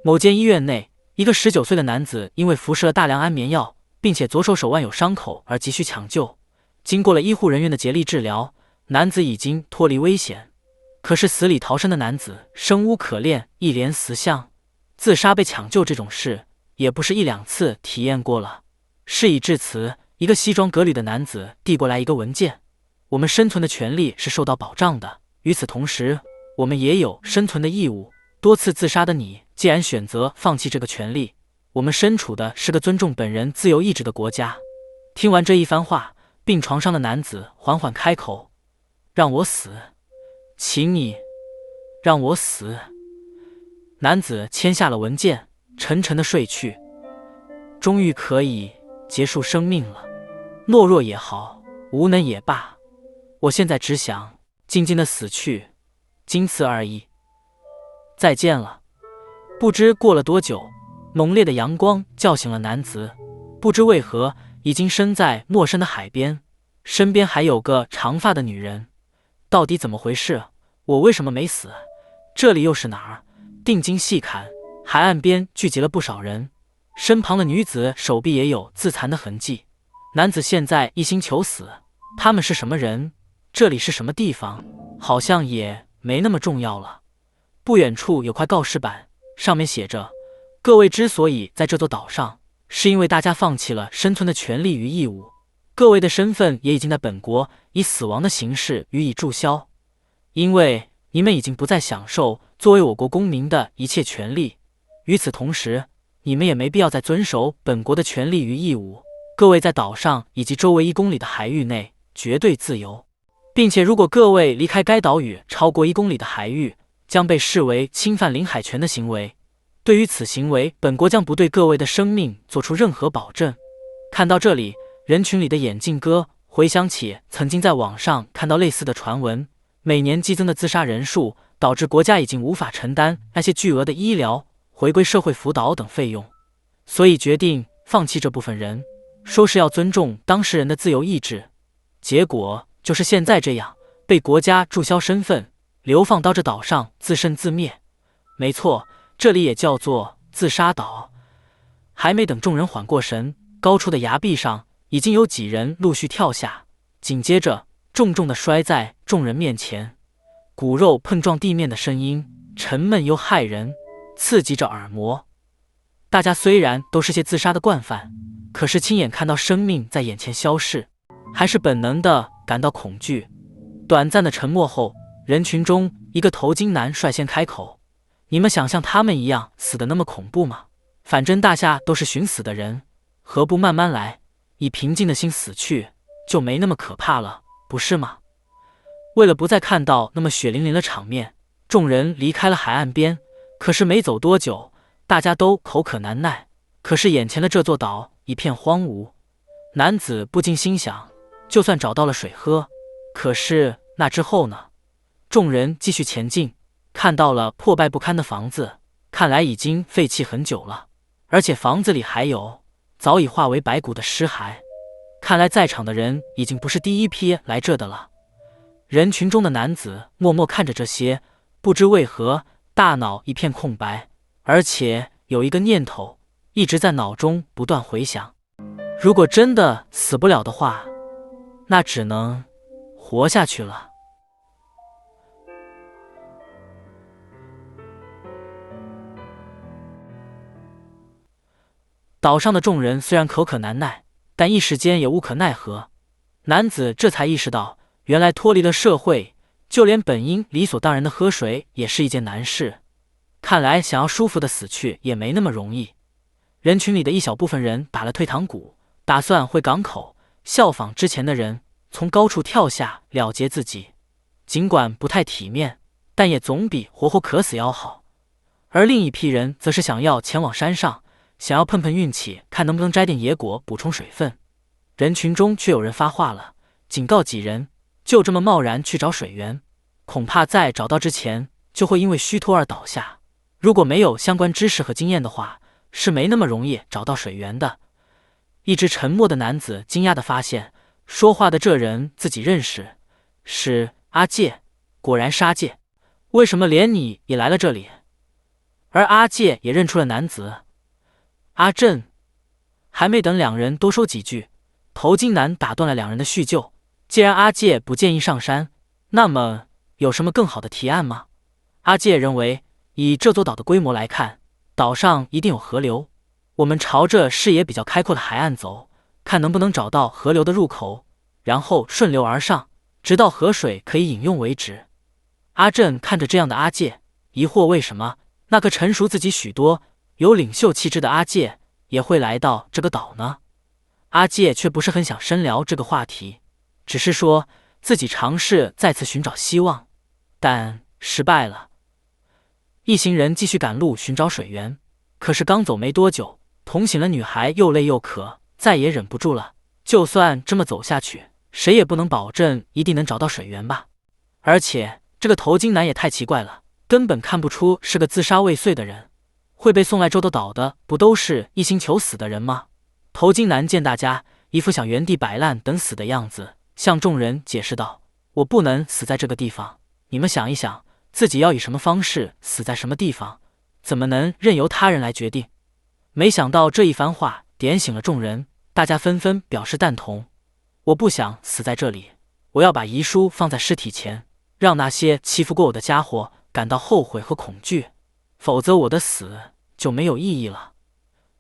某间医院内，一个19岁的男子因为服食了大量安眠药，并且左手手腕有伤口而急需抢救。经过了医护人员的竭力治疗，男子已经脱离危险。可是死里逃生的男子生无可恋，一连死相。自杀被抢救这种事，也不是1、2次体验过了。事已至此，一个西装革履的男子递过来一个文件：我们生存的权利是受到保障的，与此同时，我们也有生存的义务。多次自杀的你，既然选择放弃这个权利，我们身处的是个尊重本人自由意志的国家。听完这一番话，病床上的男子缓缓开口：让我死，请你让我死。男子签下了文件，沉沉的睡去。终于可以结束生命了，懦弱也好，无能也罢，我现在只想静静的死去，仅此而已。再见了。不知过了多久，猛烈的阳光叫醒了男子，不知为何已经身在陌生的海边，身边还有个长发的女人。到底怎么回事？我为什么没死？这里又是哪儿？定睛细看，海岸边聚集了不少人，身旁的女子手臂也有自残的痕迹。男子现在一心求死，他们是什么人？这里是什么地方？好像也没那么重要了。不远处有块告示板，上面写着：各位之所以在这座岛上，是因为大家放弃了生存的权利与义务，各位的身份也已经在本国以死亡的形式予以注销，因为你们已经不再享受作为我国公民的一切权利。与此同时，你们也没必要再遵守本国的权利与义务。各位在岛上以及周围1公里的海域内绝对自由，并且如果各位离开该岛屿超过1公里的海域，将被视为侵犯领海权的行为。对于此行为，本国将不对各位的生命做出任何保证。看到这里，人群里的眼镜哥回想起曾经在网上看到类似的传闻，每年激增的自杀人数导致国家已经无法承担那些巨额的医疗、回归社会辅导等费用，所以决定放弃这部分人，说是要尊重当事人的自由意志。结果就是现在这样，被国家注销身份，流放到这岛上自生自灭。没错，这里也叫做自杀岛。还没等众人缓过神，高处的崖壁上已经有几人陆续跳下，紧接着重重地摔在众人面前。骨肉碰撞地面的声音沉闷又骇人，刺激着耳膜。大家虽然都是些自杀的惯犯，可是亲眼看到生命在眼前消逝，还是本能地感到恐惧。短暂的沉默后，人群中一个头巾男率先开口：你们想像他们一样死得那么恐怖吗？反正大家都是寻死的人，何不慢慢来，以平静的心死去，就没那么可怕了，不是吗？为了不再看到那么血淋淋的场面，众人离开了海岸边。可是没走多久，大家都口渴难耐，可是眼前的这座岛一片荒芜。男子不禁心想，就算找到了水喝，可是那之后呢？众人继续前进，看到了破败不堪的房子，看来已经废弃很久了，而且房子里还有早已化为白骨的尸骸。看来在场的人已经不是第一批来这的了。人群中的男子默默看着这些，不知为何大脑一片空白，而且有一个念头一直在脑中不断回响：如果真的死不了的话，那只能活下去了。岛上的众人虽然口渴难耐，但一时间也无可奈何。男子这才意识到，原来脱离了社会，就连本应理所当然的喝水也是一件难事。看来想要舒服的死去也没那么容易。人群里的一小部分人打了退堂鼓，打算回港口效仿之前的人，从高处跳下了结自己。尽管不太体面，但也总比活活渴死要好。而另一批人则是想要前往山上，想要碰碰运气，看能不能摘点野果补充水分。人群中却有人发话了，警告几人就这么贸然去找水源，恐怕在找到之前就会因为虚脱而倒下。如果没有相关知识和经验的话，是没那么容易找到水源的。一直沉默的男子惊讶地发现，说话的这人自己认识，是阿介。果然是阿介，为什么连你也来了这里？而阿介也认出了男子阿震。还没等两人多说几句，头巾男打断了两人的叙旧。既然阿介不建议上山，那么有什么更好的提案吗？阿介认为，以这座岛的规模来看，岛上一定有河流，我们朝着视野比较开阔的海岸走，看能不能找到河流的入口，然后顺流而上，直到河水可以饮用为止。阿震看着这样的阿介，疑惑为什么那个成熟自己许多、有领袖气质的阿介也会来到这个岛呢？阿介却不是很想深聊这个话题，只是说自己尝试再次寻找希望，但失败了。一行人继续赶路寻找水源，可是刚走没多久，同行的女孩又累又渴，再也忍不住了。就算这么走下去，谁也不能保证一定能找到水源吧？而且这个头巾男也太奇怪了，根本看不出是个自杀未遂的人。会被送来周斗岛的，不都是一心求死的人吗？头巾男见大家一副想原地摆烂等死的样子，向众人解释道：“我不能死在这个地方，你们想一想，自己要以什么方式死在什么地方，怎么能任由他人来决定？”没想到这一番话点醒了众人，大家纷纷表示赞同。我不想死在这里，我要把遗书放在尸体前，让那些欺负过我的家伙感到后悔和恐惧，否则我的死就没有意义了。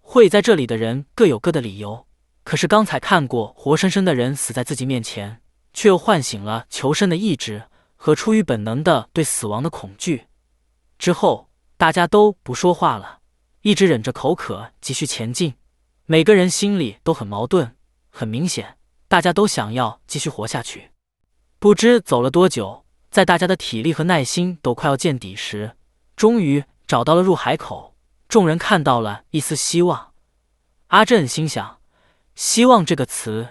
会在这里的人各有各的理由，可是刚才看过活生生的人死在自己面前，却又唤醒了求生的意志和出于本能的对死亡的恐惧。之后大家都不说话了，一直忍着口渴继续前进。每个人心里都很矛盾，很明显大家都想要继续活下去。不知走了多久，在大家的体力和耐心都快要见底时，终于找到了入海口。众人看到了一丝希望。阿震心想，希望这个词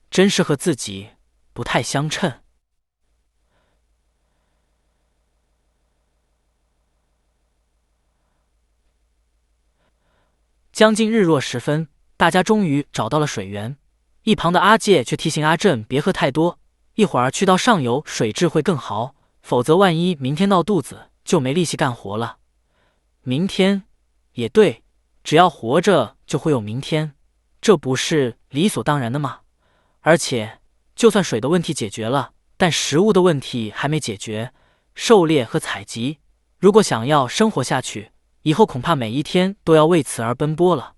真是和自己不太相称。将近日落时分，大家终于找到了水源。一旁的阿介却提醒阿震别喝太多，一会儿去到上游水质会更好，否则万一明天闹肚子就没力气干活了。明天也对，只要活着就会有明天，这不是理所当然的吗？而且就算水的问题解决了，但食物的问题还没解决。狩猎和采集，如果想要生活下去，以后恐怕每一天都要为此而奔波了。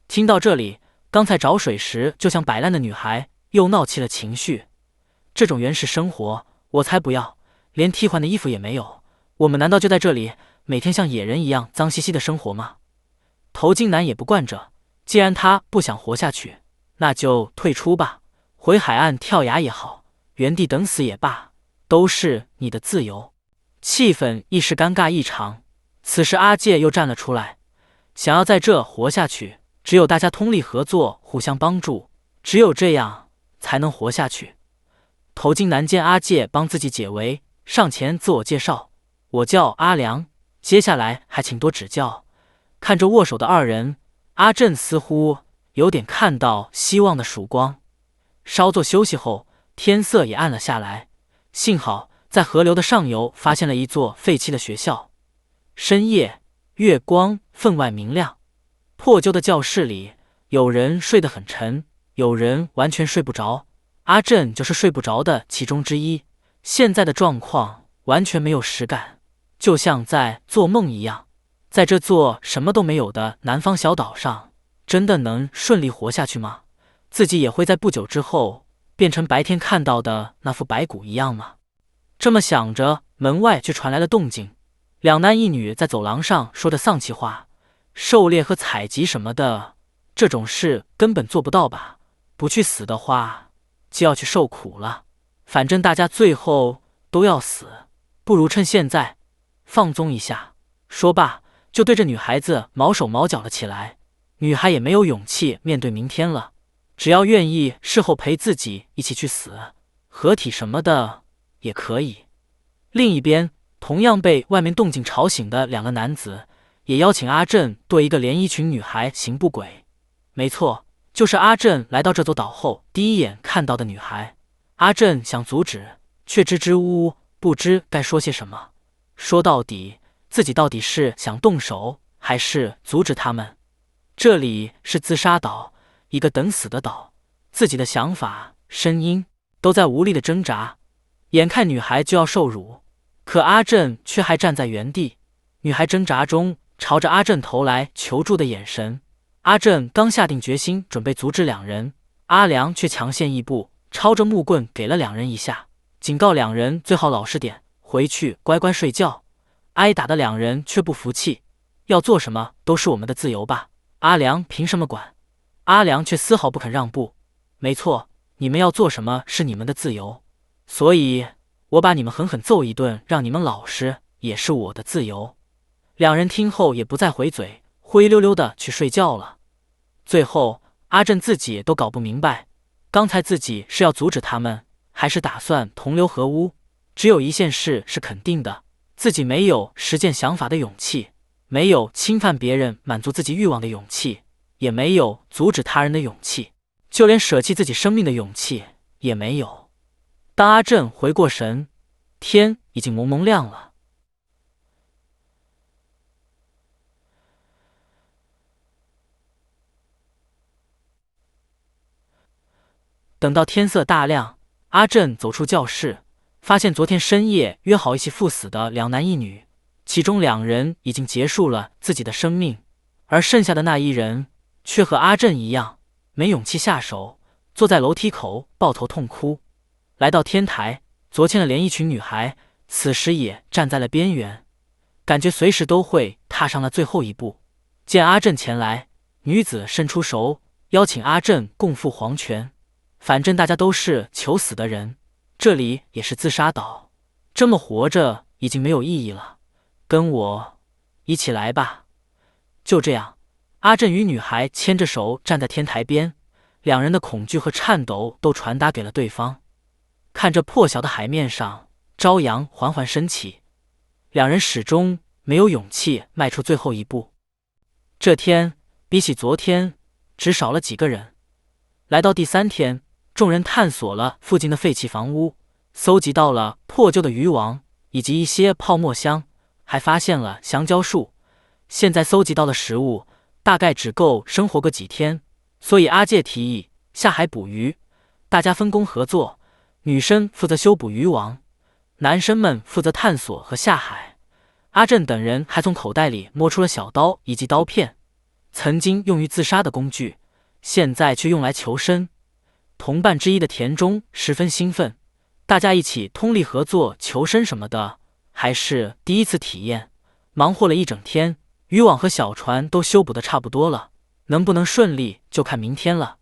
听到这里，刚才找水时就想摆烂的女孩又闹起了情绪。这种原始生活我才不要，连替换的衣服也没有，我们难道就在这里每天像野人一样脏兮兮的生活吗？头巾男也不惯着，既然他不想活下去，那就退出吧，回海岸跳崖也好，原地等死也罢，都是你的自由。气氛一时尴尬异常。此时阿介又站了出来，想要在这活下去，只有大家通力合作，互相帮助，只有这样才能活下去。头巾男见阿介帮自己解围，上前自我介绍：“我叫阿良，接下来还请多指教。”看着握手的二人，阿震似乎有点看到希望的曙光。稍作休息后，天色也暗了下来。幸好在河流的上游发现了一座废弃的学校。深夜，月光分外明亮。破旧的教室里，有人睡得很沉，有人完全睡不着。阿震就是睡不着的其中之一。现在的状况完全没有实感，就像在做梦一样。在这座什么都没有的南方小岛上，真的能顺利活下去吗？自己也会在不久之后变成白天看到的那副白骨一样吗？这么想着，门外却传来了动静。两男一女在走廊上说着丧气话，狩猎和采集什么的，这种事根本做不到吧？不去死的话，就要去受苦了。反正大家最后都要死，不如趁现在放纵一下。说罢，就对着女孩子毛手毛脚了起来。女孩也没有勇气面对明天了，只要愿意事后陪自己一起去死，合体什么的也可以。另一边，同样被外面动静吵醒的两个男子也邀请阿震对一个连一群女孩行不轨。没错，就是阿震来到这座岛后第一眼看到的女孩。阿震想阻止，却支支吾吾，不知该说些什么。说到底，自己到底是想动手，还是阻止他们。这里是自杀岛，一个等死的岛，自己的想法、声音都在无力的挣扎。眼看女孩就要受辱，可阿正却还站在原地。女孩挣扎中，朝着阿正投来求助的眼神。阿正刚下定决心准备阻止两人，阿良却抢先一步，抄着木棍给了两人一下，警告两人最好老实点，回去乖乖睡觉。挨打的两人却不服气，要做什么都是我们的自由吧，阿良凭什么管？阿良却丝毫不肯让步。没错，你们要做什么是你们的自由，所以我把你们狠狠揍一顿，让你们老实，也是我的自由。两人听后也不再回嘴，灰溜溜的去睡觉了。最后阿正自己都搞不明白，刚才自己是要阻止他们，还是打算同流合污。只有一件事是肯定的，自己没有实践想法的勇气，没有侵犯别人满足自己欲望的勇气，也没有阻止他人的勇气，就连舍弃自己生命的勇气也没有。当阿正回过神，天已经蒙蒙亮了。等到天色大亮，阿正走出教室，发现昨天深夜约好一起赴死的两男一女，其中两人已经结束了自己的生命，而剩下的那一人却和阿正一样，没勇气下手，坐在楼梯口抱头痛哭。来到天台，昨天的连一群女孩此时也站在了边缘，感觉随时都会踏上了最后一步。见阿正前来，女子伸出手邀请阿正共赴黄泉。反正大家都是求死的人，这里也是自杀岛，这么活着已经没有意义了，跟我一起来吧。就这样，阿正与女孩牵着手站在天台边，两人的恐惧和颤抖都传达给了对方。看着破晓的海面上，朝阳缓缓升起，两人始终没有勇气迈出最后一步。这天比起昨天只少了几个人。来到第3天，众人探索了附近的废弃房屋，搜集到了破旧的渔网以及一些泡沫箱，还发现了香蕉树。现在搜集到的食物大概只够生活个几天，所以阿介提议下海捕鱼，大家分工合作，女生负责修补渔网，男生们负责探索和下海。阿正等人还从口袋里摸出了小刀以及刀片，曾经用于自杀的工具，现在却用来求生。同伴之一的田中十分兴奋，大家一起通力合作求生什么的，还是第一次体验。忙活了一整天，渔网和小船都修补得差不多了，能不能顺利就看明天了。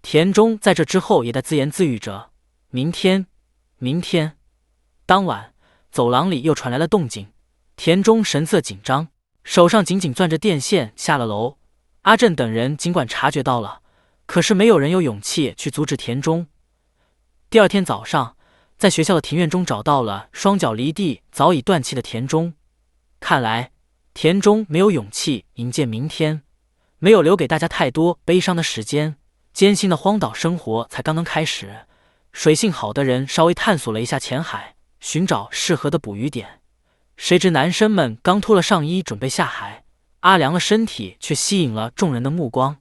田中在这之后也在自言自语着，明天，明天。当晚，走廊里又传来了动静，田中神色紧张，手上紧紧攥着电线下了楼。阿正等人尽管察觉到了，可是没有人有勇气去阻止田中。第二天早上，在学校的庭院中找到了双脚离地早已断气的田中。看来田中没有勇气迎接明天，没有留给大家太多悲伤的时间，艰辛的荒岛生活才刚刚开始。水性好的人稍微探索了一下浅海，寻找适合的捕鱼点，谁知男生们刚脱了上衣准备下海，阿良的身体却吸引了众人的目光。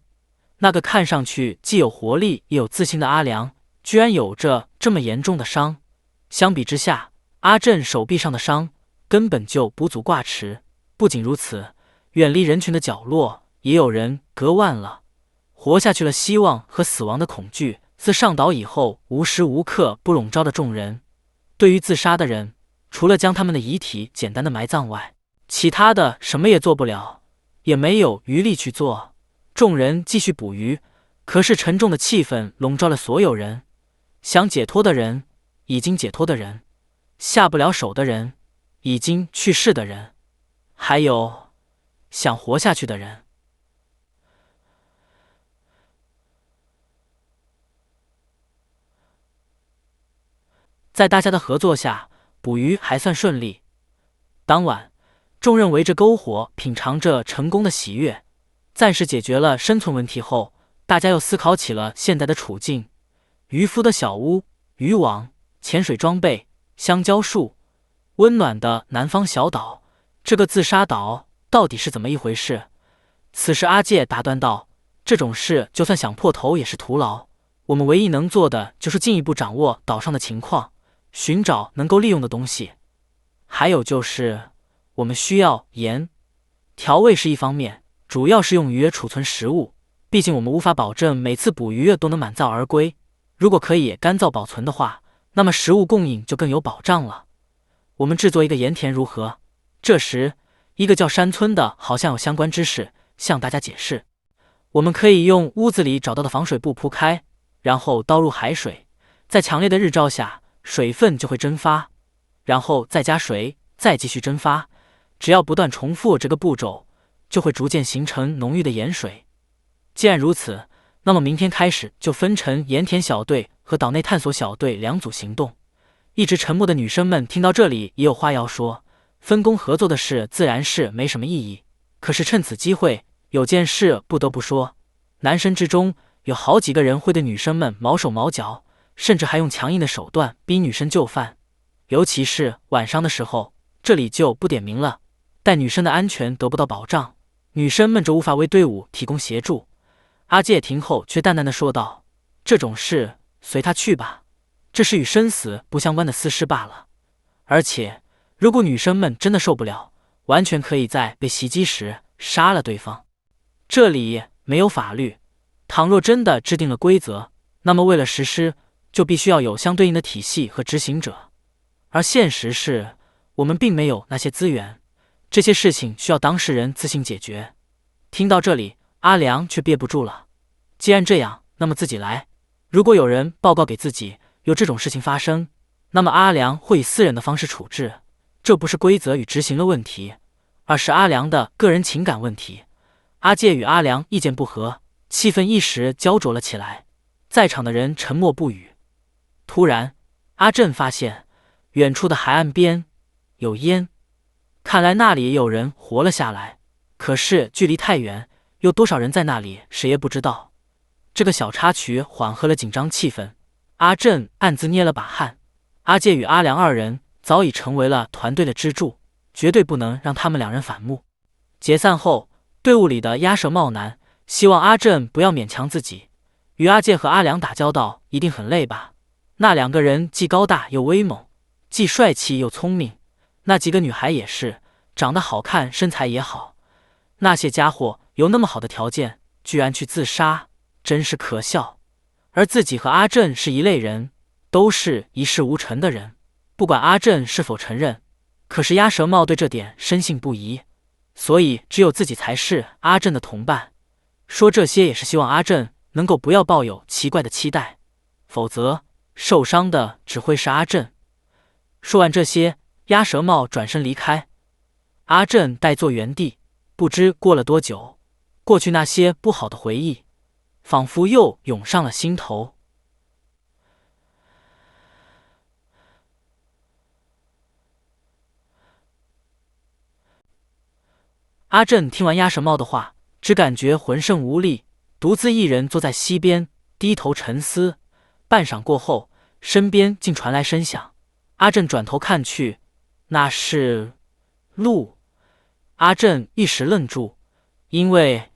那个看上去既有活力也有自信的阿良，居然有着这么严重的伤。相比之下，阿正手臂上的伤根本就不足挂齿。不仅如此，远离人群的角落也有人隔万了。活下去了希望和死亡的恐惧自上岛以后无时无刻不笼罩着众人。对于自杀的人，除了将他们的遗体简单的埋葬外，其他的什么也做不了，也没有余力去做。众人继续捕鱼，可是沉重的气氛笼罩了所有人。想解脱的人，已经解脱的人，下不了手的人，已经去世的人，还有想活下去的人。在大家的合作下，捕鱼还算顺利。当晚，众人围着篝火品尝着成功的喜悦。暂时解决了生存问题后，大家又思考起了现在的处境。渔夫的小屋、渔网、潜水装备、香蕉树，温暖的南方小岛，这个自杀岛到底是怎么一回事？此时阿介打断道：“这种事就算想破头也是徒劳，我们唯一能做的就是进一步掌握岛上的情况，寻找能够利用的东西。还有就是，我们需要盐。调味是一方面，主要是用于储存食物，毕竟我们无法保证每次捕鱼都能满载而归。如果可以干燥保存的话，那么食物供应就更有保障了。我们制作一个盐田如何？”这时，一个叫山村的好像有相关知识，向大家解释：“我们可以用屋子里找到的防水布铺开，然后倒入海水，在强烈的日照下，水分就会蒸发，然后再加水，再继续蒸发。只要不断重复这个步骤，就会逐渐形成浓郁的盐水。既然如此，那么明天开始就分成盐田小队和岛内探索小队两组行动。”一直沉默的女生们听到这里也有话要说。分工合作的事自然是没什么意义，可是趁此机会，有件事不得不说：男生之中有好几个人会对女生们毛手毛脚，甚至还用强硬的手段逼女生就范。尤其是晚上的时候，这里就不点名了，但女生的安全得不到保障，女生们就无法为队伍提供协助。阿介听后却淡淡的说道：“这种事随他去吧，这是与生死不相关的私事罢了。而且，如果女生们真的受不了，完全可以在被袭击时杀了对方。这里没有法律，倘若真的制定了规则，那么为了实施，就必须要有相对应的体系和执行者。而现实是，我们并没有那些资源，这些事情需要当事人自行解决。”听到这里，阿良却憋不住了：“既然这样，那么自己来。如果有人报告给自己有这种事情发生，那么阿良会以私人的方式处置。这不是规则与执行的问题，而是阿良的个人情感问题。”阿介与阿良意见不合，气氛一时焦灼了起来，在场的人沉默不语。突然，阿正发现远处的海岸边有烟，看来那里也有人活了下来，可是距离太远，有多少人在那里谁也不知道。这个小插曲缓和了紧张气氛，阿正暗自捏了把汗。阿介与阿良二人早已成为了团队的支柱，绝对不能让他们两人反目。解散后，队伍里的鸭舌帽男希望阿正不要勉强自己，与阿介和阿良打交道一定很累吧？那两个人既高大又威猛，既帅气又聪明，那几个女孩也是长得好看，身材也好。那些家伙有那么好的条件，居然去自杀，真是可笑。而自己和阿正是一类人，都是一事无成的人，不管阿正是否承认，可是鸭舌帽对这点深信不疑，所以只有自己才是阿正的同伴。说这些也是希望阿正能够不要抱有奇怪的期待，否则受伤的只会是阿正。说完这些，鸭舌帽转身离开，阿正呆坐原地。不知过了多久，过去那些不好的回忆仿佛又涌上了心头。阿正听完鸭舌帽的话，只感觉浑身无力，独自一人坐在溪边，低头沉思。半晌过后，身边竟传来声响。阿正转头看去，那是鹿。阿正一时愣住，因为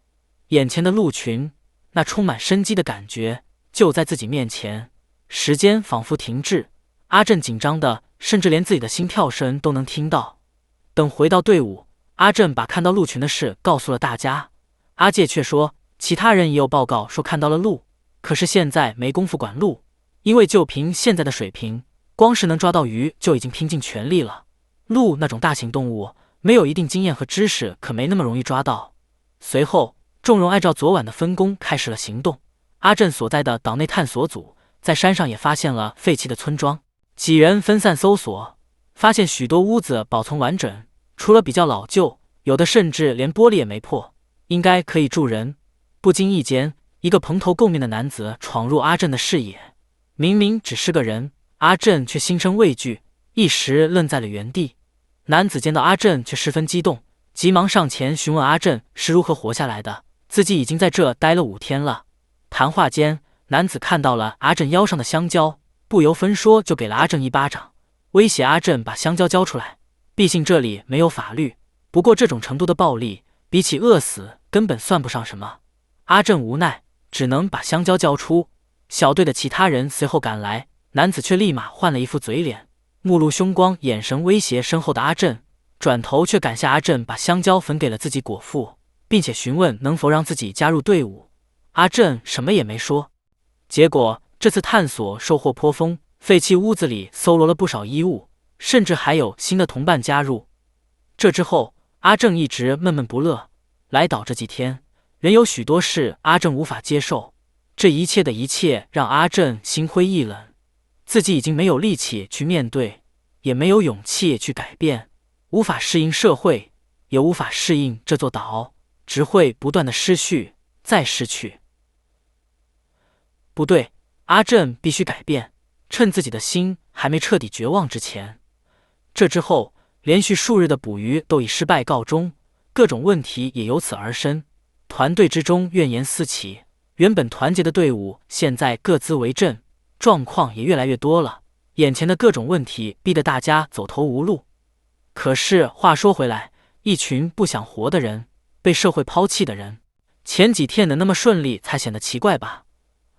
眼前的鹿群，那充满生机的感觉就在自己面前。时间仿佛停滞，阿正紧张的甚至连自己的心跳声都能听到。等回到队伍，阿正把看到鹿群的事告诉了大家。阿介却说其他人也有报告说看到了鹿，可是现在没工夫管鹿，因为就凭现在的水平，光是能抓到鱼就已经拼尽全力了。鹿那种大型动物，没有一定经验和知识，可没那么容易抓到。随后，众人按照昨晚的分工开始了行动。阿正所在的岛内探索组在山上也发现了废弃的村庄，几人分散搜索，发现许多屋子保存完整，除了比较老旧，有的甚至连玻璃也没破，应该可以住人。不经意间，一个蓬头垢面的男子闯入阿正的视野。明明只是个人，阿正却心生畏惧，一时愣在了原地。男子见到阿正却十分激动，急忙上前询问阿正是如何活下来的，自己已经在这待了5天了。谈话间，男子看到了阿正腰上的香蕉，不由分说就给了阿正一巴掌，威胁阿正把香蕉交出来。毕竟这里没有法律，不过这种程度的暴力，比起饿死根本算不上什么。阿正无奈，只能把香蕉交出。小队的其他人随后赶来，男子却立马换了一副嘴脸，目露凶光，眼神威胁身后的阿正，转头却赶下阿正把香蕉分给了自己果腹，并且询问能否让自己加入队伍。阿正什么也没说。结果这次探索收获颇丰，废弃屋子里搜罗了不少衣物，甚至还有新的同伴加入。这之后，阿正一直闷闷不乐，来岛这几天，仍有许多事阿正无法接受。这一切的一切让阿正心灰意冷，自己已经没有力气去面对，也没有勇气去改变，无法适应社会，也无法适应这座岛，只会不断的失去，再失去。不对，阿正必须改变，趁自己的心还没彻底绝望之前。这之后，连续数日的捕鱼都以失败告终，各种问题也由此而生，团队之中怨言四起。原本团结的队伍现在各自为政，状况也越来越多了。眼前的各种问题逼得大家走投无路。可是话说回来，一群不想活的人，被社会抛弃的人，前几天能那么顺利才显得奇怪吧。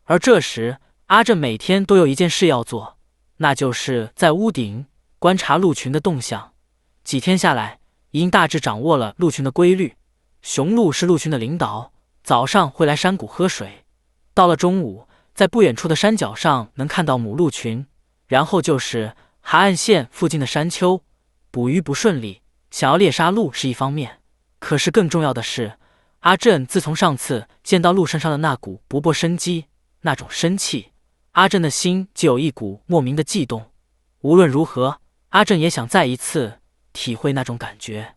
而这时，阿正每天都有一件事要做，那就是在屋顶观察鹿群的动向。几天下来，已经大致掌握了鹿群的规律。雄鹿是鹿群的领导，早上会来山谷喝水，到了中午，在不远处的山脚上能看到母鹿群，然后就是海岸线附近的山丘。捕鱼不顺利，想要猎杀鹿是一方面，可是更重要的是，阿正自从上次见到鹿身上的那股勃勃生机，那种生气，阿正的心就有一股莫名的悸动。无论如何，阿正也想再一次体会那种感觉。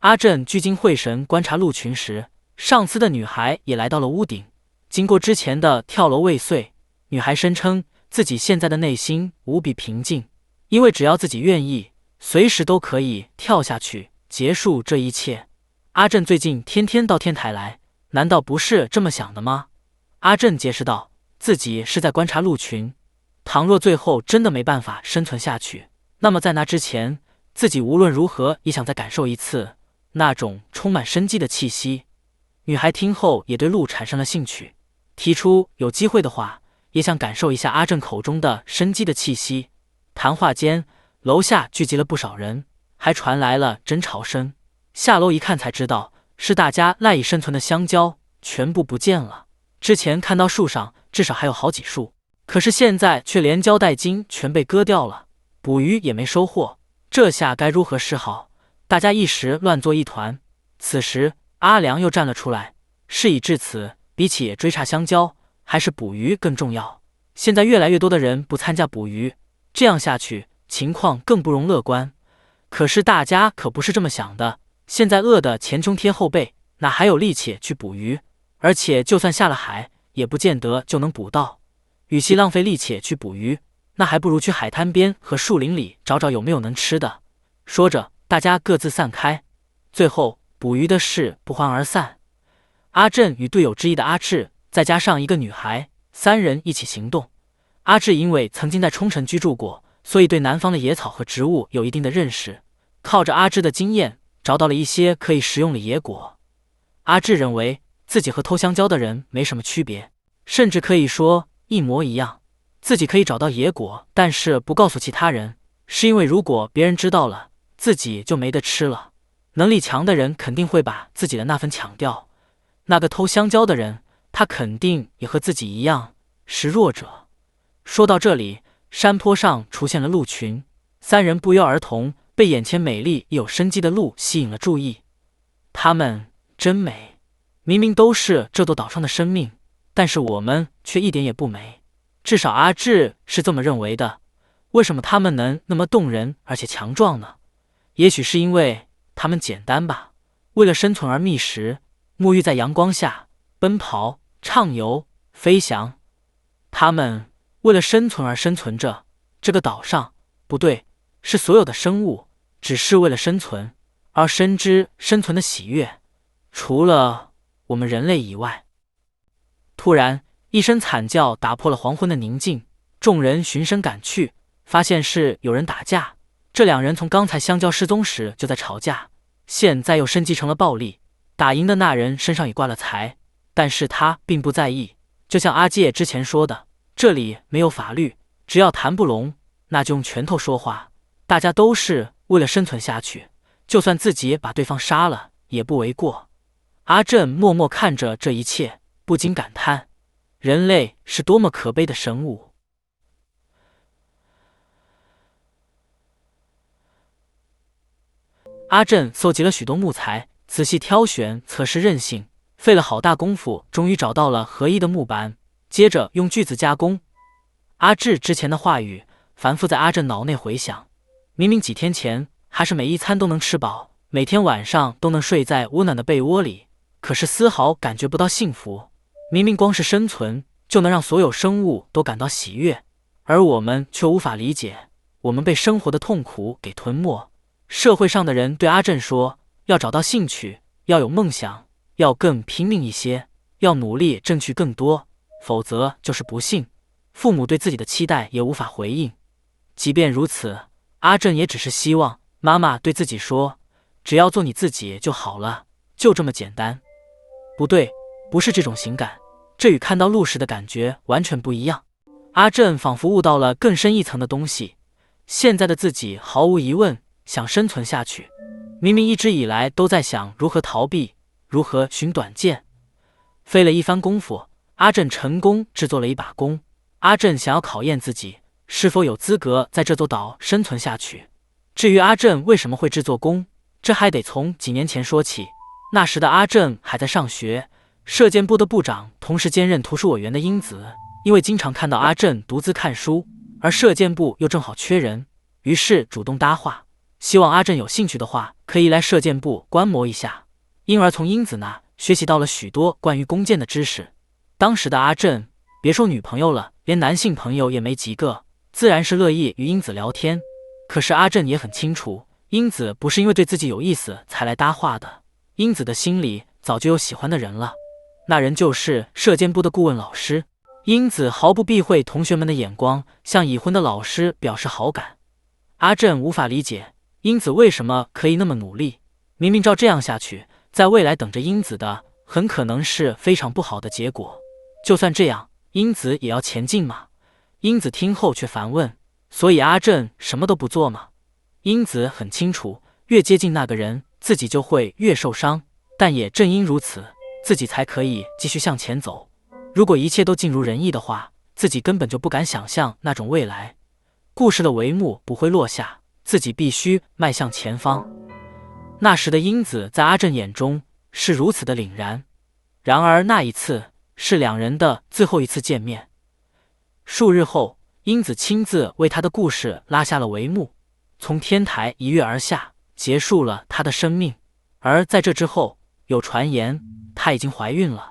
阿正聚精会神观察鹿群时，上司的女孩也来到了屋顶。经过之前的跳楼未遂，女孩声称自己现在的内心无比平静，因为只要自己愿意，随时都可以跳下去结束这一切。阿正最近天天到天台来，难道不是这么想的吗？阿正解释道，自己是在观察鹿群，倘若最后真的没办法生存下去，那么在那之前，自己无论如何也想再感受一次那种充满生机的气息。女孩听后也对鹿产生了兴趣，提出有机会的话，也想感受一下阿正口中的生机的气息。谈话间，楼下聚集了不少人，还传来了争吵声。下楼一看才知道，是大家赖以生存的香蕉全部不见了。之前看到树上至少还有好几束，可是现在却连胶带茎全被割掉了，捕鱼也没收获，这下该如何是好？大家一时乱作一团。此时阿良又站了出来，事已至此，比起追查香蕉，还是捕鱼更重要。现在越来越多的人不参加捕鱼，这样下去情况更不容乐观。可是大家可不是这么想的，现在饿得前胸贴后背，哪还有力气去捕鱼？而且就算下了海，也不见得就能捕到。与其浪费力气去捕鱼，那还不如去海滩边和树林里找找有没有能吃的。说着，大家各自散开，最后捕鱼的事不欢而散。阿正与队友之一的阿志，再加上一个女孩，三人一起行动。阿志因为曾经在冲绳居住过，所以对南方的野草和植物有一定的认识，靠着阿志的经验，找到了一些可以食用的野果。阿志认为自己和偷香蕉的人没什么区别，甚至可以说一模一样。自己可以找到野果，但是不告诉其他人，是因为如果别人知道了，自己就没得吃了。能力强的人肯定会把自己的那份抢掉，那个偷香蕉的人，他肯定也和自己一样是弱者。说到这里，山坡上出现了鹿群，三人不约而同被眼前美丽又有生机的鹿吸引了注意。它们真美，明明都是这座岛上的生命，但是我们却一点也不美。至少阿志是这么认为的。为什么它们能那么动人而且强壮呢？也许是因为它们简单吧，为了生存而觅食，沐浴在阳光下，奔跑、畅游、飞翔。它们为了生存而生存着。这个岛上，不对，是所有的生物，只是为了生存而深知生存的喜悦，除了我们人类以外。突然，一声惨叫打破了黄昏的宁静，众人循声赶去，发现是有人打架。这两人从刚才相交失踪时就在吵架，现在又升级成了暴力。打赢的那人身上也挂了财，但是他并不在意。就像阿介之前说的，这里没有法律，只要谈不拢，那就用拳头说话。大家都是为了生存下去，就算自己把对方杀了也不为过。阿正默默看着这一切，不禁感叹，人类是多么可悲的生物。阿正搜集了许多木材，仔细挑选，测试韧性，费了好大功夫，终于找到了合一的木板。接着用锯子加工。阿志之前的话语反复在阿正脑内回响。明明几天前还是每一餐都能吃饱，每天晚上都能睡在温暖的被窝里，可是丝毫感觉不到幸福。明明光是生存就能让所有生物都感到喜悦，而我们却无法理解，我们被生活的痛苦给吞没。社会上的人对阿正说，要找到兴趣，要有梦想，要更拼命一些，要努力争取更多，否则就是不幸。父母对自己的期待也无法回应。即便如此，阿正也只是希望妈妈对自己说，只要做你自己就好了，就这么简单。不对，不是这种情感，这与看到路时的感觉完全不一样。阿正仿佛悟到了更深一层的东西，现在的自己毫无疑问想生存下去。明明一直以来都在想如何逃避，如何寻短见。费了一番功夫，阿正成功制作了一把弓。阿正想要考验自己是否有资格在这座岛生存下去。至于阿正为什么会制作弓，这还得从几年前说起。那时的阿正还在上学，射箭部的部长同时兼任图书委员的英子，因为经常看到阿正独自看书，而射箭部又正好缺人，于是主动搭话，希望阿正有兴趣的话可以来射箭部观摩一下，因而从英子那学习到了许多关于弓箭的知识。当时的阿正别说女朋友了，连男性朋友也没几个，自然是乐意与英子聊天。可是阿正也很清楚，英子不是因为对自己有意思才来搭话的，英子的心里早就有喜欢的人了，那人就是射箭部的顾问老师。英子毫不避讳同学们的眼光，向已婚的老师表示好感。阿正无法理解英子为什么可以那么努力，明明照这样下去，在未来等着英子的很可能是非常不好的结果。就算这样，英子也要前进吗？英子听后却反问，所以阿正什么都不做吗？英子很清楚，越接近那个人，自己就会越受伤，但也正因如此，自己才可以继续向前走。如果一切都尽如人意的话，自己根本就不敢想象那种未来。故事的帷幕不会落下，自己必须迈向前方。那时的英子在阿正眼中是如此的凛然，然而那一次是两人的最后一次见面。数日后，英子亲自为他的故事拉下了帷幕，从天台一跃而下，结束了他的生命。而在这之后，有传言她已经怀孕了。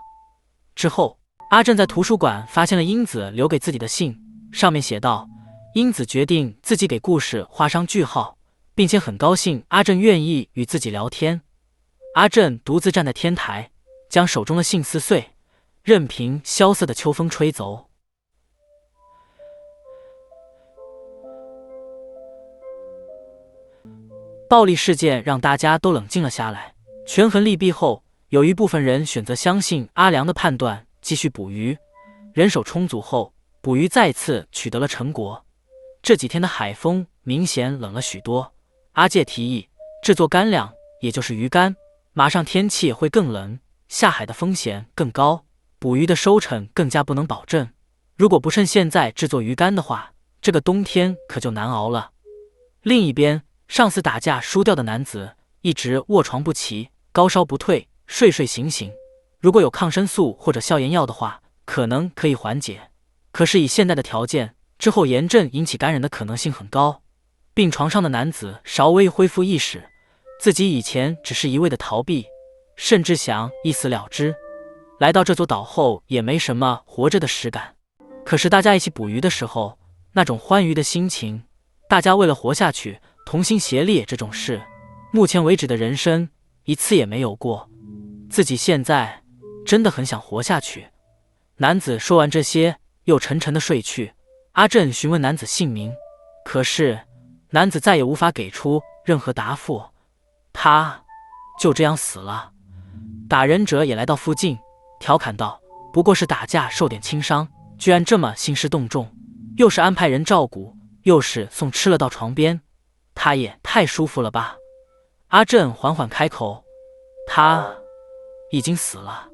之后，阿正在图书馆发现了英子留给自己的信，上面写道，英子决定自己给故事画上句号，并且很高兴阿正愿意与自己聊天。阿正独自站在天台，将手中的信撕碎，任凭萧瑟的秋风吹走。暴力事件让大家都冷静了下来，权衡利弊后，有一部分人选择相信阿良的判断，继续捕鱼。人手充足后，捕鱼再次取得了成果。这几天的海风明显冷了许多，阿介提议制作干粮，也就是鱼竿。马上天气会更冷，下海的风险更高，捕鱼的收成更加不能保证。如果不趁现在制作鱼竿的话，这个冬天可就难熬了。另一边，上次打架输掉的男子一直卧床不起，高烧不退，睡睡醒醒。如果有抗生素或者消炎药的话，可能可以缓解。可是以现在的条件，之后炎症引起感染的可能性很高。病床上的男子稍微恢复意识，自己以前只是一味的逃避，甚至想一死了之。来到这座岛后，也没什么活着的实感。可是大家一起捕鱼的时候，那种欢愉的心情，大家为了活下去，同心协力这种事，目前为止的人生一次也没有过。自己现在真的很想活下去。男子说完这些，又沉沉的睡去。阿正询问男子姓名，可是男子再也无法给出任何答复，他就这样死了。打人者也来到附近，调侃道：“不过是打架受点轻伤，居然这么兴师动众，又是安排人照顾，又是送吃了到床边，他也太舒服了吧？”阿正缓缓开口：“他已经死了。”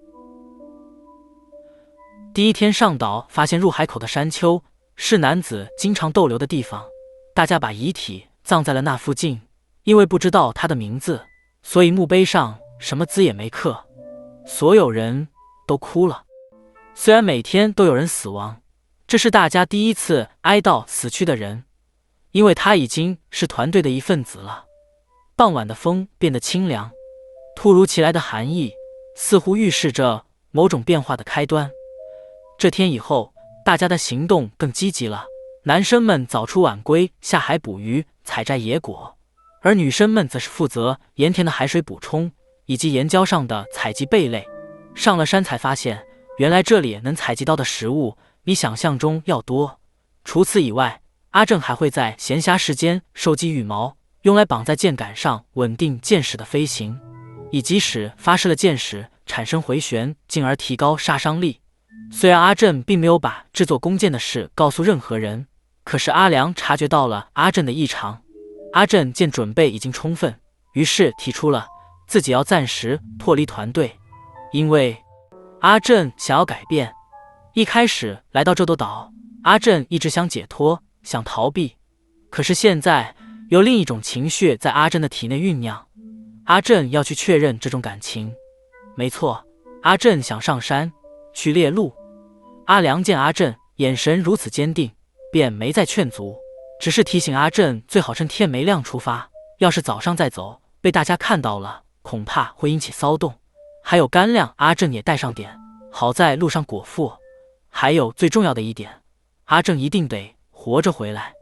第一天上岛，发现入海口的山丘是男子经常逗留的地方，大家把遗体葬在了那附近。因为不知道他的名字，所以墓碑上什么字也没刻。所有人都哭了。虽然每天都有人死亡，这是大家第一次哀悼死去的人，因为他已经是团队的一份子了。傍晚的风变得清凉，突如其来的寒意似乎预示着某种变化的开端。这天以后，大家的行动更积极了。男生们早出晚归，下海捕鱼、采摘野果，而女生们则是负责盐田的海水补充以及岩礁上的采集贝类。上了山才发现，原来这里能采集到的食物比想象中要多。除此以外，阿正还会在闲暇时间收集羽毛，用来绑在箭杆上稳定箭矢的飞行，以及使发射了箭矢产生回旋，进而提高杀伤力。虽然阿正并没有把制作弓箭的事告诉任何人，可是阿良察觉到了阿正的异常。阿正见准备已经充分，于是提出了自己要暂时脱离团队，因为阿正想要改变。一开始来到这座岛，阿正一直想解脱，想逃避，可是现在有另一种情绪在阿正的体内酝酿，阿正要去确认这种感情。没错，阿正想上山去猎鹿。阿良见阿正眼神如此坚定，便没再劝阻，只是提醒阿正最好趁天没亮出发，要是早上再走，被大家看到了，恐怕会引起骚动。还有干粮，阿正也带上点，好在路上果腹。还有最重要的一点，阿正一定得活着回来。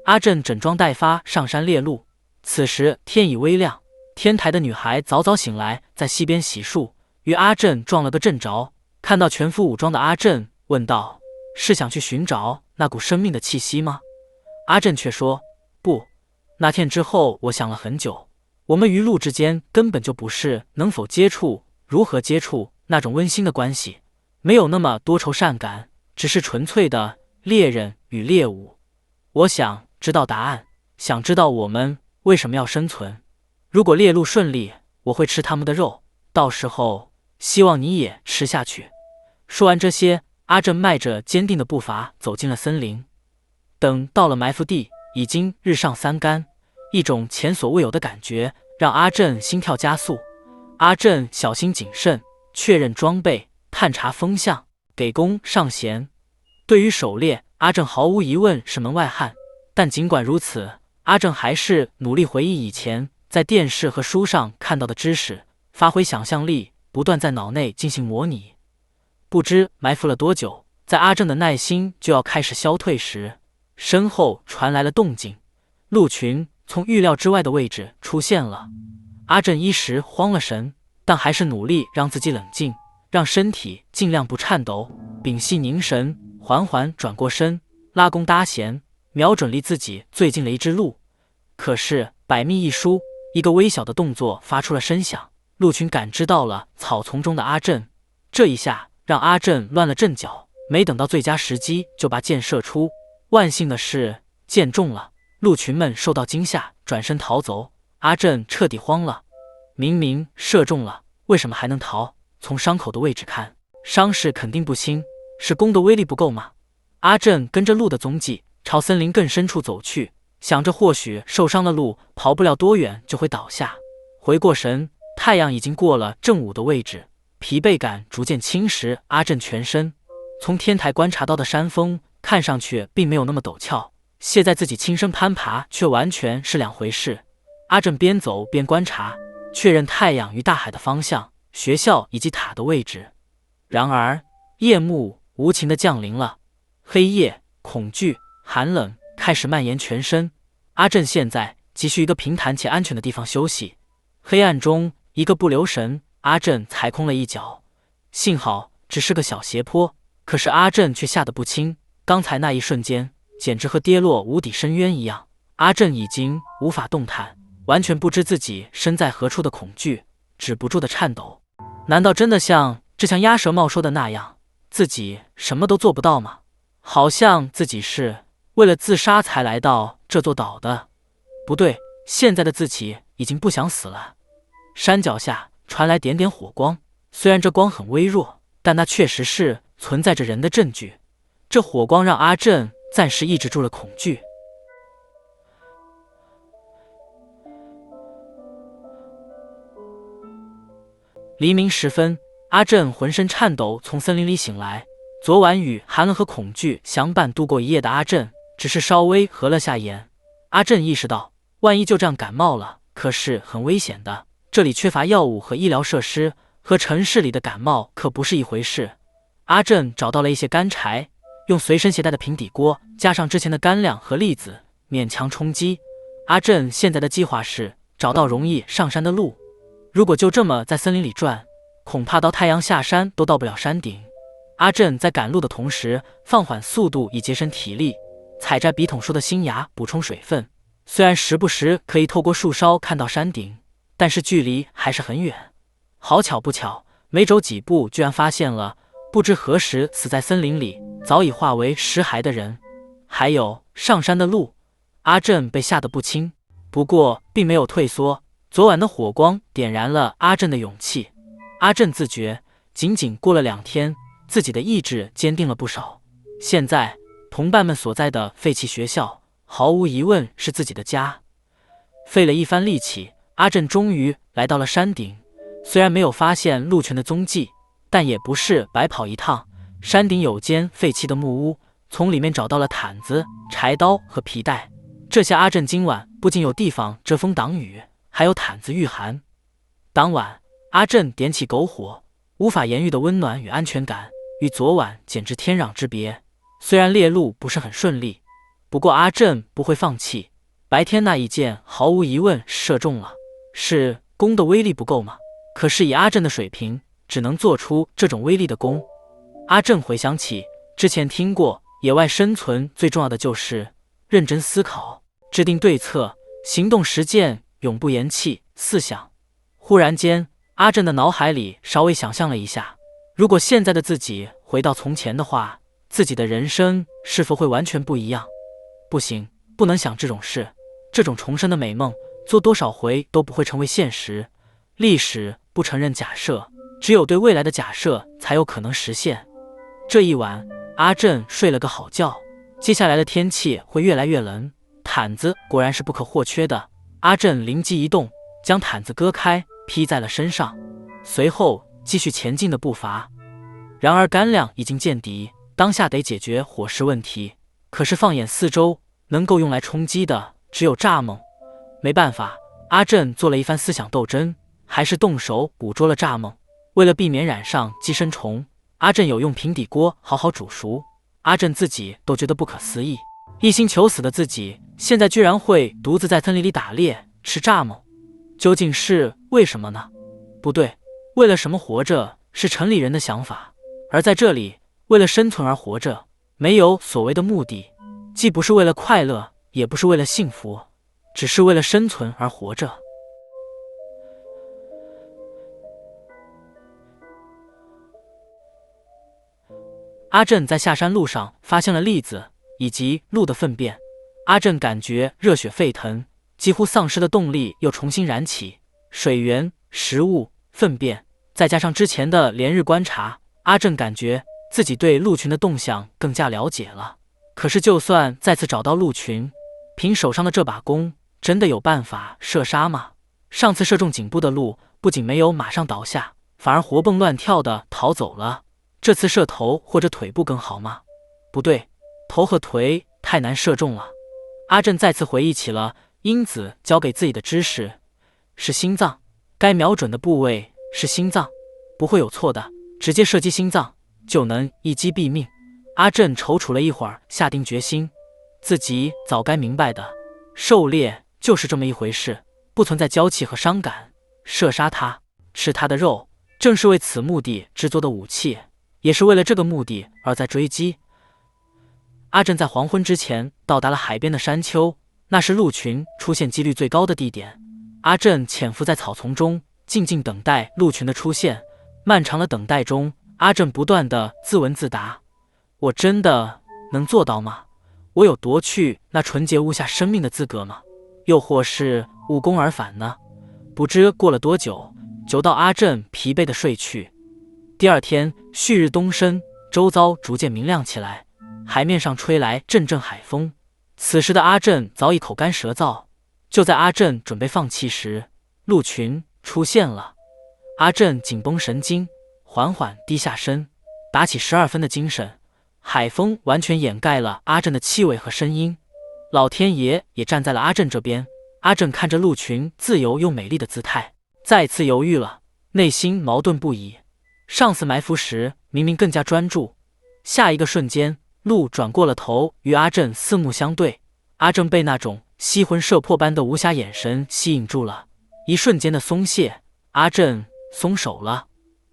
阿正整装待发上山猎鹿。此时天已微亮，天台的女孩早早醒来，在溪边洗漱，与阿正撞了个正着。看到全副武装的阿正，问道：“是想去寻找那股生命的气息吗？”阿正却说：“不，那天之后我想了很久，我们鱼鹿之间根本就不是能否接触、如何接触那种温馨的关系，没有那么多愁善感，只是纯粹的猎人与猎物。我想知道答案，想知道我们为什么要生存？如果猎鹿顺利，我会吃他们的肉，到时候希望你也吃下去。”说完这些，阿正迈着坚定的步伐走进了森林。等到了埋伏地，已经日上三竿，一种前所未有的感觉让阿正心跳加速。阿正小心谨慎，确认装备，探查风向，给弓上弦。对于狩猎，阿正毫无疑问是门外汉，但尽管如此，阿正还是努力回忆以前在电视和书上看到的知识，发挥想象力，不断在脑内进行模拟。不知埋伏了多久，在阿正的耐心就要开始消退时，身后传来了动静，鹿群从预料之外的位置出现了。阿正一时慌了神，但还是努力让自己冷静，让身体尽量不颤抖，屏息凝神，缓缓转过身，拉弓搭弦，瞄准离自己最近的一只鹿。可是百密一疏，一个微小的动作发出了声响，鹿群感知到了草丛中的阿正。这一下让阿正乱了阵脚，没等到最佳时机就把箭射出。万幸的是箭中了，鹿群们受到惊吓，转身逃走。阿正彻底慌了，明明射中了，为什么还能逃？从伤口的位置看，伤势肯定不轻，是弓的威力不够吗？阿正跟着鹿的踪迹朝森林更深处走去，想着或许受伤的鹿跑不了多远就会倒下。回过神，太阳已经过了正午的位置，疲惫感逐渐侵蚀阿正全身。从天台观察到的山峰看上去并没有那么陡峭，现在自己亲身攀爬却完全是两回事。阿正边走边观察，确认太阳与大海的方向、学校以及塔的位置。然而夜幕无情地降临了，黑夜、恐惧、寒冷开始蔓延全身。阿正现在急需一个平坦且安全的地方休息。黑暗中，一个不留神阿震踩空了一脚，幸好只是个小斜坡，可是阿震却吓得不轻。刚才那一瞬间，简直和跌落无底深渊一样。阿震已经无法动弹，完全不知自己身在何处的恐惧，止不住的颤抖。难道真的像这像鸭舌帽说的那样，自己什么都做不到吗？好像自己是为了自杀才来到这座岛的。不对，现在的自己已经不想死了。山脚下传来点点火光，虽然这光很微弱，但那确实是存在着人的证据。这火光让阿震暂时抑制住了恐惧。黎明时分，阿震浑身颤抖从森林里醒来。昨晚与寒冷和恐惧相伴度过一夜的阿震，只是稍微合了下眼。阿震意识到，万一就这样感冒了，可是很危险的。这里缺乏药物和医疗设施，和城市里的感冒可不是一回事。阿震找到了一些干柴，用随身携带的平底锅加上之前的干粮和栗子，勉强充饥。阿震现在的计划是找到容易上山的路。如果就这么在森林里转，恐怕到太阳下山都到不了山顶。阿震在赶路的同时放缓速度以节省体力，采摘笔筒树的新芽补充水分。虽然时不时可以透过树梢看到山顶，但是距离还是很远。好巧不巧，没走几步居然发现了不知何时死在森林里早已化为尸骸的人，还有上山的路。阿震被吓得不轻，不过并没有退缩。昨晚的火光点燃了阿震的勇气。阿震自觉，仅仅过了2天，自己的意志坚定了不少。现在，同伴们所在的废弃学校，毫无疑问是自己的家。费了一番力气，阿震终于来到了山顶。虽然没有发现鹿群的踪迹，但也不是白跑一趟。山顶有间废弃的木屋，从里面找到了毯子、柴刀和皮带。这下阿震今晚不仅有地方遮风挡雨，还有毯子御寒。当晚，阿震点起篝火，无法言喻的温暖与安全感，与昨晚简直天壤之别。虽然猎鹿不是很顺利，不过阿震不会放弃。白天那一箭毫无疑问射中了，是弓的威力不够吗？可是以阿震的水平，只能做出这种威力的弓。阿震回想起之前听过，野外生存最重要的就是认真思考，制定对策，行动实践，永不言弃。思想。忽然间，阿震的脑海里稍微想象了一下，如果现在的自己回到从前的话，自己的人生是否会完全不一样？不行，不能想这种事。这种重生的美梦，做多少回都不会成为现实。历史不承认假设，只有对未来的假设才有可能实现。这一晚，阿震睡了个好觉。接下来的天气会越来越冷，毯子果然是不可或缺的。阿震灵机一动，将毯子割开，披在了身上，随后继续前进的步伐。然而干粮已经见底，当下得解决伙食问题。可是放眼四周，能够用来充饥的只有蚱蜢。没办法，阿震做了一番思想斗争，还是动手捕捉了蚱蜢。为了避免染上寄生虫，阿震有用平底锅好好煮熟。阿震自己都觉得不可思议，一心求死的自己，现在居然会独自在森林里打猎吃蚱蜢，究竟是为什么呢？不对，为了什么活着是城里人的想法，而在这里，为了生存而活着，没有所谓的目的，既不是为了快乐，也不是为了幸福，只是为了生存而活着。阿震在下山路上发现了栗子以及鹿的粪便，阿震感觉热血沸腾，几乎丧失的动力又重新燃起。水源、食物、粪便，再加上之前的连日观察，阿震感觉自己对鹿群的动向更加了解了。可是就算再次找到鹿群，凭手上的这把弓，真的有办法射杀吗？上次射中颈部的鹿，不仅没有马上倒下，反而活蹦乱跳的逃走了。这次射头或者腿部更好吗？不对，头和腿太难射中了。阿震再次回忆起了英子教给自己的知识，是心脏，该瞄准的部位是心脏，不会有错的，直接射击心脏就能一击毙命。阿震踌躇了一会儿，下定决心，自己早该明白的，狩猎就是这么一回事，不存在娇气和伤感，射杀它，吃它的肉，正是为此目的制作的武器，也是为了这个目的而在追击。阿正在黄昏之前到达了海边的山丘，那是鹿群出现几率最高的地点。阿正潜伏在草丛中，静静等待鹿群的出现。漫长的等待中，阿正不断地自问自答：我真的能做到吗？我有夺去那纯洁无瑕生命的资格吗？又或是无功而返呢？不知过了多久，久到阿正疲惫地睡去。第二天旭日东升，周遭逐渐明亮起来，海面上吹来阵阵海风。此时的阿正早已口干舌燥。就在阿正准备放弃时，鹿群出现了。阿正紧绷神经，缓缓低下身，打起12分的精神。海风完全掩盖了阿正的气味和声音，老天爷也站在了阿正这边。阿正看着鹿群自由又美丽的姿态，再次犹豫了，内心矛盾不已。上次埋伏时明明更加专注，下一个瞬间，鹿转过了头，与阿正四目相对。阿正被那种吸魂摄魄般的无暇眼神吸引住了，一瞬间的松懈，阿正松手了，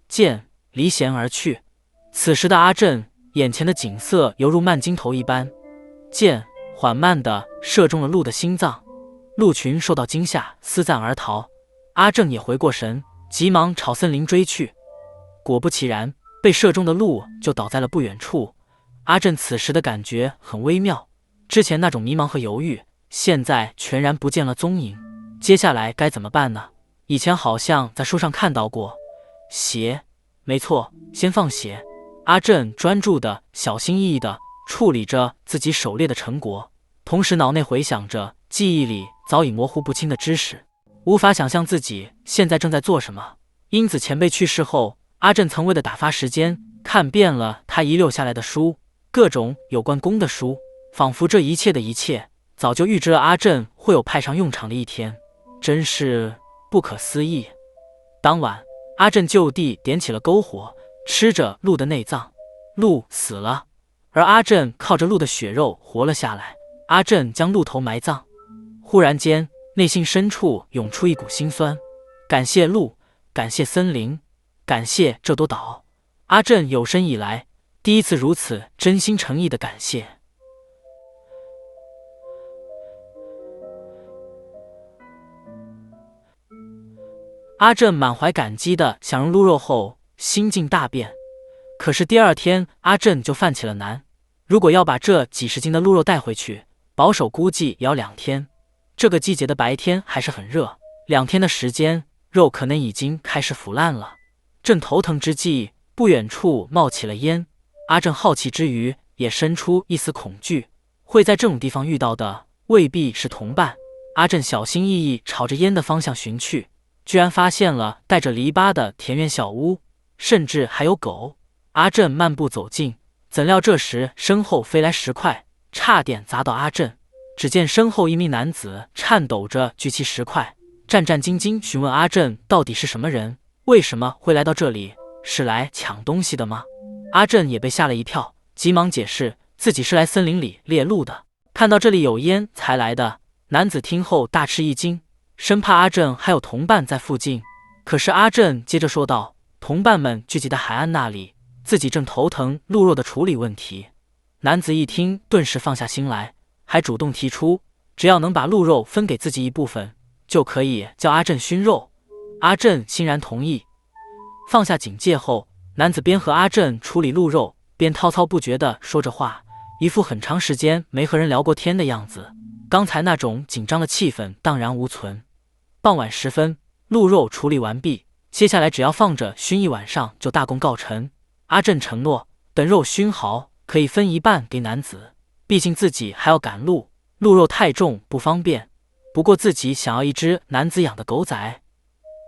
剑离弦而去。此时的阿正眼前的景色犹如慢镜头一般，剑缓慢地射中了鹿的心脏。鹿群受到惊吓，四散而逃。阿正也回过神，急忙朝森林追去。果不其然，被射中的鹿就倒在了不远处。阿正此时的感觉很微妙，之前那种迷茫和犹豫，现在全然不见了踪影。接下来该怎么办呢？以前好像在书上看到过。血，没错，先放血。阿正专注的、小心翼翼的处理着自己狩猎的成果，同时脑内回想着记忆里早已模糊不清的知识，无法想象自己现在正在做什么。英子前辈去世后，阿正曾为了打发时间，看遍了他遗留下来的书，各种有关弓的书，仿佛这一切的一切早就预知了阿正会有派上用场的一天，真是不可思议。当晚，阿正就地点起了篝火，吃着鹿的内脏。鹿死了，而阿正靠着鹿的血肉活了下来。阿正将鹿头埋葬，忽然间，内心深处涌出一股心酸。感谢鹿，感谢森林，感谢这朵岛。阿正有生以来第一次如此真心诚意的感谢。阿正满怀感激地享用鹿肉后，心境大变。可是第二天，阿正就犯起了难。如果要把这几十斤的鹿肉带回去，保守估计也要2天。这个季节的白天还是很热，2天的时间，肉可能已经开始腐烂了。正头疼之际，不远处冒起了烟。阿正好奇之余，也生出一丝恐惧，会在这种地方遇到的未必是同伴。阿正小心翼翼朝着烟的方向寻去，居然发现了带着篱笆的田园小屋，甚至还有狗。阿正漫步走近，怎料这时身后飞来石块，差点砸到阿正。只见身后一名男子颤抖着举起石块，战战兢兢询问阿正到底是什么人，为什么会来到这里，是来抢东西的吗？阿正也被吓了一跳，急忙解释自己是来森林里猎鹿的，看到这里有烟才来的。男子听后大吃一惊，生怕阿正还有同伴在附近。可是阿正接着说道，同伴们聚集在海岸那里，自己正头疼鹿肉的处理问题。男子一听顿时放下心来，还主动提出只要能把鹿肉分给自己一部分，就可以叫阿正熏肉。阿正欣然同意。放下警戒后，男子边和阿正处理鹿肉，边滔滔不绝地说着话，一副很长时间没和人聊过天的样子。刚才那种紧张的气氛荡然无存。傍晚时分，鹿肉处理完毕，接下来只要放着熏一晚上就大功告成。阿正承诺，等肉熏好，可以分一半给男子，毕竟自己还要赶路，鹿肉太重不方便。不过自己想要一只男子养的狗仔。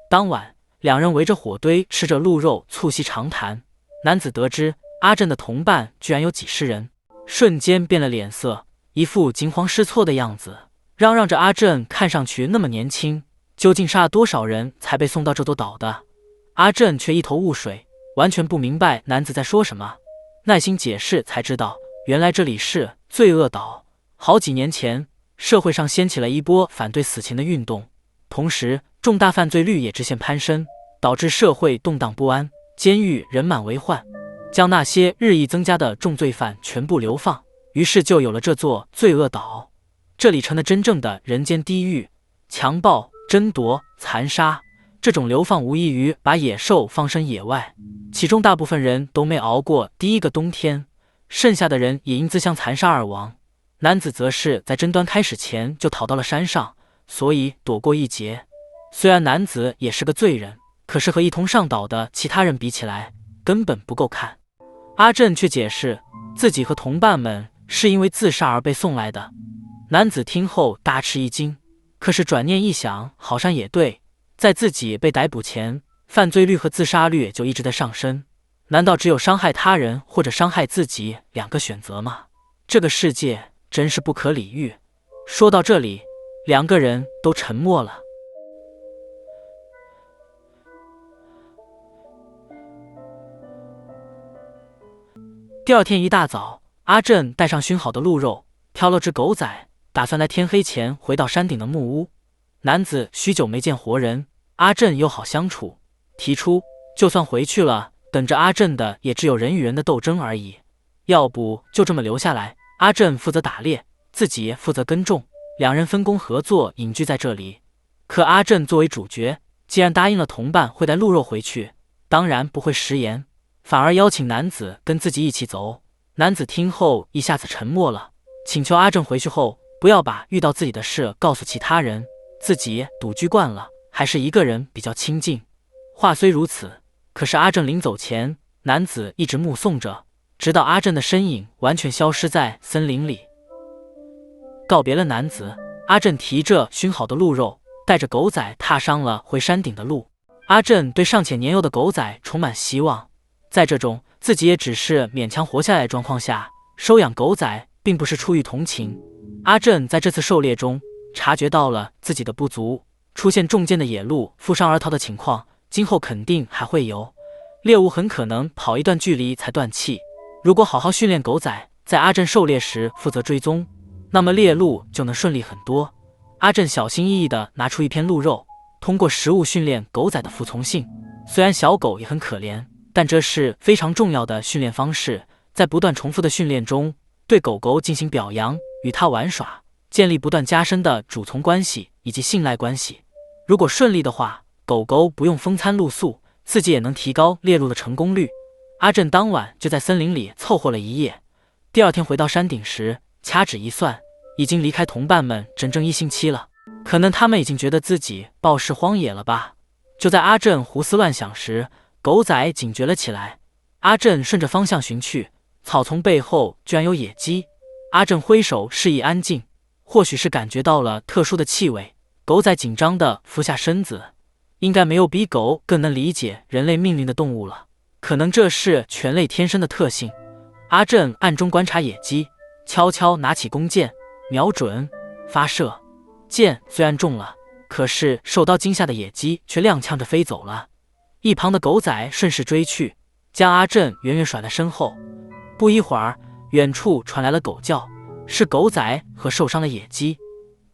当晚，两人围着火堆吃着鹿肉，促膝长谈。男子得知阿正的同伴居然有几十人，瞬间变了脸色，一副惊慌失措的样子，嚷嚷着阿正看上去那么年轻，究竟杀了多少人才被送到这座岛的？阿正却一头雾水，完全不明白男子在说什么。耐心解释才知道，原来这里是罪恶岛。好几年前，社会上掀起了一波反对死刑的运动，同时重大犯罪率也直线攀升，导致社会动荡不安，监狱人满为患，将那些日益增加的重罪犯全部流放，于是就有了这座罪恶岛。这里成了真正的人间地狱，强暴、争夺、残杀，这种流放无异于把野兽放生野外。其中大部分人都没熬过第一个冬天，剩下的人也因自相残杀而亡。男子则是在争端开始前就逃到了山上，所以躲过一劫。虽然男子也是个罪人，可是和一同上岛的其他人比起来，根本不够看。阿正却解释自己和同伴们是因为自杀而被送来的。男子听后大吃一惊，可是转念一想，好像也对，在自己被逮捕前，犯罪率和自杀率就一直在上升，难道只有伤害他人或者伤害自己两个选择吗？这个世界真是不可理喻。说到这里，两个人都沉默了。第二天一大早，阿正带上熏好的鹿肉，挑了只狗仔，打算在天黑前回到山顶的木屋。男子许久没见活人，阿正又好相处，提出就算回去了，等着阿正的也只有人与人的斗争而已，要不就这么留下来，阿正负责打猎，自己负责耕种，两人分工合作，隐居在这里。可阿正作为主角，既然答应了同伴会带鹿肉回去，当然不会食言，反而邀请男子跟自己一起走。男子听后一下子沉默了，请求阿正回去后不要把遇到自己的事告诉其他人，自己独居惯了，还是一个人比较亲近。话虽如此，可是阿正临走前，男子一直目送着，直到阿正的身影完全消失在森林里。告别了男子，阿正提着熏好的鹿肉，带着狗仔踏上了回山顶的路。阿正对尚且年幼的狗仔充满希望，在这种自己也只是勉强活下来的状况下，收养狗仔并不是出于同情。阿正在这次狩猎中察觉到了自己的不足，出现中箭的野鹿负伤而逃的情况，今后肯定还会有，猎物很可能跑一段距离才断气。如果好好训练狗仔，在阿正狩猎时负责追踪，那么猎鹿就能顺利很多。阿正小心翼翼地拿出一片鹿肉，通过食物训练狗仔的服从性。虽然小狗也很可怜，但这是非常重要的训练方式，在不断重复的训练中，对狗狗进行表扬，与它玩耍，建立不断加深的主从关系以及信赖关系。如果顺利的话，狗狗不用风餐露宿，自己也能提高猎鹿的成功率。阿正当晚就在森林里凑合了一夜，第二天回到山顶时，掐指一算，已经离开同伴们整整1星期了。可能他们已经觉得自己暴尸荒野了吧。就在阿正胡思乱想时，狗仔警觉了起来。阿正顺着方向寻去，草丛背后居然有野鸡。阿正挥手示意安静，或许是感觉到了特殊的气味，狗仔紧张地俯下身子。应该没有比狗更能理解人类命运的动物了，可能这是犬类天生的特性。阿正暗中观察野鸡，悄悄拿起弓箭，瞄准，发射。箭虽然中了，可是受到惊吓的野鸡却踉跄着飞走了。一旁的狗仔顺势追去，将阿正远远甩在身后。不一会儿，远处传来了狗叫，是狗仔和受伤的野鸡。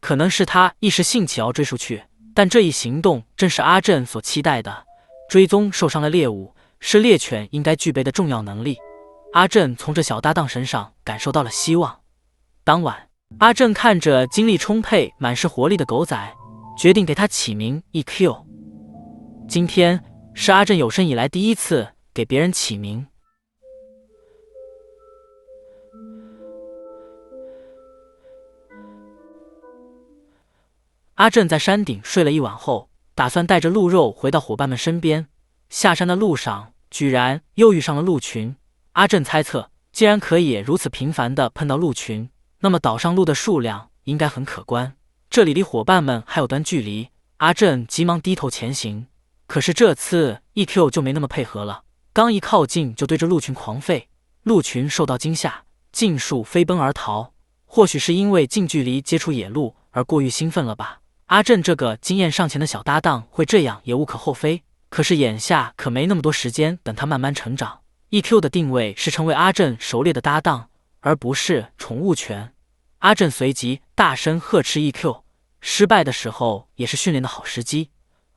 可能是他一时兴起要追出去，但这一行动正是阿正所期待的。追踪受伤的猎物是猎犬应该具备的重要能力。阿正从这小搭档身上感受到了希望。当晚，阿正看着精力充沛、满是活力的狗仔，决定给他起名 EQ。今天是阿正有生以来第一次给别人起名。阿正在山顶睡了一晚后，打算带着鹿肉回到伙伴们身边。下山的路上，居然又遇上了鹿群。阿正猜测，既然可以如此频繁地碰到鹿群，那么岛上鹿的数量应该很可观。这里离伙伴们还有段距离，阿正急忙低头前行。可是这次 EQ 就没那么配合了，刚一靠近就对着鹿群狂吠。鹿群受到惊吓，尽数飞奔而逃。或许是因为近距离接触野鹿而过于兴奋了吧。阿正这个经验尚浅的小搭档会这样也无可厚非，可是眼下可没那么多时间等他慢慢成长。EQ 的定位是成为阿正狩猎的搭档，而不是宠物犬。阿正随即大声呵斥 EQ， 失败的时候也是训练的好时机。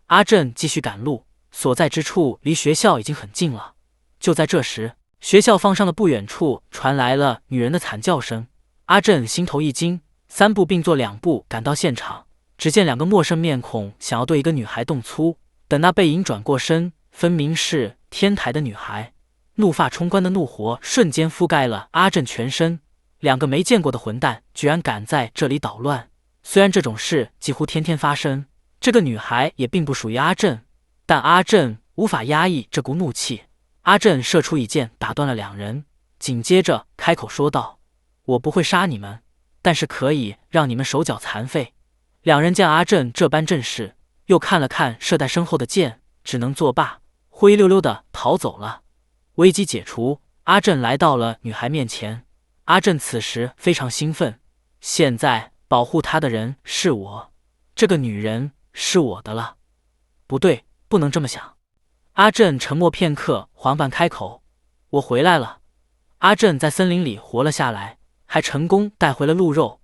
阿正继续赶路，所在之处离学校已经很近了。就在这时，学校方上的不远处传来了女人的惨叫声。阿正心头一惊，三步并作两步赶到现场，只见两个陌生面孔想要对一个女孩动粗。等那背影转过身，分明是天台的女孩。怒发冲冠的怒火瞬间覆盖了阿正全身。两个没见过的混蛋居然敢在这里捣乱。虽然这种事几乎天天发生，这个女孩也并不属于阿正，但阿正无法压抑这股怒气。阿正射出一箭打断了两人，紧接着开口说道：“我不会杀你们，但是可以让你们手脚残废。”两人见阿正这般阵势，又看了看射在身后的箭，只能作罢，灰溜溜的逃走了。危机解除，阿正来到了女孩面前。阿正此时非常兴奋，现在保护他的人是我，这个女人是我的了。不对，不能这么想。阿正沉默片刻，缓缓开口：“我回来了。”阿正在森林里活了下来，还成功带回了鹿肉。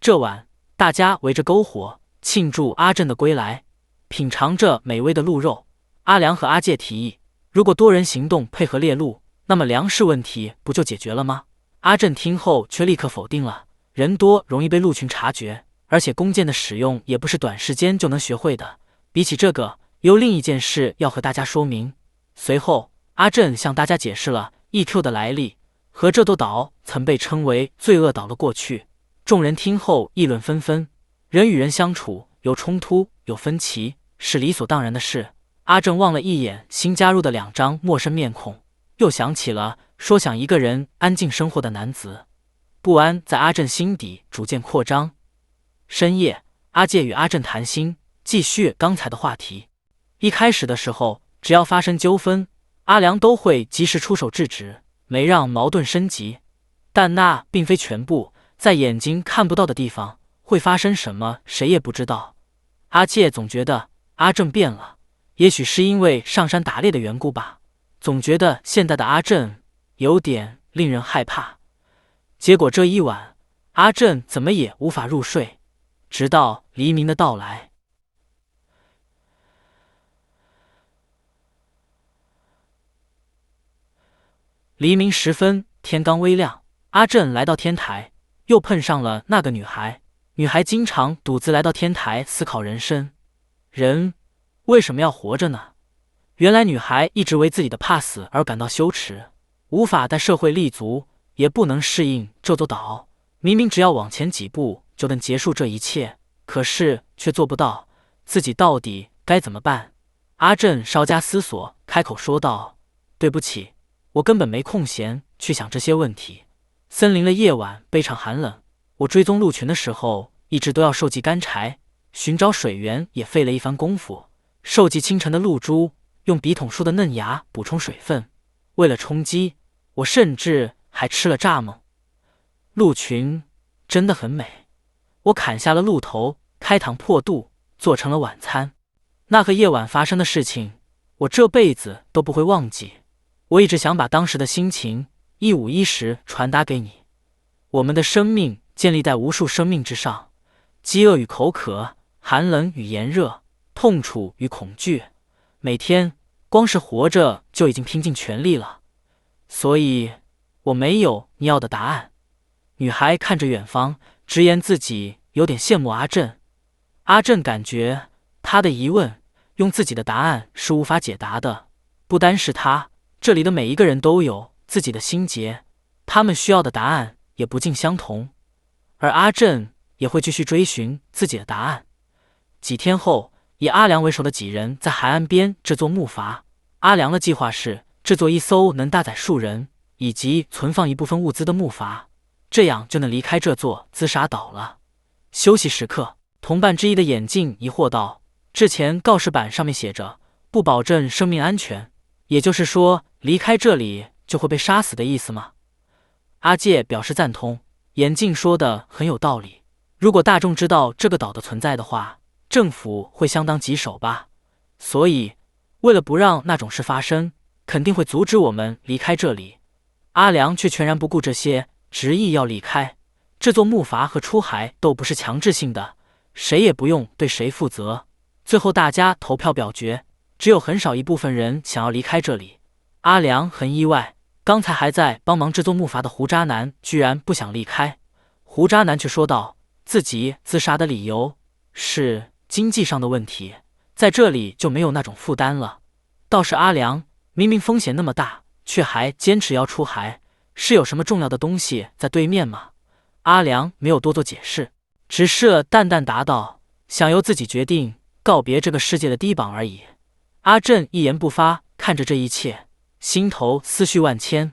这晚，大家围着篝火庆祝阿正的归来，品尝着美味的鹿肉。阿良和阿介提议，如果多人行动配合猎鹿，那么粮食问题不就解决了吗？阿正听后却立刻否定了，人多容易被鹿群察觉，而且弓箭的使用也不是短时间就能学会的。比起这个，有另一件事要和大家说明。随后，阿正向大家解释了 EQ 的来历和这座岛曾被称为罪恶岛的过去。众人听后议论纷纷。人与人相处，有冲突，有分歧，是理所当然的事。阿正望了一眼新加入的两张陌生面孔，又想起了说想一个人安静生活的男子，不安在阿正心底逐渐扩张。深夜，阿介与阿正谈心，继续刚才的话题。一开始的时候，只要发生纠纷，阿良都会及时出手制止，没让矛盾升级。但那并非全部，在眼睛看不到的地方会发生什么，谁也不知道。阿介总觉得阿正变了，也许是因为上山打猎的缘故吧，总觉得现在的阿正有点令人害怕。结果这一晚，阿正怎么也无法入睡，直到黎明的到来。黎明时分，天刚微亮，阿正来到天台，又碰上了那个女孩。女孩经常独自来到天台思考人生，人为什么要活着呢？原来女孩一直为自己的怕死而感到羞耻，无法在社会立足，也不能适应这座岛。明明只要往前几步就能结束这一切，可是却做不到，自己到底该怎么办？阿正稍加思索，开口说道：“对不起，我根本没空闲去想这些问题。森林的夜晚非常寒冷，我追踪鹿群的时候，一直都要收集干柴，寻找水源也费了一番功夫。收集清晨的露珠，用笔筒树的嫩芽补充水分。为了充饥，我甚至还吃了蚱蜢。鹿群真的很美。我砍下了鹿头，开膛破肚，做成了晚餐。那个夜晚发生的事情，我这辈子都不会忘记。我一直想把当时的心情一五一十传达给你。我们的生命建立在无数生命之上，饥饿与口渴，寒冷与炎热，痛楚与恐惧，每天光是活着就已经拼尽全力了。所以我没有你要的答案。”女孩看着远方，直言自己有点羡慕阿正。阿正感觉他的疑问用自己的答案是无法解答的，不单是他，这里的每一个人都有自己的心结，他们需要的答案也不尽相同，而阿正也会继续追寻自己的答案。几天后，以阿良为首的几人在海岸边制作木筏。阿良的计划是制作一艘能搭载数人以及存放一部分物资的木筏，这样就能离开这座自杀岛了。休息时刻，同伴之一的眼镜疑惑道：“之前告示板上面写着不保证生命安全，也就是说离开这里就会被杀死的意思吗？”阿介表示赞同，眼镜说的很有道理。如果大众知道这个岛的存在的话，政府会相当棘手吧。所以为了不让那种事发生，肯定会阻止我们离开这里。阿良却全然不顾这些，执意要离开。这座木筏和出海都不是强制性的，谁也不用对谁负责。最后大家投票表决，只有很少一部分人想要离开这里。阿良很意外，刚才还在帮忙制作木筏的胡渣男居然不想离开。胡渣男却说道，自己自杀的理由是经济上的问题，在这里就没有那种负担了。倒是阿良，明明风险那么大，却还坚持要出海，是有什么重要的东西在对面吗？阿良没有多做解释，只是淡淡答道，想由自己决定告别这个世界的低榜而已。阿正一言不发，看着这一切，心头思绪万千。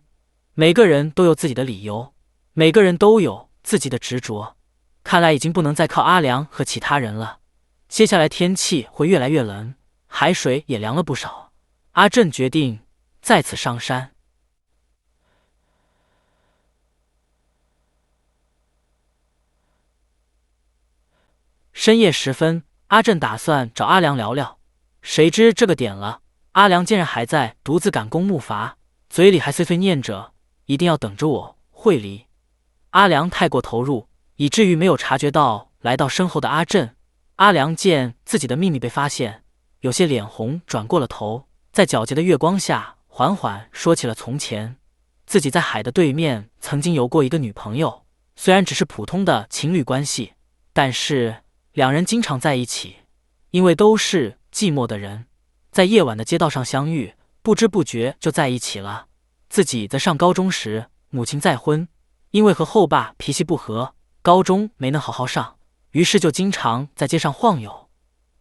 每个人都有自己的理由，每个人都有自己的执着。看来已经不能再靠阿良和其他人了。接下来天气会越来越冷，海水也凉了不少。阿正决定再次上山。深夜时分，阿正打算找阿良聊聊，谁知这个点了，阿良竟然还在独自赶工木筏，嘴里还碎碎念着一定要等着我会离。阿良太过投入，以至于没有察觉到来到身后的阿正。阿良见自己的秘密被发现，有些脸红，转过了头，在皎洁的月光下缓缓说起了从前自己在海的对面曾经有过一个女朋友，虽然只是普通的情侣关系，但是两人经常在一起，因为都是寂寞的人，在夜晚的街道上相遇，不知不觉就在一起了。自己在上高中时，母亲再婚，因为和后爸脾气不合，高中没能好好上，于是就经常在街上晃悠。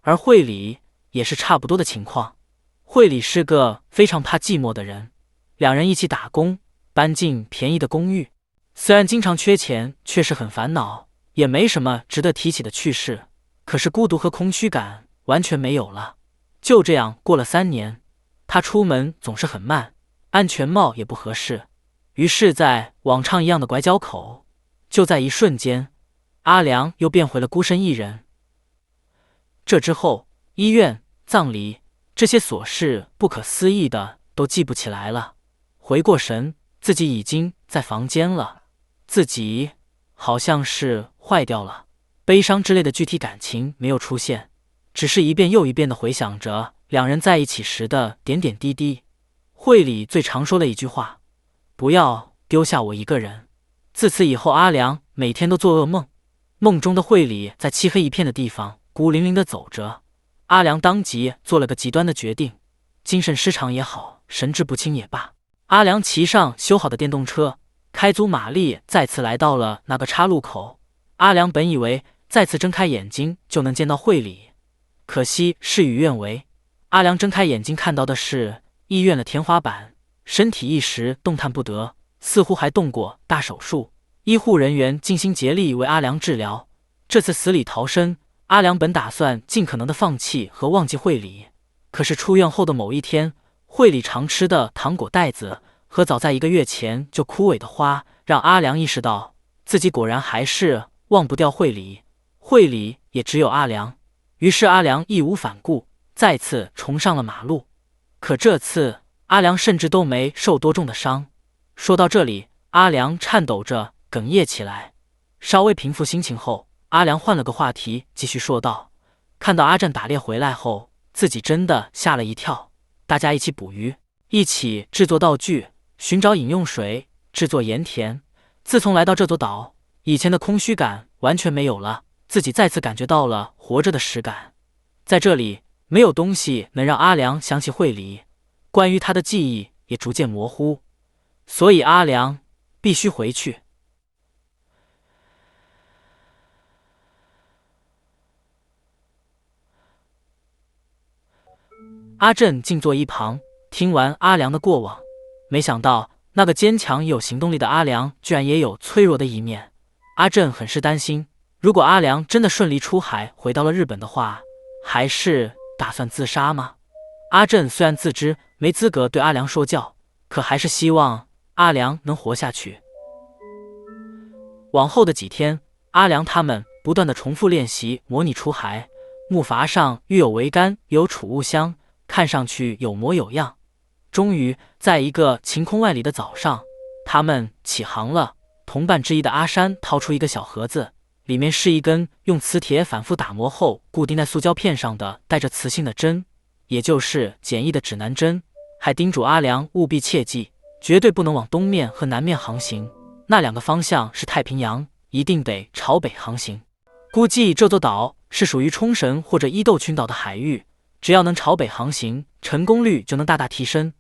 而惠理也是差不多的情况。惠理是个非常怕寂寞的人，两人一起打工，搬进便宜的公寓，虽然经常缺钱，却是很烦恼，也没什么值得提起的趣事，可是孤独和空虚感完全没有了。就这样过了3年，他出门总是很慢，安全帽也不合适，于是在往常一样的拐角口，就在一瞬间，阿良又变回了孤身一人。这之后，医院、葬礼这些琐事不可思议的都记不起来了。回过神，自己已经在房间了，自己好像是坏掉了，悲伤之类的具体感情没有出现，只是一遍又一遍的回想着两人在一起时的点点滴滴。惠理最常说的一句话，不要丢下我一个人。自此以后，阿良每天都做噩梦，梦中的惠理在漆黑一片的地方孤零零地走着。阿良当即做了个极端的决定，精神失常也好，神志不清也罢，阿良骑上修好的电动车，开足马力，再次来到了那个岔路口。阿良本以为再次睁开眼睛就能见到惠理，可惜事与愿违。阿良睁开眼睛看到的是医院的天花板，身体一时动弹不得，似乎还动过大手术。医护人员尽心竭力为阿良治疗，这次死里逃生。阿良本打算尽可能的放弃和忘记惠理，可是出院后的某一天，惠理常吃的糖果袋子和早在1个月前就枯萎的花，让阿良意识到自己果然还是忘不掉惠理，惠理也只有阿良。于是阿良义无反顾，再次冲上了马路。可这次阿良甚至都没受多重的伤。说到这里，阿良颤抖着哽咽起来。稍微平复心情后，阿良换了个话题，继续说道：看到阿正打猎回来后，自己真的吓了一跳。大家一起捕鱼，一起制作道具，寻找饮用水，制作盐田。自从来到这座岛，以前的空虚感完全没有了，自己再次感觉到了活着的实感。在这里，没有东西能让阿良想起惠理，关于他的记忆也逐渐模糊，所以阿良必须回去。阿正静坐一旁，听完阿良的过往，没想到那个坚强也有行动力的阿良居然也有脆弱的一面。阿正很是担心，如果阿良真的顺利出海回到了日本的话，还是打算自杀吗？阿正虽然自知没资格对阿良说教，可还是希望阿良能活下去。往后的几天，阿良他们不断的重复练习模拟出海，木筏上又有桅杆又有储物箱，看上去有模有样。终于在一个晴空万里的早上，他们起航了。同伴之一的阿山掏出一个小盒子，里面是一根用磁铁反复打磨后固定在塑胶片上的带着磁性的针。也就是简易的指南针，还叮嘱阿良务必切记，绝对不能往东面和南面航行，那两个方向是太平洋，一定得朝北航行。估计这座岛是属于冲绳或者伊豆群岛的海域，只要能朝北航行，成功率就能大大提升。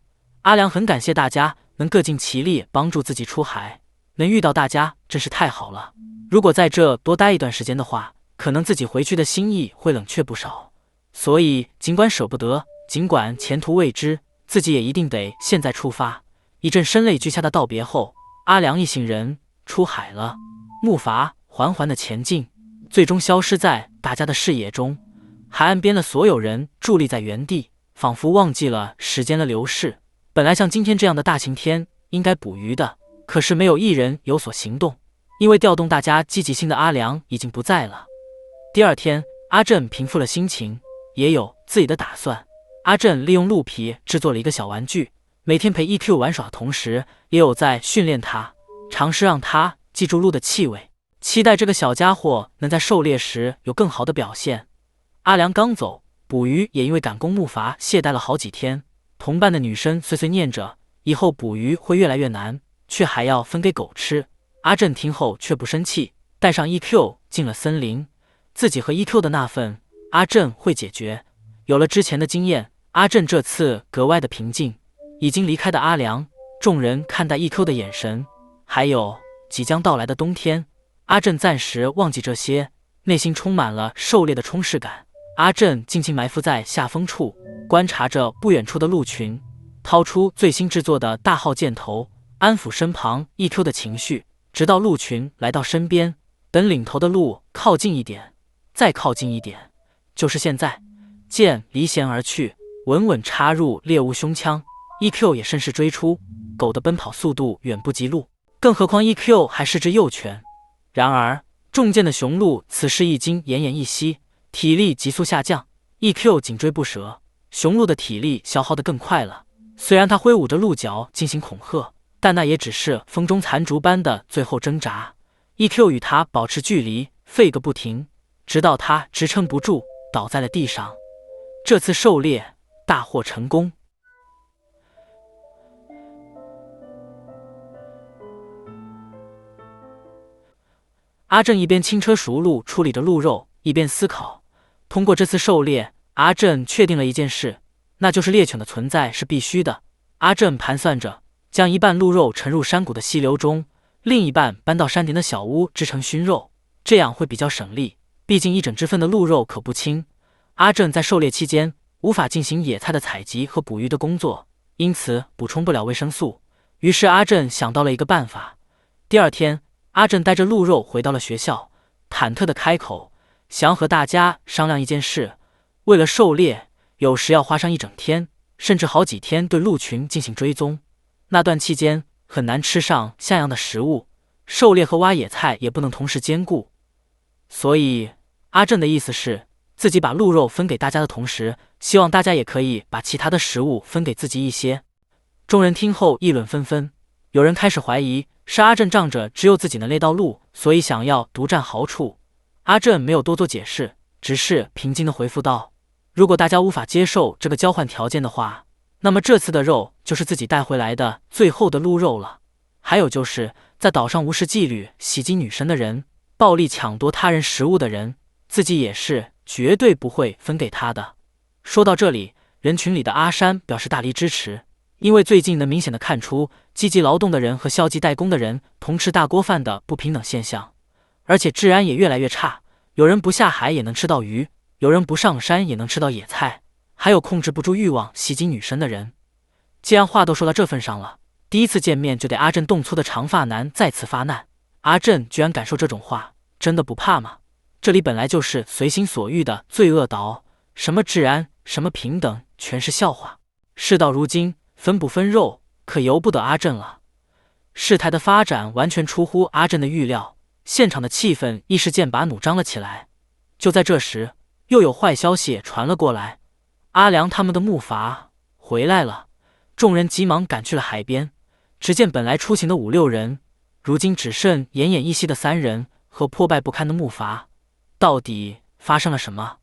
阿良很感谢大家能各尽其力帮助自己出海，能遇到大家真是太好了。如果在这多待一段时间的话，可能自己回去的心意会冷却不少。所以尽管舍不得，尽管前途未知，自己也一定得现在出发。一阵声泪俱下的道别后，阿良一行人出海了。木筏缓缓地前进，最终消失在大家的视野中。海岸边的所有人伫立在原地，仿佛忘记了时间的流逝。本来像今天这样的大晴天应该捕鱼的，可是没有一人有所行动，因为调动大家积极性的阿良已经不在了。第二天，阿正平复了心情，也有自己的打算。阿正利用鹿皮制作了一个小玩具，每天陪 EQ 玩耍的同时，也有在训练他，尝试让他记住鹿的气味，期待这个小家伙能在狩猎时有更好的表现。阿良刚走，捕鱼也因为赶工木筏懈怠了好几天。同伴的女生碎碎念着，以后捕鱼会越来越难，却还要分给狗吃。阿正听后却不生气，带上 EQ 进了森林。自己和 EQ 的那份，阿正会解决。有了之前的经验，阿正这次格外的平静。已经离开的阿良，众人看待 EQ 的眼神，还有即将到来的冬天，阿正暂时忘记这些，内心充满了狩猎的充实感。阿正静静埋伏在下风处，观察着不远处的鹿群，掏出最新制作的大号箭头，安抚身旁 EQ 的情绪，直到鹿群来到身边，等领头的鹿靠近一点，再靠近一点，就是现在。箭离弦而去，稳稳插入猎物胸腔。EQ 也顺势追出，狗的奔跑速度远不及鹿，更何况 EQ 还是只幼犬。然而中箭的雄鹿此时已经奄奄一息，体力急速下降。EQ 紧追不舍，雄鹿的体力消耗得更快了。虽然他挥舞着鹿角进行恐吓，但那也只是风中残烛般的最后挣扎。EQ 与他保持距离，吠个不停，直到他支撑不住倒在了地上。这次狩猎大获成功。阿正一边轻车熟路处理着鹿肉，一边思考。通过这次狩猎，阿正确定了一件事，那就是猎犬的存在是必须的。阿正盘算着，将一半鹿肉沉入山谷的溪流中，另一半搬到山顶的小屋制成熏肉，这样会比较省力。毕竟一整只份的鹿肉可不轻。阿正在狩猎期间无法进行野菜的采集和捕鱼的工作，因此补充不了维生素。于是阿正想到了一个办法。第二天，阿正带着鹿肉回到了学校，忐忑地开口，想要和大家商量一件事。为了狩猎，有时要花上一整天，甚至好几天对鹿群进行追踪。那段期间很难吃上像样的食物，狩猎和挖野菜也不能同时兼顾。所以阿正的意思是，自己把鹿肉分给大家的同时，希望大家也可以把其他的食物分给自己一些。众人听后议论纷纷，有人开始怀疑是阿正仗着只有自己能猎到鹿，所以想要独占好处。阿正没有多做解释，只是平静地回复道：如果大家无法接受这个交换条件的话，那么这次的肉就是自己带回来的最后的鹿肉了。还有就是在岛上无视纪律、袭击女神的人，暴力抢夺他人食物的人，自己也是绝对不会分给他的。说到这里，人群里的阿山表示大力支持，因为最近能明显的看出积极劳动的人和消极怠工的人同吃大锅饭的不平等现象，而且治安也越来越差，有人不下海也能吃到鱼，有人不上山也能吃到野菜，还有控制不住欲望袭击女神的人。既然话都说到这份上了，第一次见面就得阿正动粗的长发男再次发难，阿正居然敢说这种话，真的不怕吗？这里本来就是随心所欲的罪恶岛，什么治安，什么平等，全是笑话。事到如今，分不分肉可由不得阿正了。事态的发展完全出乎阿正的预料，现场的气氛一时间把弩张了起来。就在这时，又有坏消息传了过来，阿良他们的木筏回来了。众人急忙赶去了海边，只见本来出行的5、6人，如今只剩奄奄一息的3人和破败不堪的木筏。到底发生了什么？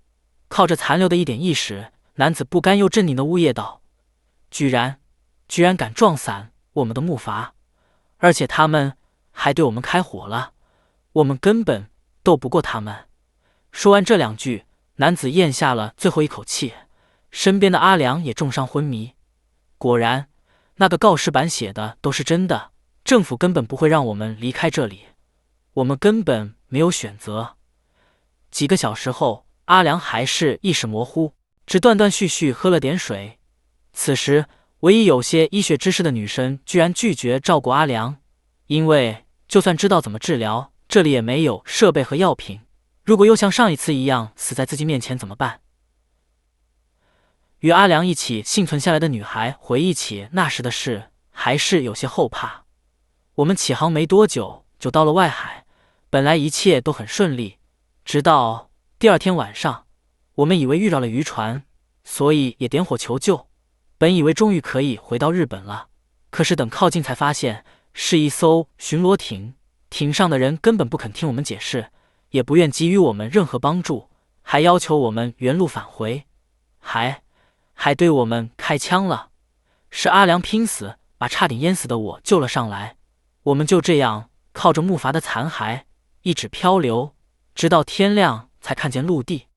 靠着残留的一点意识，男子不甘又狰狞的呜咽道：“居然敢撞散我们的木筏，而且他们还对我们开火了，我们根本斗不过他们。”说完这两句，男子咽下了最后一口气，身边的阿良也重伤昏迷。果然，那个告示板写的都是真的，政府根本不会让我们离开这里，我们根本没有选择。几个小时后，阿良还是意识模糊，只断断续续喝了点水。此时，唯一有些医学知识的女生居然拒绝照顾阿良，因为就算知道怎么治疗，这里也没有设备和药品。如果又像上一次一样死在自己面前怎么办？与阿良一起幸存下来的女孩回忆起那时的事，还是有些后怕。我们起航没多久就到了外海，本来一切都很顺利，直到第二天晚上，我们以为遇到了渔船，所以也点火求救。本以为终于可以回到日本了，可是等靠近才发现是一艘巡逻艇，艇上的人根本不肯听我们解释，也不愿给予我们任何帮助，还要求我们原路返回，还对我们开枪了。是阿良拼死把差点淹死的我救了上来，我们就这样靠着木筏的残骸一直漂流，直到天亮才看见陆地。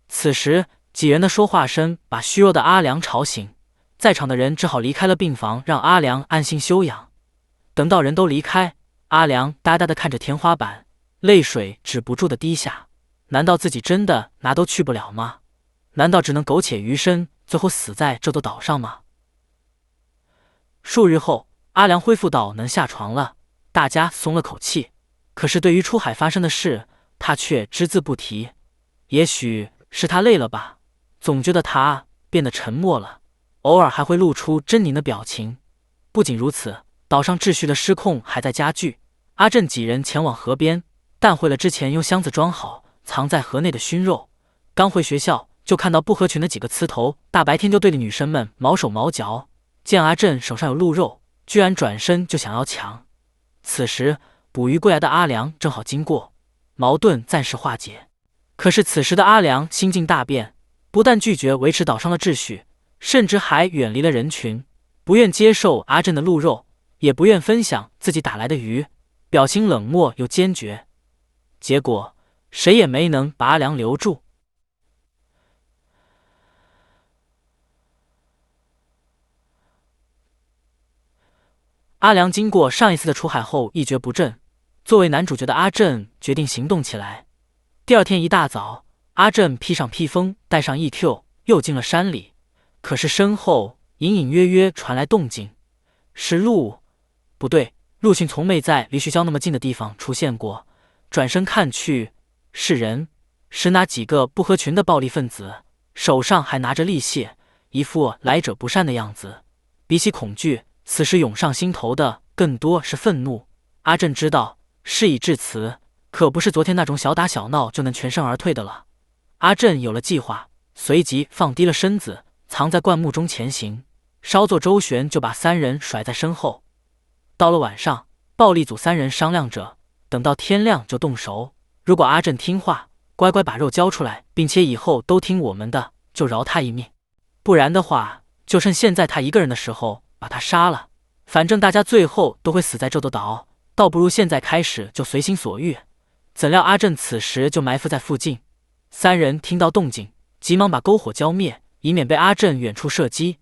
此时几人的说话声把虚弱的阿良吵醒，在场的人只好离开了病房，让阿良安心休养。等到人都离开，阿良呆呆地看着天花板，泪水止不住的滴下。难道自己真的哪都去不了吗？难道只能苟且余生，最后死在这座岛上吗？数日后，阿良恢复到能下床了，大家松了口气。可是对于出海发生的事，他却只字不提。也许是他累了吧，总觉得他变得沉默了，偶尔还会露出狰狞的表情。不仅如此，岛上秩序的失控还在加剧。阿正几人前往河边，淡会了之前用箱子装好藏在河内的熏肉。刚回学校，就看到不合群的几个刺头，大白天就对着女生们毛手毛脚。见阿正手上有鹿肉，居然转身就想要抢。此时捕鱼归来的阿良正好经过，矛盾暂时化解。可是此时的阿良心境大变，不但拒绝维持岛上的秩序，甚至还远离了人群，不愿接受阿正的鹿肉，也不愿分享自己打来的鱼，表情冷漠又坚决。结果谁也没能把阿良留住。阿良经过上一次的出海后一蹶不振，作为男主角的阿正决定行动起来。第二天一大早，阿正披上披风，带上EQ，又进了山里。可是身后隐隐约约传来动静，是陆……不对，陆逊从没在离学校那么近的地方出现过。转身看去，是人，是那几个不合群的暴力分子，手上还拿着利械，一副来者不善的样子。比起恐惧，此时涌上心头的更多是愤怒。阿正知道事已至此，可不是昨天那种小打小闹就能全身而退的了。阿正有了计划，随即放低了身子，藏在灌木中前行，稍作周旋就把三人甩在身后。到了晚上，暴力组三人商量着，等到天亮就动手。如果阿正听话，乖乖把肉交出来，并且以后都听我们的，就饶他一命；不然的话，就趁现在他一个人的时候把他杀了。反正大家最后都会死在这座岛，倒不如现在开始就随心所欲。怎料阿正此时就埋伏在附近，三人听到动静，急忙把篝火浇灭，以免被阿正远处射击。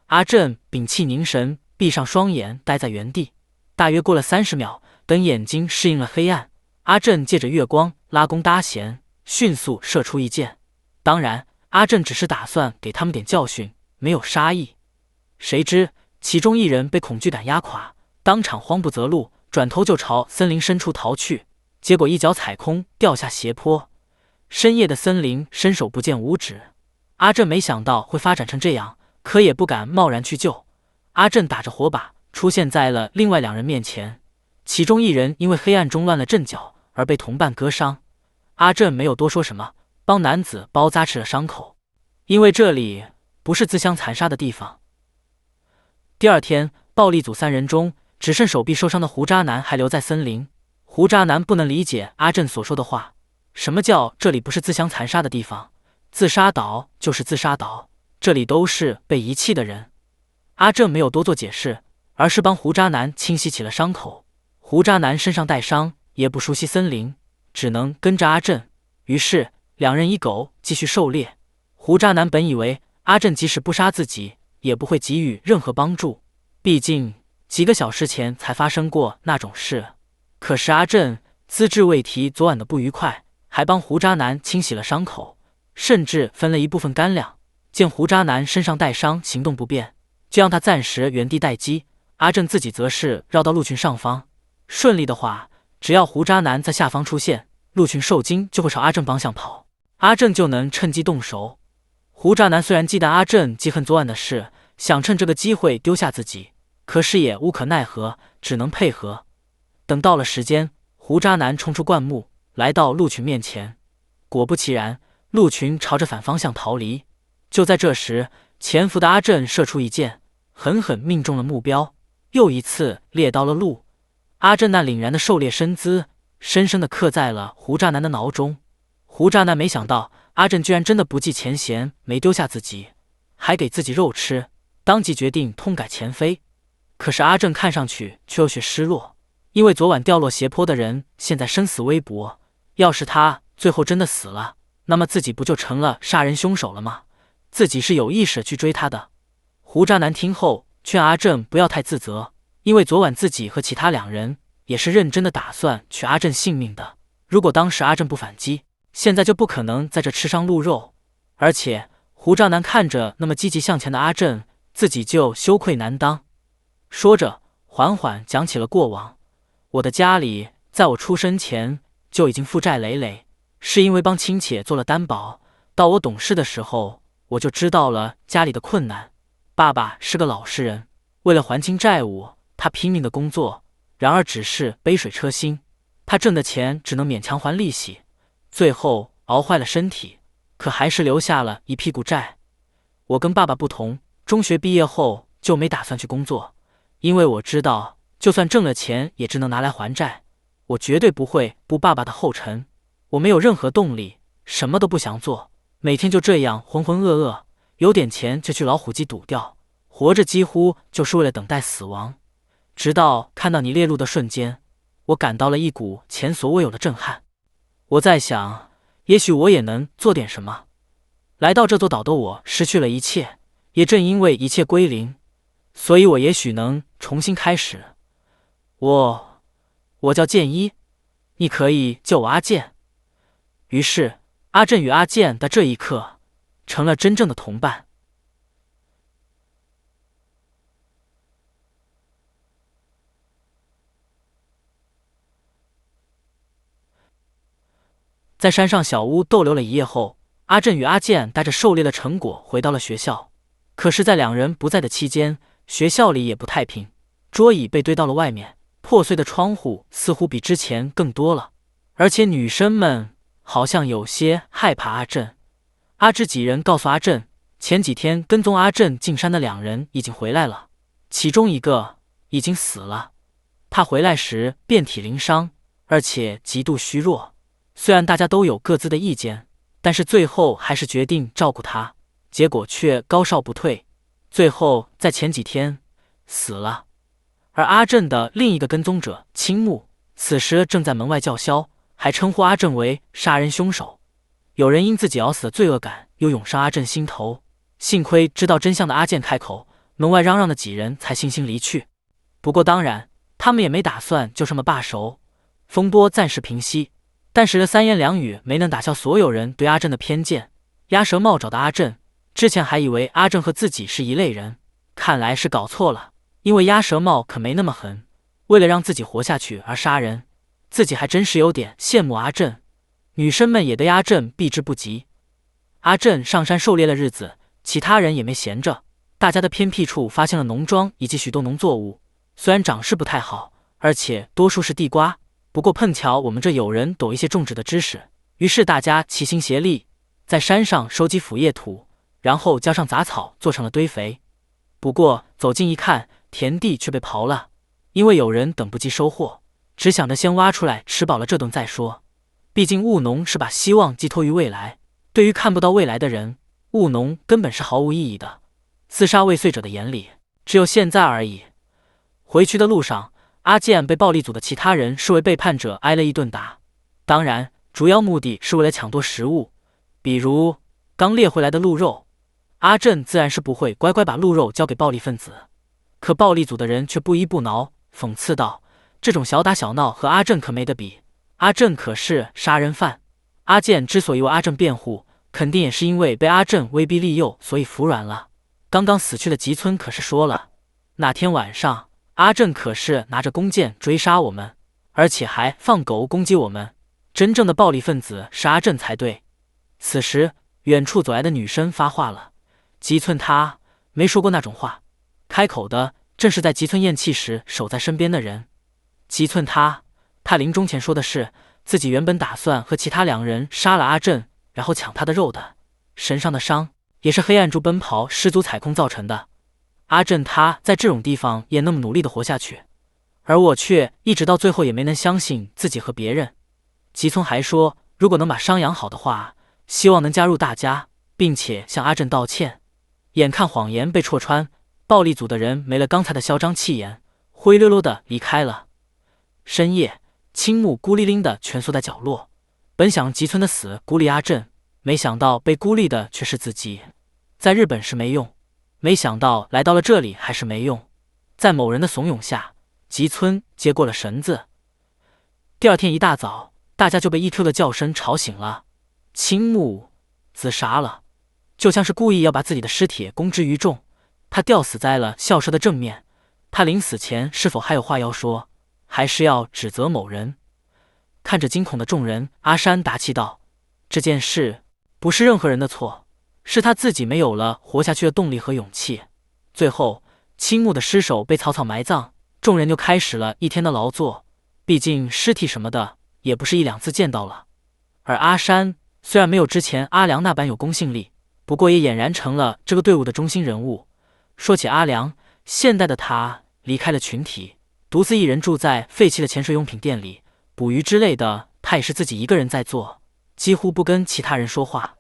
阿正屏气凝神，闭上双眼，待在原地。大约过了30秒，等眼睛适应了黑暗，阿正借着月光拉弓搭弦，迅速射出一箭。当然，阿正只是打算给他们点教训，没有杀意。谁知其中一人被恐惧感压垮，当场慌不择路，转头就朝森林深处逃去。结果一脚踩空，掉下斜坡。深夜的森林伸手不见五指，阿正没想到会发展成这样，可也不敢贸然去救。阿正打着火把出现在了另外2人面前，其中一人因为黑暗中乱了阵脚而被同伴割伤。阿正没有多说什么，帮男子包扎起了伤口，因为这里不是自相残杀的地方。第二天，暴力组3人中只剩手臂受伤的胡渣男还留在森林。胡渣男不能理解阿正所说的话，什么叫这里不是自相残杀的地方？自杀岛就是自杀岛，这里都是被遗弃的人。阿正没有多做解释，而是帮胡渣男清洗起了伤口。胡渣男身上带伤，也不熟悉森林，只能跟着阿正。于是两人以狗继续狩猎。胡渣男本以为阿正即使不杀自己，也不会给予任何帮助，毕竟几个小时前才发生过那种事。可是阿正资质未提昨晚的不愉快，还帮胡渣男清洗了伤口，甚至分了一部分干粮。见胡渣男身上带伤，行动不便，就让他暂时原地待机。阿正自己则是绕到鹿群上方，顺利的话，只要胡渣男在下方出现，鹿群受惊就会朝阿正方向跑，阿正就能趁机动手。胡渣男虽然忌惮阿正记恨昨晚的事，想趁这个机会丢下自己，可是也无可奈何，只能配合。等到了时间，胡渣男冲出灌木，来到鹿群面前。果不其然，鹿群朝着反方向逃离。就在这时，潜伏的阿正射出一箭，狠狠命中了目标，又一次猎到了鹿。阿正那凛然的狩猎身姿，深深地刻在了胡渣男的脑中。胡渣男没想到阿正居然真的不计前嫌，没丢下自己，还给自己肉吃，当即决定痛改前非。可是阿正看上去却有些失落，因为昨晚掉落斜坡的人现在生死微薄，要是他最后真的死了，那么自己不就成了杀人凶手了吗？自己是有意识去追他的。胡渣男听后劝阿正不要太自责，因为昨晚自己和其他两人也是认真的打算取阿正性命的。如果当时阿正不反击，现在就不可能在这吃伤鹿肉。而且胡渣男看着那么积极向前的阿正，自己就羞愧难当。说着缓缓讲起了过往。我的家里在我出生前就已经负债累累，是因为帮亲戚做了担保，到我懂事的时候，我就知道了家里的困难。爸爸是个老实人，为了还清债务，他拼命的工作，然而只是杯水车薪，他挣的钱只能勉强还利息，最后熬坏了身体，可还是留下了一屁股债。我跟爸爸不同，中学毕业后就没打算去工作，因为我知道就算挣了钱也只能拿来还债，我绝对不会步爸爸的后尘。我没有任何动力，什么都不想做，每天就这样浑浑噩噩，有点钱就去老虎机赌掉，活着几乎就是为了等待死亡。直到看到你猎鹿的瞬间，我感到了一股前所未有的震撼。我在想，也许我也能做点什么。来到这座岛的我失去了一切，也正因为一切归零，所以我也许能重新开始。我叫剑一，你可以叫我阿剑。于是阿正与阿剑在这一刻成了真正的同伴。在山上小屋逗留了一夜后，阿正与阿健带着狩猎的成果回到了学校。可是在两人不在的期间，学校里也不太平，桌椅被堆到了外面，破碎的窗户似乎比之前更多了，而且女生们好像有些害怕阿正。阿芝几人告诉阿正，前几天跟踪阿正进山的两人已经回来了，其中一个已经死了。他回来时遍体鳞伤，而且极度虚弱。虽然大家都有各自的意见，但是最后还是决定照顾他，结果却高烧不退，最后在前几天死了。而阿正的另一个跟踪者青木，此时正在门外叫嚣，还称呼阿正为杀人凶手。有人因自己熬死的罪恶感又涌上阿正心头，幸亏知道真相的阿健开口，门外嚷嚷的几人才悻悻离去。不过当然，他们也没打算就这么罢手。风波暂时平息，但是这三言两语没能打消所有人对阿正的偏见。鸭舌帽找的阿正，之前还以为阿正和自己是一类人，看来是搞错了，因为鸭舌帽可没那么狠，为了让自己活下去而杀人，自己还真是有点羡慕阿正。女生们也对阿正避之不及。阿正上山狩猎的日子，其他人也没闲着，大家的偏僻处发现了农庄以及许多农作物，虽然长势不太好，而且多数是地瓜，不过碰巧我们这有人懂一些种植的知识，于是大家齐心协力，在山上收集腐叶土，然后浇上杂草做成了堆肥。不过走近一看，田地却被刨了，因为有人等不及收获，只想着先挖出来吃饱了这顿再说。毕竟务农是把希望寄托于未来，对于看不到未来的人，务农根本是毫无意义的，自杀未遂者的眼里只有现在而已。回去的路上，阿健被暴力组的其他人视为背叛者，挨了一顿打。当然，主要目的是为了抢夺食物，比如刚猎回来的鹿肉。阿正自然是不会乖乖把鹿肉交给暴力分子，可暴力组的人却不依不挠，讽刺道：“这种小打小闹和阿正可没得比，阿正可是杀人犯。”阿健之所以为阿正辩护，肯定也是因为被阿正威逼利诱，所以服软了。刚刚死去的吉村可是说了，那天晚上阿正可是拿着弓箭追杀我们，而且还放狗攻击我们。真正的暴力分子是阿正才对。此时，远处走来的女生发话了：“吉村他没说过那种话，开口的正是在吉村咽气时守在身边的人。吉村他临终前说的是，自己原本打算和其他2人杀了阿正，然后抢他的肉的。身上的伤也是黑暗珠奔跑失足踩空造成的。阿正他在这种地方也那么努力的活下去，而我却一直到最后也没能相信自己和别人。吉村还说，如果能把伤养好的话，希望能加入大家，并且向阿正道歉。眼看谎言被戳穿，暴力组的人没了刚才的嚣张气焰，灰溜溜的离开了。深夜，青木孤零零的蜷缩在角落，本想吉村的死孤立阿正，没想到被孤立的却是自己。在日本是没用，没想到来到了这里还是没用。在某人的怂恿下，吉村接过了绳子。第二天一大早，大家就被EQ的叫声吵醒了。青木自杀了，就像是故意要把自己的尸体公之于众。他吊死在了校舍的正面。他临死前是否还有话要说，还是要指责某人？看着惊恐的众人，阿山打气道：“这件事不是任何人的错，是他自己没有了活下去的动力和勇气。”最后，青木的尸首被草草埋葬，众人就开始了一天的劳作。毕竟尸体什么的也不是1-2次见到了。而阿山虽然没有之前阿良那般有公信力，不过也俨然成了这个队伍的中心人物。说起阿良，现代的他离开了群体，独自一人住在废弃的潜水用品店里，捕鱼之类的他也是自己一个人在做，几乎不跟其他人说话。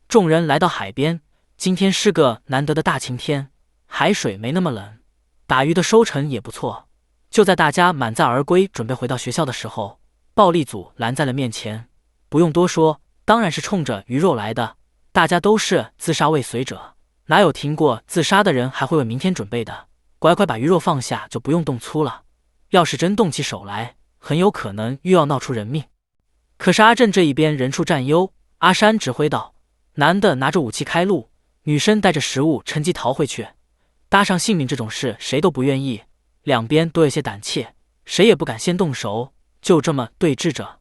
众人来到海边，今天是个难得的大晴天，海水没那么冷，打鱼的收成也不错。就在大家满载而归，准备回到学校的时候，暴力组拦在了面前。不用多说，当然是冲着鱼肉来的。大家都是自杀未遂者，哪有听过自杀的人还会为明天准备的？乖乖把鱼肉放下，就不用动粗了。要是真动起手来，很有可能又要闹出人命。可是阿正这一边人畜占优，阿山指挥道：“男的拿着武器开路，女生带着食物趁机逃回去。搭上性命这种事，谁都不愿意。两边都有些胆怯，谁也不敢先动手，就这么对峙着。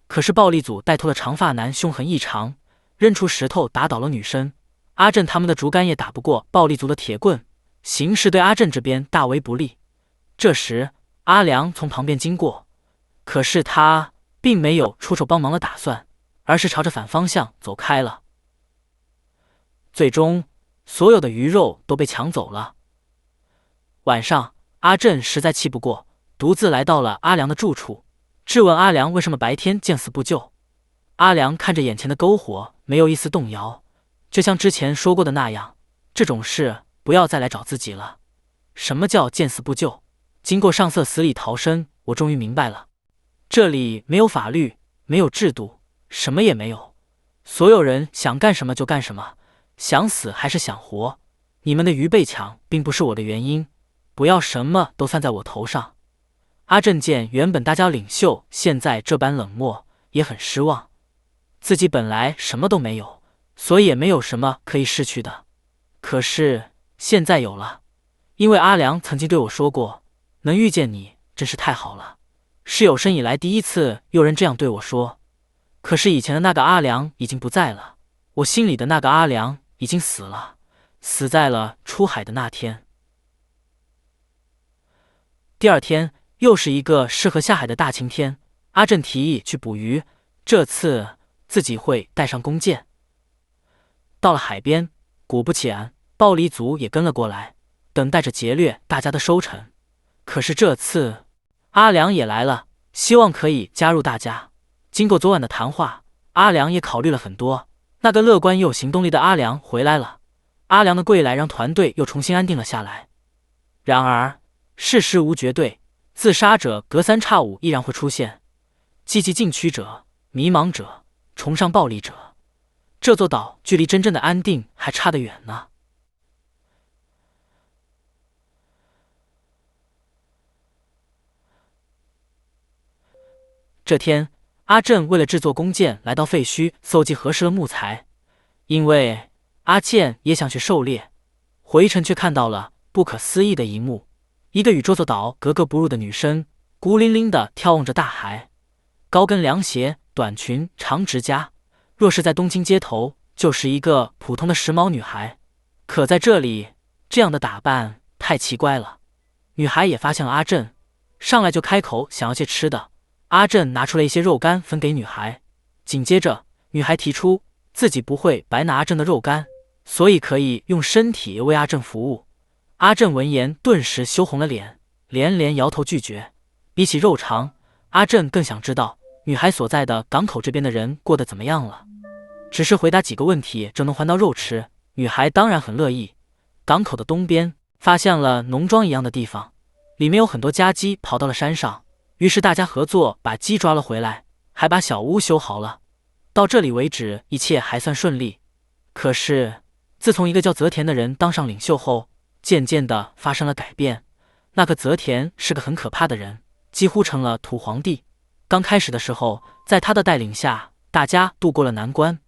可是暴力组带头的长发男凶狠异常，扔出石头打倒了女生。阿正他们的竹竿也打不过暴力组的铁棍，形势对阿正这边大为不利。这时阿良从旁边经过，可是他并没有出手帮忙的打算，而是朝着反方向走开了。最终所有的鱼肉都被抢走了。晚上阿正实在气不过，独自来到了阿良的住处，质问阿良为什么白天见死不救。阿良看着眼前的篝火，没有一丝动摇，就像之前说过的那样，这种事不要再来找自己了。什么叫见死不救？经过上色死里逃生，我终于明白了。这里没有法律，没有制度，什么也没有，所有人想干什么就干什么，想死还是想活，你们的鱼被抢并不是我的原因，不要什么都算在我头上。阿正见原本大家领袖现在这般冷漠，也很失望。自己本来什么都没有，所以也没有什么可以失去的。可是现在有了，因为阿良曾经对我说过，能遇见你真是太好了，是有生以来第一次有人这样对我说。可是以前的那个阿良已经不在了，我心里的那个阿良已经死了，死在了出海的那天。第二天又是一个适合下海的大晴天，阿正提议去捕鱼，这次自己会带上弓箭。到了海边，果不其然，暴力族也跟了过来，等待着劫掠大家的收成。可是这次阿良也来了，希望可以加入大家。经过昨晚的谈话，阿良也考虑了很多，那个乐观又有行动力的阿良回来了。阿良的归来让团队又重新安定了下来。然而，事实无绝对，自杀者隔三差五依然会出现，积极进取者、迷茫者、崇尚暴力者。这座岛距离真正的安定还差得远呢。这天，阿正为了制作弓箭来到废墟搜集合适的木材，因为阿健也想去狩猎。回程却看到了不可思议的一幕：一个与这座岛格格不入的女生，孤零零地眺望着大海，高跟凉鞋、短裙、长指甲，若是在东京街头，就是一个普通的时髦女孩。可在这里，这样的打扮太奇怪了。女孩也发现了阿正，上来就开口想要些吃的。阿正拿出了一些肉干分给女孩，紧接着女孩提出自己不会白拿阿正的肉干，所以可以用身体为阿正服务。阿正闻言顿时羞红了脸，连连摇头拒绝。比起肉肠，阿正更想知道女孩所在的港口这边的人过得怎么样了。只是回答几个问题就能换到肉吃，女孩当然很乐意。港口的东边发现了农庄一样的地方，里面有很多家鸡跑到了山上。于是大家合作把鸡抓了回来，还把小屋修好了。到这里为止，一切还算顺利。可是，自从一个叫泽田的人当上领袖后，渐渐的发生了改变。那个泽田是个很可怕的人，几乎成了土皇帝。刚开始的时候，在他的带领下，大家度过了难关。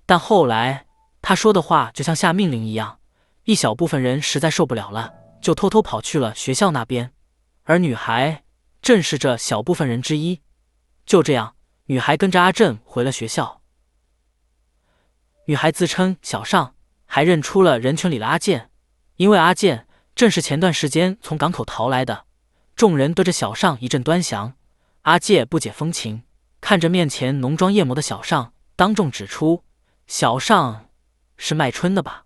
但后来，他说的话就像下命令一样，一小部分人实在受不了了，就偷偷跑去了学校那边，而女孩正是这小部分人之一。就这样，女孩跟着阿正回了学校。女孩自称小尚，还认出了人群里的阿健，因为阿健正是前段时间从港口逃来的。众人对着小尚一阵端详，阿健不解风情，看着面前浓妆艳抹的小尚，当众指出：“小尚是卖春的吧？”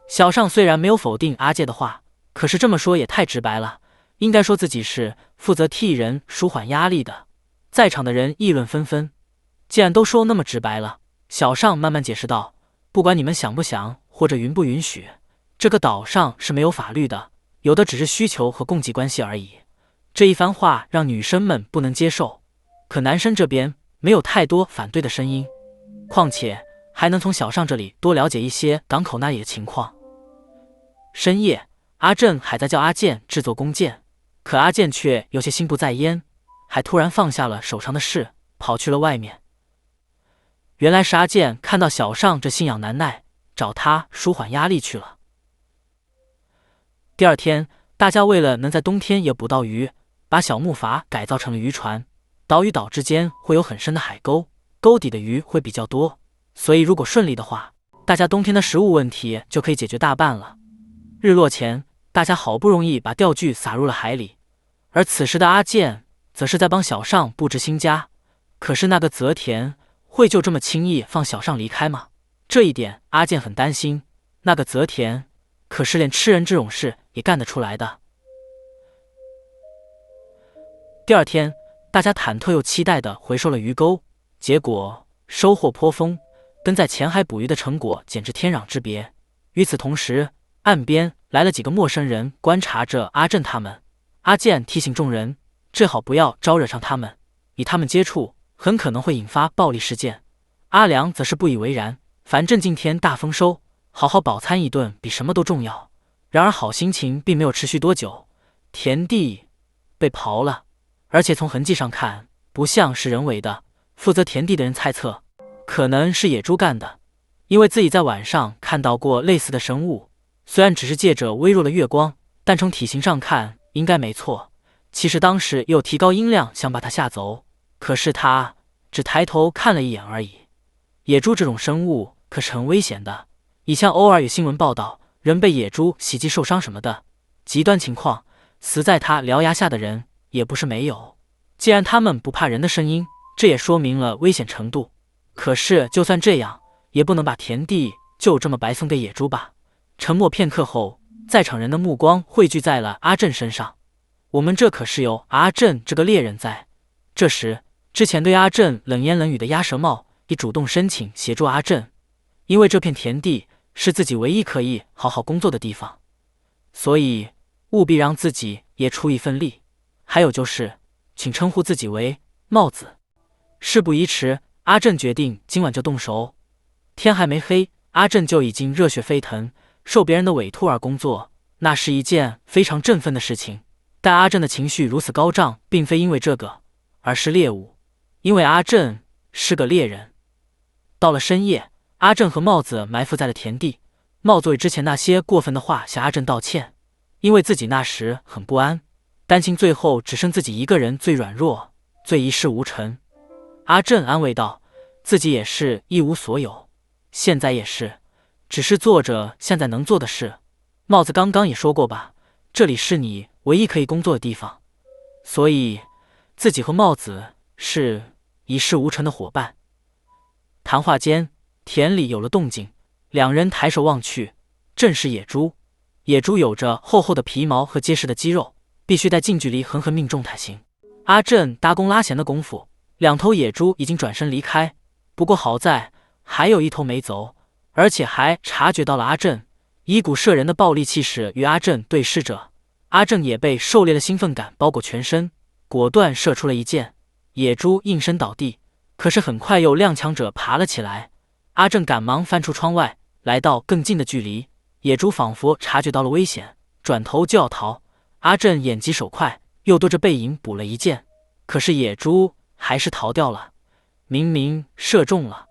小尚虽然没有否定阿健的话，可是这么说也太直白了。应该说自己是负责替人舒缓压力的。在场的人议论纷纷。既然都说那么直白了，小尚慢慢解释道：“不管你们想不想或者允不允许，这个岛上是没有法律的，有的只是需求和供给关系而已。”这一番话让女生们不能接受，可男生这边没有太多反对的声音，况且还能从小尚这里多了解一些港口那里的情况。深夜，阿正还在叫阿健制作弓箭，可阿健却有些心不在焉，还突然放下了手上的事，跑去了外面。原来是阿健看到小尚这心痒难耐，找他舒缓压力去了。第二天，大家为了能在冬天也捕到鱼，把小木筏改造成了渔船。岛与岛之间会有很深的海沟，沟底的鱼会比较多，所以如果顺利的话，大家冬天的食物问题就可以解决大半了。日落前，大家好不容易把钓具撒入了海里，而此时的阿健则是在帮小尚布置新家。可是那个泽田会就这么轻易放小尚离开吗？这一点阿健很担心。那个泽田可是连吃人这种事也干得出来的。第二天，大家忐忑又期待地回收了鱼钩，结果收获颇丰，跟在前海捕鱼的成果简直天壤之别。与此同时，岸边来了几个陌生人，观察着阿正他们。阿健提醒众人，最好不要招惹上他们，与他们接触很可能会引发暴力事件。阿良则是不以为然，反正今天大丰收，好好饱餐一顿比什么都重要。然而好心情并没有持续多久，田地被刨了，而且从痕迹上看不像是人为的。负责田地的人猜测，可能是野猪干的，因为自己在晚上看到过类似的生物，虽然只是借着微弱的月光，但从体型上看应该没错。其实当时又提高音量想把他吓走，可是他只抬头看了一眼而已。野猪这种生物可是很危险的，以前偶尔有新闻报道人被野猪袭击受伤什么的，极端情况死在他獠牙下的人也不是没有。既然他们不怕人的声音，这也说明了危险程度。可是就算这样，也不能把田地就这么白送给野猪吧。沉默片刻后，在场人的目光汇聚在了阿正身上。我们这可是有阿正这个猎人在。这时，之前对阿正冷言冷语的鸭舌帽也主动申请协助阿正。因为这片田地是自己唯一可以好好工作的地方，所以务必让自己也出一份力。还有就是，请称呼自己为帽子。事不宜迟，阿正决定今晚就动手。天还没黑，阿正就已经热血沸腾，受别人的委托而工作，那是一件非常振奋的事情。但阿正的情绪如此高涨，并非因为这个，而是猎物，因为阿正是个猎人。到了深夜，阿正和帽子埋伏在了田地。帽子为之前那些过分的话向阿正道歉，因为自己那时很不安，担心最后只剩自己一个人最软弱，最一事无成。阿正安慰道，自己也是一无所有，现在也是，只是做着现在能做的事。帽子刚刚也说过吧，这里是你唯一可以工作的地方，所以自己和帽子是一事无成的伙伴。谈话间，田里有了动静，两人抬手望去，正是野猪。野猪有着厚厚的皮毛和结实的肌肉，必须在近距离狠狠命中才行。阿正搭弓拉弦的功夫，两头野猪已经转身离开，不过好在还有一头没走，而且还察觉到了阿正，一股摄人的暴力气势与阿正对视着。阿正也被狩猎的兴奋感包裹全身，果断射出了一箭，野猪应声倒地，可是很快又踉跄着爬了起来。阿正赶忙翻出窗外，来到更近的距离，野猪仿佛察觉到了危险，转头就要逃。阿正眼疾手快，又对着背影补了一箭，可是野猪还是逃掉了，明明射中了。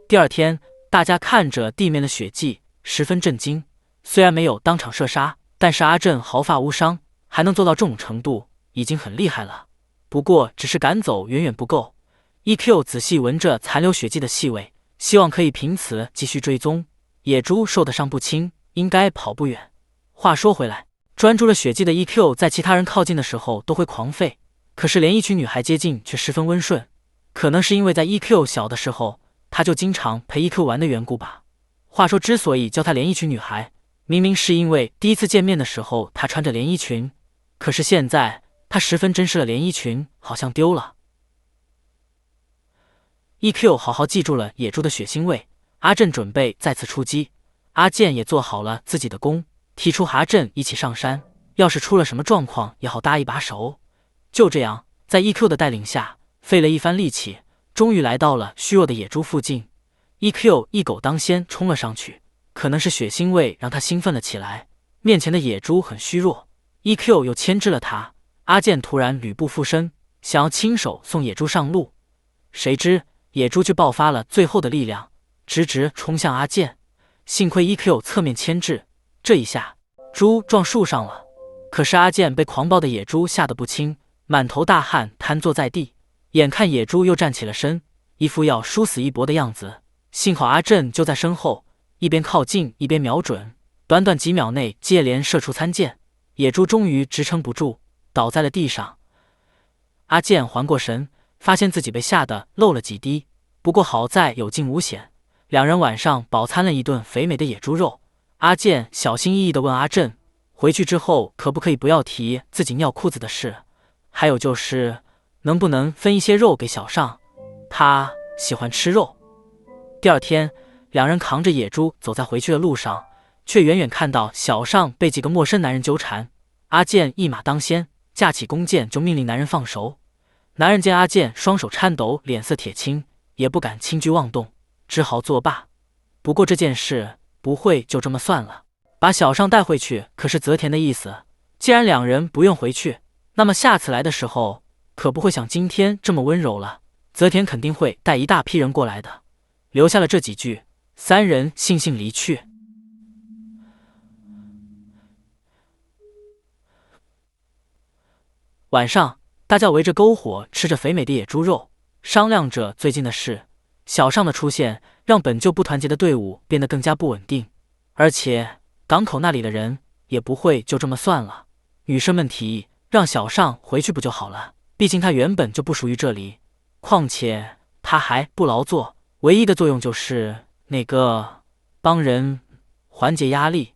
第二天，大家看着地面的血迹，十分震惊。虽然没有当场射杀，但是阿正毫发无伤，还能做到这种程度，已经很厉害了。不过，只是赶走远远不够。EQ 仔细闻着残留血迹的气味，希望可以凭此继续追踪。野猪受的伤不轻，应该跑不远。话说回来，专注了血迹的 EQ 在其他人靠近的时候都会狂吠，可是连一群女孩接近却十分温顺，可能是因为在 EQ 小的时候他就经常陪 EQ 玩的缘故吧。话说之所以叫他连衣裙女孩，明明是因为第一次见面的时候她穿着连衣裙，可是现在她十分珍视了连衣裙，好像丢了。EQ 好好记住了野猪的血腥味。阿正准备再次出击，阿健也做好了自己的弓，提出和阿正一起上山，要是出了什么状况也好搭一把手。就这样，在 EQ 的带领下，费了一番力气，终于来到了虚弱的野猪附近。EQ 一狗当先冲了上去，可能是血腥味让他兴奋了起来。面前的野猪很虚弱， EQ 又牵制了他。阿健突然吕布附身，想要亲手送野猪上路，谁知野猪却爆发了最后的力量，直直冲向阿健。幸亏 EQ 侧面牵制，这一下猪撞树上了。可是阿健被狂暴的野猪吓得不轻，满头大汗瘫坐在地。眼看野猪又站起了身，一副要殊死一搏的样子。幸好阿正就在身后，一边靠近一边瞄准，短短几秒内接连射出3箭，野猪终于支撑不住，倒在了地上。阿健缓过神，发现自己被吓得漏了几滴，不过好在有惊无险。两人晚上饱餐了一顿肥美的野猪肉。阿健小心翼翼地问阿正，回去之后可不可以不要提自己尿裤子的事，还有就是能不能分一些肉给小尚，他喜欢吃肉。第二天，两人扛着野猪走在回去的路上，却远远看到小尚被几个陌生男人纠缠。阿健一马当先，架起弓箭就命令男人放手。男人见阿健双手颤抖，脸色铁青，也不敢轻举妄动，只好作罢。不过这件事不会就这么算了，把小尚带回去可是泽田的意思。既然两人不愿回去，那么下次来的时候可不会像今天这么温柔了。泽田肯定会带一大批人过来的。留下了这几句，三人悻悻离去。晚上，大家围着篝火吃着肥美的野猪肉，商量着最近的事。小尚的出现让本就不团结的队伍变得更加不稳定，而且港口那里的人也不会就这么算了。女生们提议让小尚回去不就好了，毕竟他原本就不属于这里，况且他还不劳作，唯一的作用就是帮人缓解压力。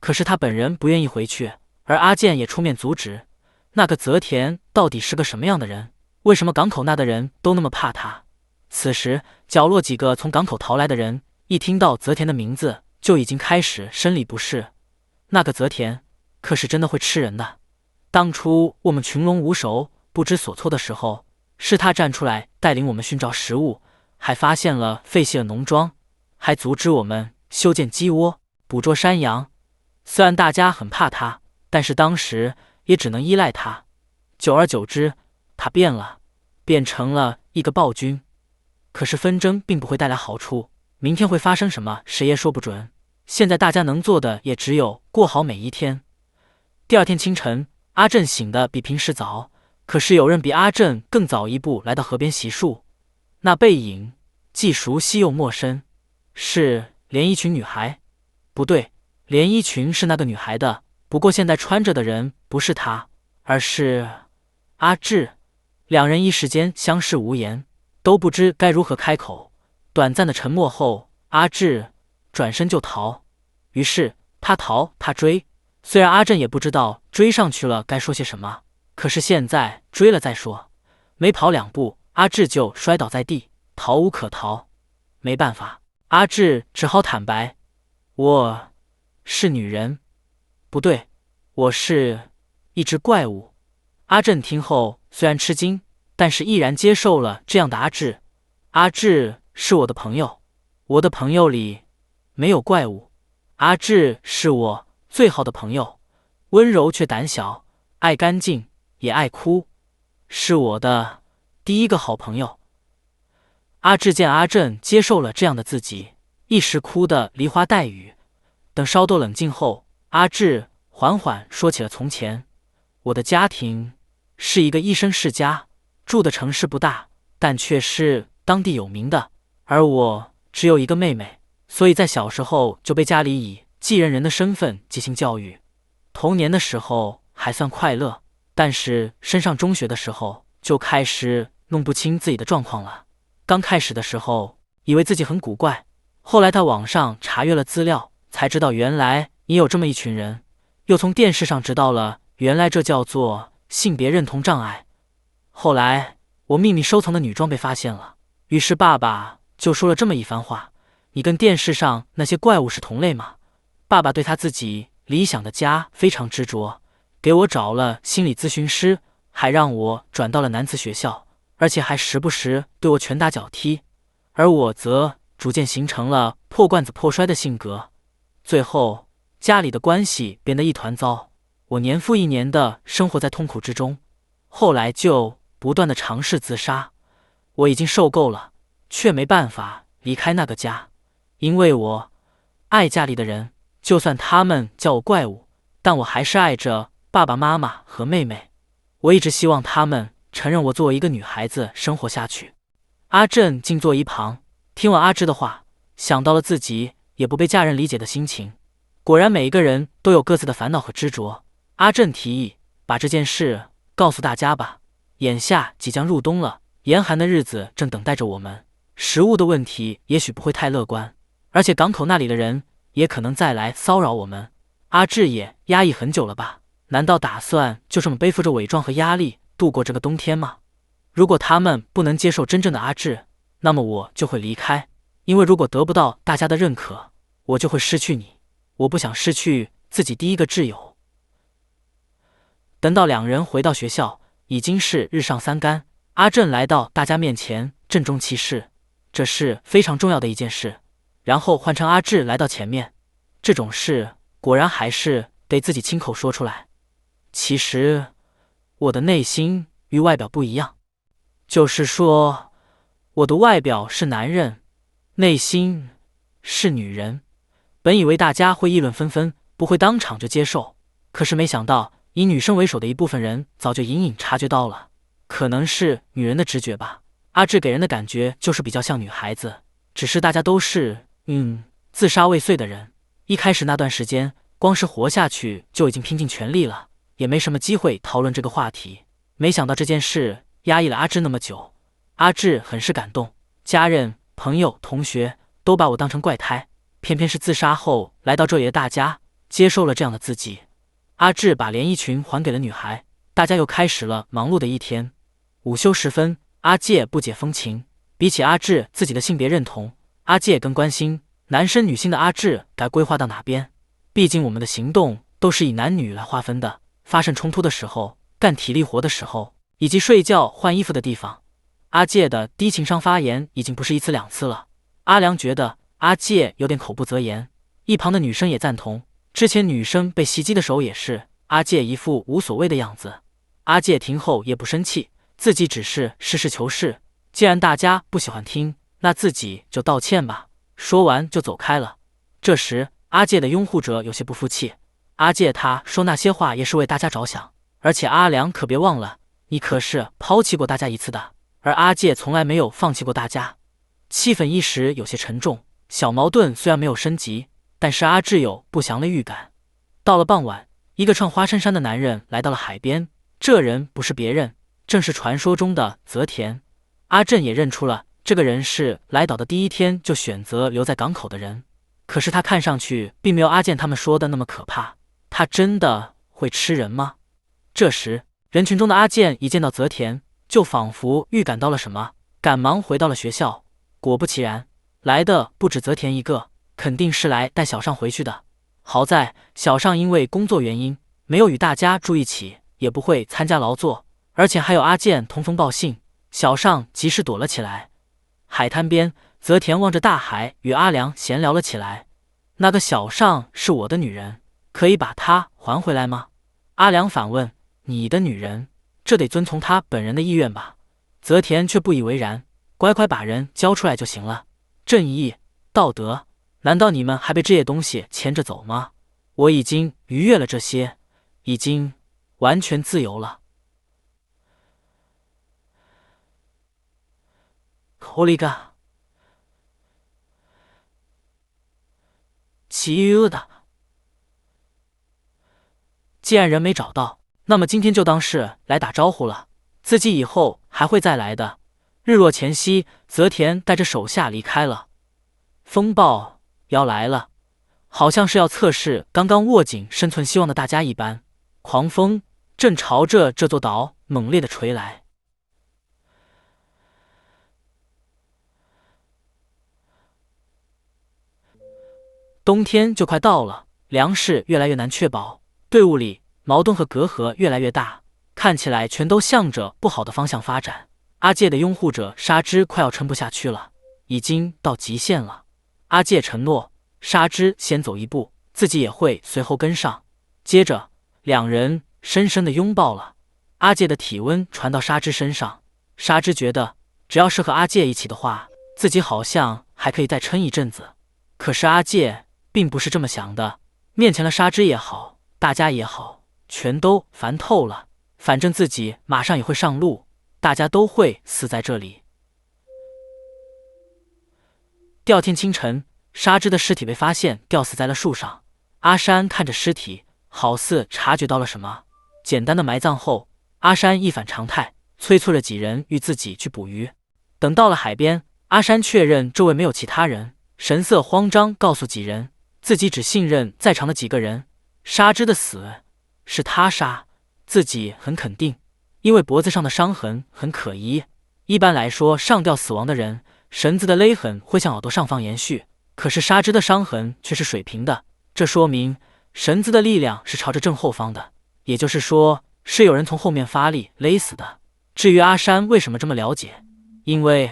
可是他本人不愿意回去，而阿健也出面阻止。那个泽田到底是个什么样的人？为什么港口那的人都那么怕他？此时角落几个从港口逃来的人一听到泽田的名字就已经开始生理不适。那个泽田可是真的会吃人的。当初我们群龙无首、不知所措的时候，是他站出来带领我们寻找食物，还发现了废弃的农庄，还阻止我们修建鸡窝、捕捉山羊。虽然大家很怕他，但是当时也只能依赖他。久而久之，他变了，变成了一个暴君。可是纷争并不会带来好处，明天会发生什么，谁也说不准。现在大家能做的也只有过好每一天。第二天清晨，阿正醒得比平时早，可是有人比阿正更早一步来到河边洗漱。那背影既熟悉又陌生，是连衣裙女孩。不对，连衣裙是那个女孩的，不过现在穿着的人不是她，而是阿志。两人一时间相视无言，都不知该如何开口。短暂的沉默后，阿志转身就逃。于是他逃，他追。虽然阿正也不知道追上去了该说些什么，可是现在追了再说。没跑2步，阿志就摔倒在地，逃无可逃。没办法，阿志只好坦白：我是女人，不对，我是一只怪物。阿正听后虽然吃惊，但是毅然接受了这样的阿志。阿志是我的朋友，我的朋友里没有怪物。阿志是我最好的朋友，温柔却胆小，爱干净也爱哭，是我的第一个好朋友。阿志见阿正接受了这样的自己，一时哭得梨花带雨。等稍作冷静后，阿志缓缓说起了从前。我的家庭是一个医生世家，住的城市不大，但却是当地有名的。而我只有一个妹妹，所以在小时候就被家里以继任人的身份进行教育。童年的时候还算快乐，但是升上中学的时候就开始弄不清自己的状况了。刚开始的时候以为自己很古怪，后来在网上查阅了资料，才知道原来也有这么一群人，又从电视上知道了原来这叫做性别认同障碍。后来我秘密收藏的女装被发现了，于是爸爸就说了这么一番话：你跟电视上那些怪物是同类吗？爸爸对他自己理想的家非常执着，给我找了心理咨询师，还让我转到了男子学校，而且还时不时对我拳打脚踢。而我则逐渐形成了破罐子破摔的性格，最后家里的关系变得一团糟，我年复一年的生活在痛苦之中，后来就不断的尝试自杀。我已经受够了，却没办法离开那个家，因为我爱家里的人，就算他们叫我怪物，但我还是爱着爸爸妈妈和妹妹。我一直希望他们承认我作为一个女孩子生活下去。阿正静坐一旁，听完阿芝的话，想到了自己也不被家人理解的心情。果然每一个人都有各自的烦恼和执着。阿正提议把这件事告诉大家吧，眼下即将入冬了，严寒的日子正等待着我们，食物的问题也许不会太乐观，而且港口那里的人也可能再来骚扰我们。阿志也压抑很久了吧？难道打算就这么背负着伪装和压力度过这个冬天吗？如果他们不能接受真正的阿志，那么我就会离开，因为如果得不到大家的认可，我就会失去你。我不想失去自己第一个挚友。等到两人回到学校，已经是日上三竿。阿正来到大家面前郑重其事，这是非常重要的一件事。然后换成阿志来到前面，这种事果然还是得自己亲口说出来。其实我的内心与外表不一样，就是说我的外表是男人，内心是女人。本以为大家会议论纷纷，不会当场就接受，可是没想到以女生为首的一部分人早就隐隐察觉到了，可能是女人的直觉吧。阿志给人的感觉就是比较像女孩子，只是大家都是自杀未遂的人。一开始那段时间，光是活下去就已经拼尽全力了，也没什么机会讨论这个话题。没想到这件事压抑了阿志那么久，阿志很是感动，家人、朋友、同学都把我当成怪胎，偏偏是自杀后来到这里的大家接受了这样的自己。阿志把连衣裙还给了女孩，大家又开始了忙碌的一天。午休时分，阿介不解风情，比起阿志自己的性别认同，阿介更关心男生女性的阿志该规划到哪边？毕竟我们的行动都是以男女来划分的，发生冲突的时候、干体力活的时候，以及睡觉换衣服的地方。阿介的低情商发言已经不是一次两次了。阿良觉得阿介有点口不择言，一旁的女生也赞同。之前女生被袭击的时候也是，阿介一副无所谓的样子。阿介听后也不生气，自己只是实事求是。既然大家不喜欢听，那自己就道歉吧。说完就走开了。这时阿介的拥护者有些不服气，阿介他说那些话也是为大家着想，而且阿良可别忘了，你可是抛弃过大家一次的，而阿介从来没有放弃过大家。气氛一时有些沉重，小矛盾虽然没有升级，但是阿志有不祥的预感。到了傍晚，一个穿花衬衫的男人来到了海边，这人不是别人，正是传说中的泽田。阿正也认出了这个人是来岛的第一天就选择留在港口的人，可是他看上去并没有阿健他们说的那么可怕。他真的会吃人吗？这时人群中的阿健一见到泽田，就仿佛预感到了什么，赶忙回到了学校。果不其然，来的不止泽田一个，肯定是来带小尚回去的。好在小尚因为工作原因没有与大家住一起，也不会参加劳作，而且还有阿健通风报信，小尚及时躲了起来。海滩边，泽田望着大海与阿良闲聊了起来。那个小尚是我的女人，可以把她还回来吗？阿良反问。你的女人，这得遵从她本人的意愿吧？泽田却不以为然，乖乖把人交出来就行了。正义、道德，难道你们还被这些东西牵着走吗？我已经逾越了这些，已经完全自由了。Holy God！ 奇遇的，既然人没找到，那么今天就当是来打招呼了，自己以后还会再来的。日落前夕，泽田带着手下离开了。风暴要来了，好像是要测试刚刚握紧生存希望的大家一般。狂风正朝着这座岛猛烈地吹来。冬天就快到了，粮食越来越难确保，队伍里矛盾和隔阂越来越大，看起来全都向着不好的方向发展。阿介的拥护者沙织快要撑不下去了，已经到极限了。阿介承诺沙织先走一步，自己也会随后跟上。接着两人深深的拥抱了，阿介的体温传到沙织身上，沙织觉得只要是和阿介一起的话，自己好像还可以再撑一阵子。可是阿介并不是这么想的，面前的沙织也好，大家也好，全都烦透了，反正自己马上也会上路，大家都会死在这里。第二天清晨，沙织的尸体被发现吊死在了树上。阿山看着尸体，好似察觉到了什么。简单的埋葬后，阿山一反常态，催促了几人与自己去捕鱼。等到了海边，阿山确认周围没有其他人，神色慌张告诉几人，自己只信任在场的几个人。沙织的死是他杀，自己很肯定，因为脖子上的伤痕很可疑。一般来说，上吊死亡的人，绳子的勒痕会向耳朵上方延续，可是沙织的伤痕却是水平的，这说明绳子的力量是朝着正后方的，也就是说是有人从后面发力勒死的。至于阿山为什么这么了解，因为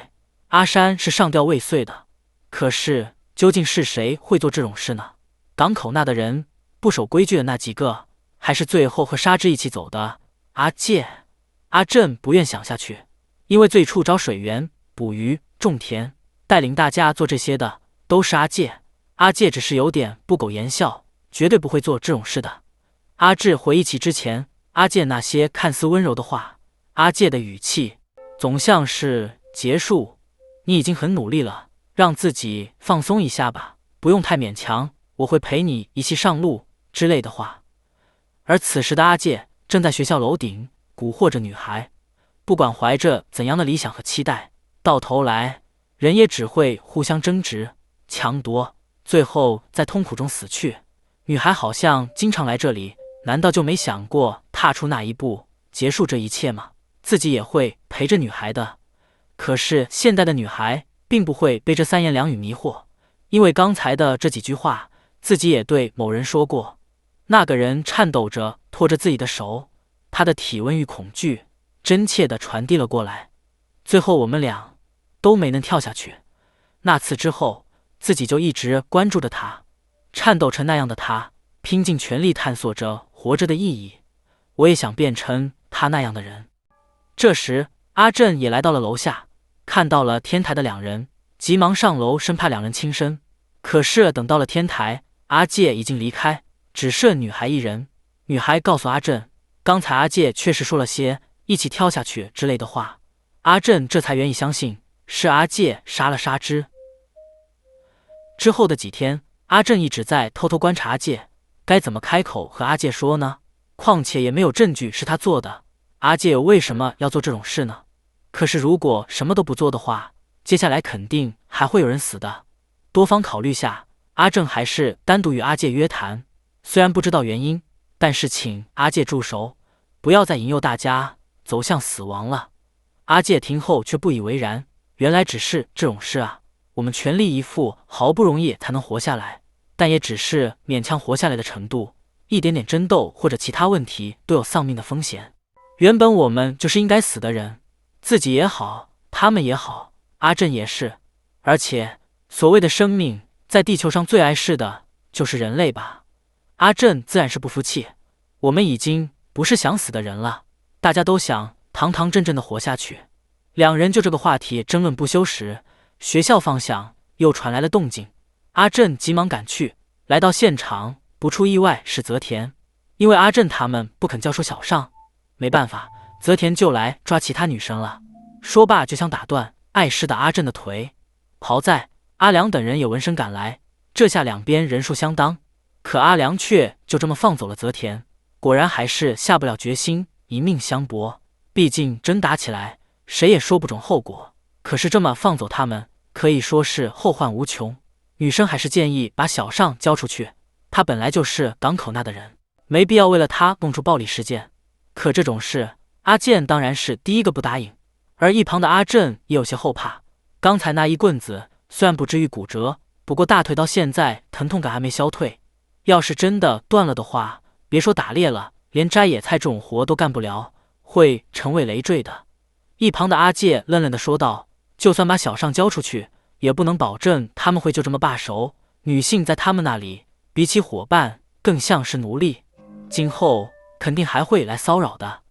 阿山是上吊未遂的。可是究竟是谁会做这种事呢？港口那的人，不守规矩的那几个，还是最后和沙织一起走的阿介？阿正不愿想下去，因为最初找水源、捕鱼、种田，带领大家做这些的都是阿介。阿介只是有点不苟言笑，绝对不会做这种事的。阿志回忆起之前阿介那些看似温柔的话，阿介的语气总像是结束，你已经很努力了，让自己放松一下吧，不用太勉强，我会陪你一起上路之类的话。而此时的阿介正在学校楼顶蛊惑着女孩，不管怀着怎样的理想和期待，到头来人也只会互相争执、抢夺，最后在痛苦中死去。女孩好像经常来这里，难道就没想过踏出那一步，结束这一切吗？自己也会陪着女孩的。可是现代的女孩并不会被这三言两语迷惑，因为刚才的这几句话，自己也对某人说过。那个人颤抖着拖着自己的手，他的体温与恐惧真切地传递了过来。最后我们俩都没能跳下去。那次之后，自己就一直关注着他，颤抖成那样的他，拼尽全力探索着活着的意义。我也想变成他那样的人。这时，阿正也来到了楼下，看到了天台的两人，急忙上楼，生怕两人轻生。可是等到了天台，阿介已经离开，只剩女孩一人。女孩告诉阿正，刚才阿介确实说了些一起跳下去之类的话。阿正这才愿意相信是阿介杀了沙织。之后的几天，阿正一直在偷偷观察阿介，该怎么开口和阿介说呢？况且也没有证据是他做的，阿介又为什么要做这种事呢？可是如果什么都不做的话，接下来肯定还会有人死的。多方考虑下，阿正还是单独与阿介约谈，虽然不知道原因，但是请阿介住手，不要再引诱大家走向死亡了。阿介听后却不以为然，原来只是这种事啊，我们全力以赴，好不容易才能活下来，但也只是勉强活下来的程度，一点点争斗或者其他问题都有丧命的风险。原本我们就是应该死的人，自己也好，他们也好，阿正也是。而且所谓的生命，在地球上最碍事的就是人类吧？阿正自然是不服气，我们已经不是想死的人了，大家都想堂堂正正的活下去。两人就这个话题争论不休时，学校方向又传来了动静。阿正急忙赶去，来到现场，不出意外是泽田，因为阿正他们不肯交出小尚，没办法，泽田就来抓其他女生了。说罢就想打断碍事的阿正的腿。好在阿良等人也闻声赶来，这下两边人数相当，可阿良却就这么放走了泽田，果然还是下不了决心一命相搏，毕竟真打起来谁也说不准后果。可是这么放走他们，可以说是后患无穷。女生还是建议把小尚交出去，他本来就是港口那的人，没必要为了他弄出暴力事件。可这种事，阿健当然是第一个不答应，而一旁的阿正也有些后怕。刚才那一棍子虽然不至于骨折，不过大腿到现在疼痛感还没消退，要是真的断了的话，别说打猎了，连摘野菜这种活都干不了，会成为累赘的。一旁的阿介愣愣地说道，就算把小尚交出去，也不能保证他们会就这么罢手，女性在他们那里比起伙伴更像是奴隶，今后肯定还会来骚扰的。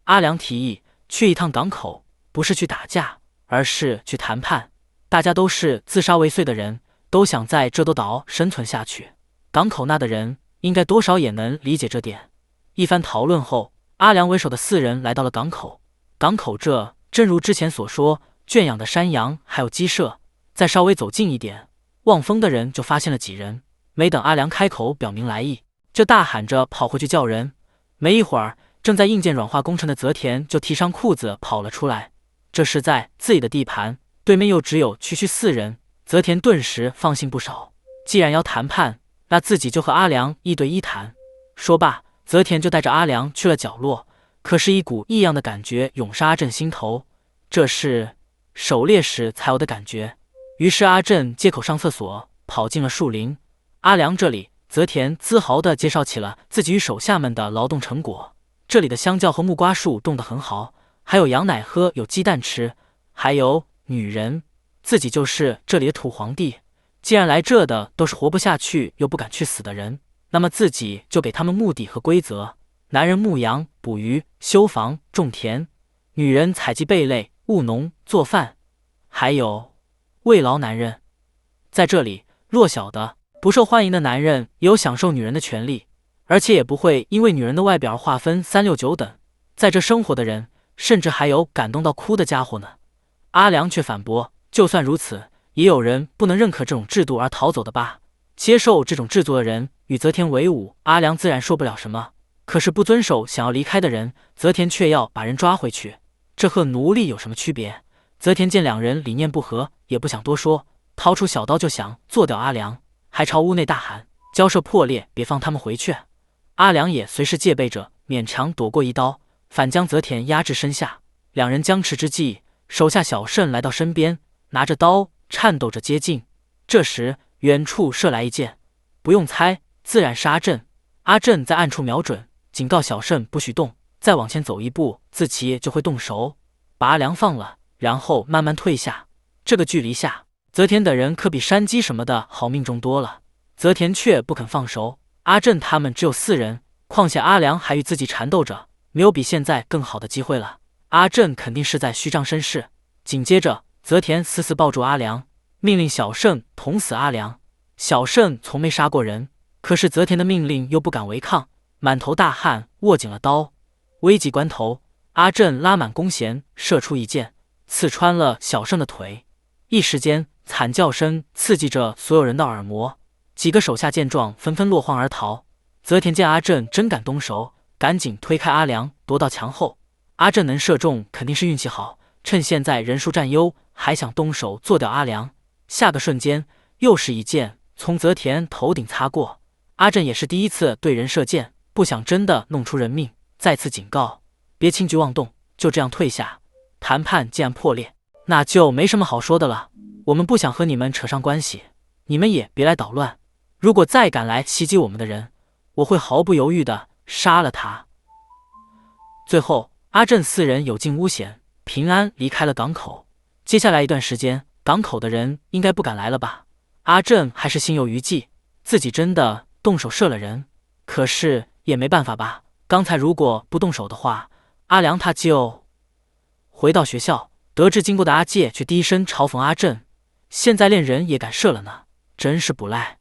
阿良提议去一趟港口，不是去打架，而是去谈判。大家都是自杀未遂的人，都想在这座岛生存下去，港口那的人应该多少也能理解这点。一番讨论后，阿良为首的4人来到了港口。港口这正如之前所说，圈养的山羊还有鸡舍。再稍微走近一点，望风的人就发现了几人，没等阿良开口表明来意，就大喊着跑回去叫人。没一会儿，正在硬件软化工程的泽田就提上裤子跑了出来。这是在自己的地盘，对面又只有区区4人，泽田顿时放心不少。既然要谈判，那自己就和阿良1对1谈。说罢，泽田就带着阿良去了角落。可是，一股异样的感觉涌上阿正心头，这是狩猎时才有的感觉。于是阿正借口上厕所，跑进了树林。阿良这里，泽田自豪地介绍起了自己与手下们的劳动成果。这里的香蕉和木瓜树种得很好，还有羊奶喝，有鸡蛋吃，还有女人，自己就是这里的土皇帝。既然来这的都是活不下去又不敢去死的人，那么自己就给他们目的和规则。男人牧羊、捕鱼、修房、种田；女人采集贝类、务农、做饭，还有慰劳男人。在这里，弱小的、不受欢迎的男人也有享受女人的权利，而且也不会因为女人的外表而划分3、6、9等。在这生活的人，甚至还有感动到哭的家伙呢。阿良却反驳，就算如此，也有人不能认可这种制度而逃走的吧？接受这种制度的人与泽田为伍，阿良自然说不了什么。可是不遵守想要离开的人，泽田却要把人抓回去，这和奴隶有什么区别？泽田见两人理念不合，也不想多说，掏出小刀就想做掉阿良，还朝屋内大喊，交涉破裂，别放他们回去。阿良也随时戒备着，勉强躲过一刀，反将泽田压至身下。两人僵持之际，手下小胜来到身边，拿着刀颤抖着接近。这时远处射来一箭，不用猜，自然是阿震。阿震在暗处瞄准，警告小慎不许动，再往前走一步，自己就会动手，把阿良放了，然后慢慢退下。这个距离下，泽田等人可比山鸡什么的好命中多了。泽田却不肯放手，阿震他们只有4人，况且阿良还与自己缠斗着，没有比现在更好的机会了。阿震肯定是在虚张声势。紧接着，泽田死死抱住阿良，命令小慎捅死阿良。小慎从没杀过人，可是泽田的命令又不敢违抗，满头大汗，握紧了刀。危急关头，阿震拉满弓弦，射出一箭，刺穿了小慎的腿。一时间，惨叫声刺激着所有人的耳膜。几个手下见状，纷纷落荒而逃。泽田见阿震真敢动手，赶紧推开阿良，躲到墙后。阿震能射中，肯定是运气好，趁现在人数占优，还想动手做掉阿良。下个瞬间，又是一箭从泽田头顶擦过。阿震也是第一次对人射箭，不想真的弄出人命，再次警告：别轻举妄动。就这样退下。谈判既然破裂，那就没什么好说的了。我们不想和你们扯上关系，你们也别来捣乱。如果再敢来袭击我们的人，我会毫不犹豫地杀了他。最后，阿震4人有惊无险，平安离开了港口。接下来一段时间，港口的人应该不敢来了吧？阿震还是心有余悸，自己真的动手射了人，可是也没办法吧？刚才如果不动手的话，阿良他就……回到学校，得知经过的阿介却低声嘲讽阿震，现在连人也敢射了呢，真是不赖。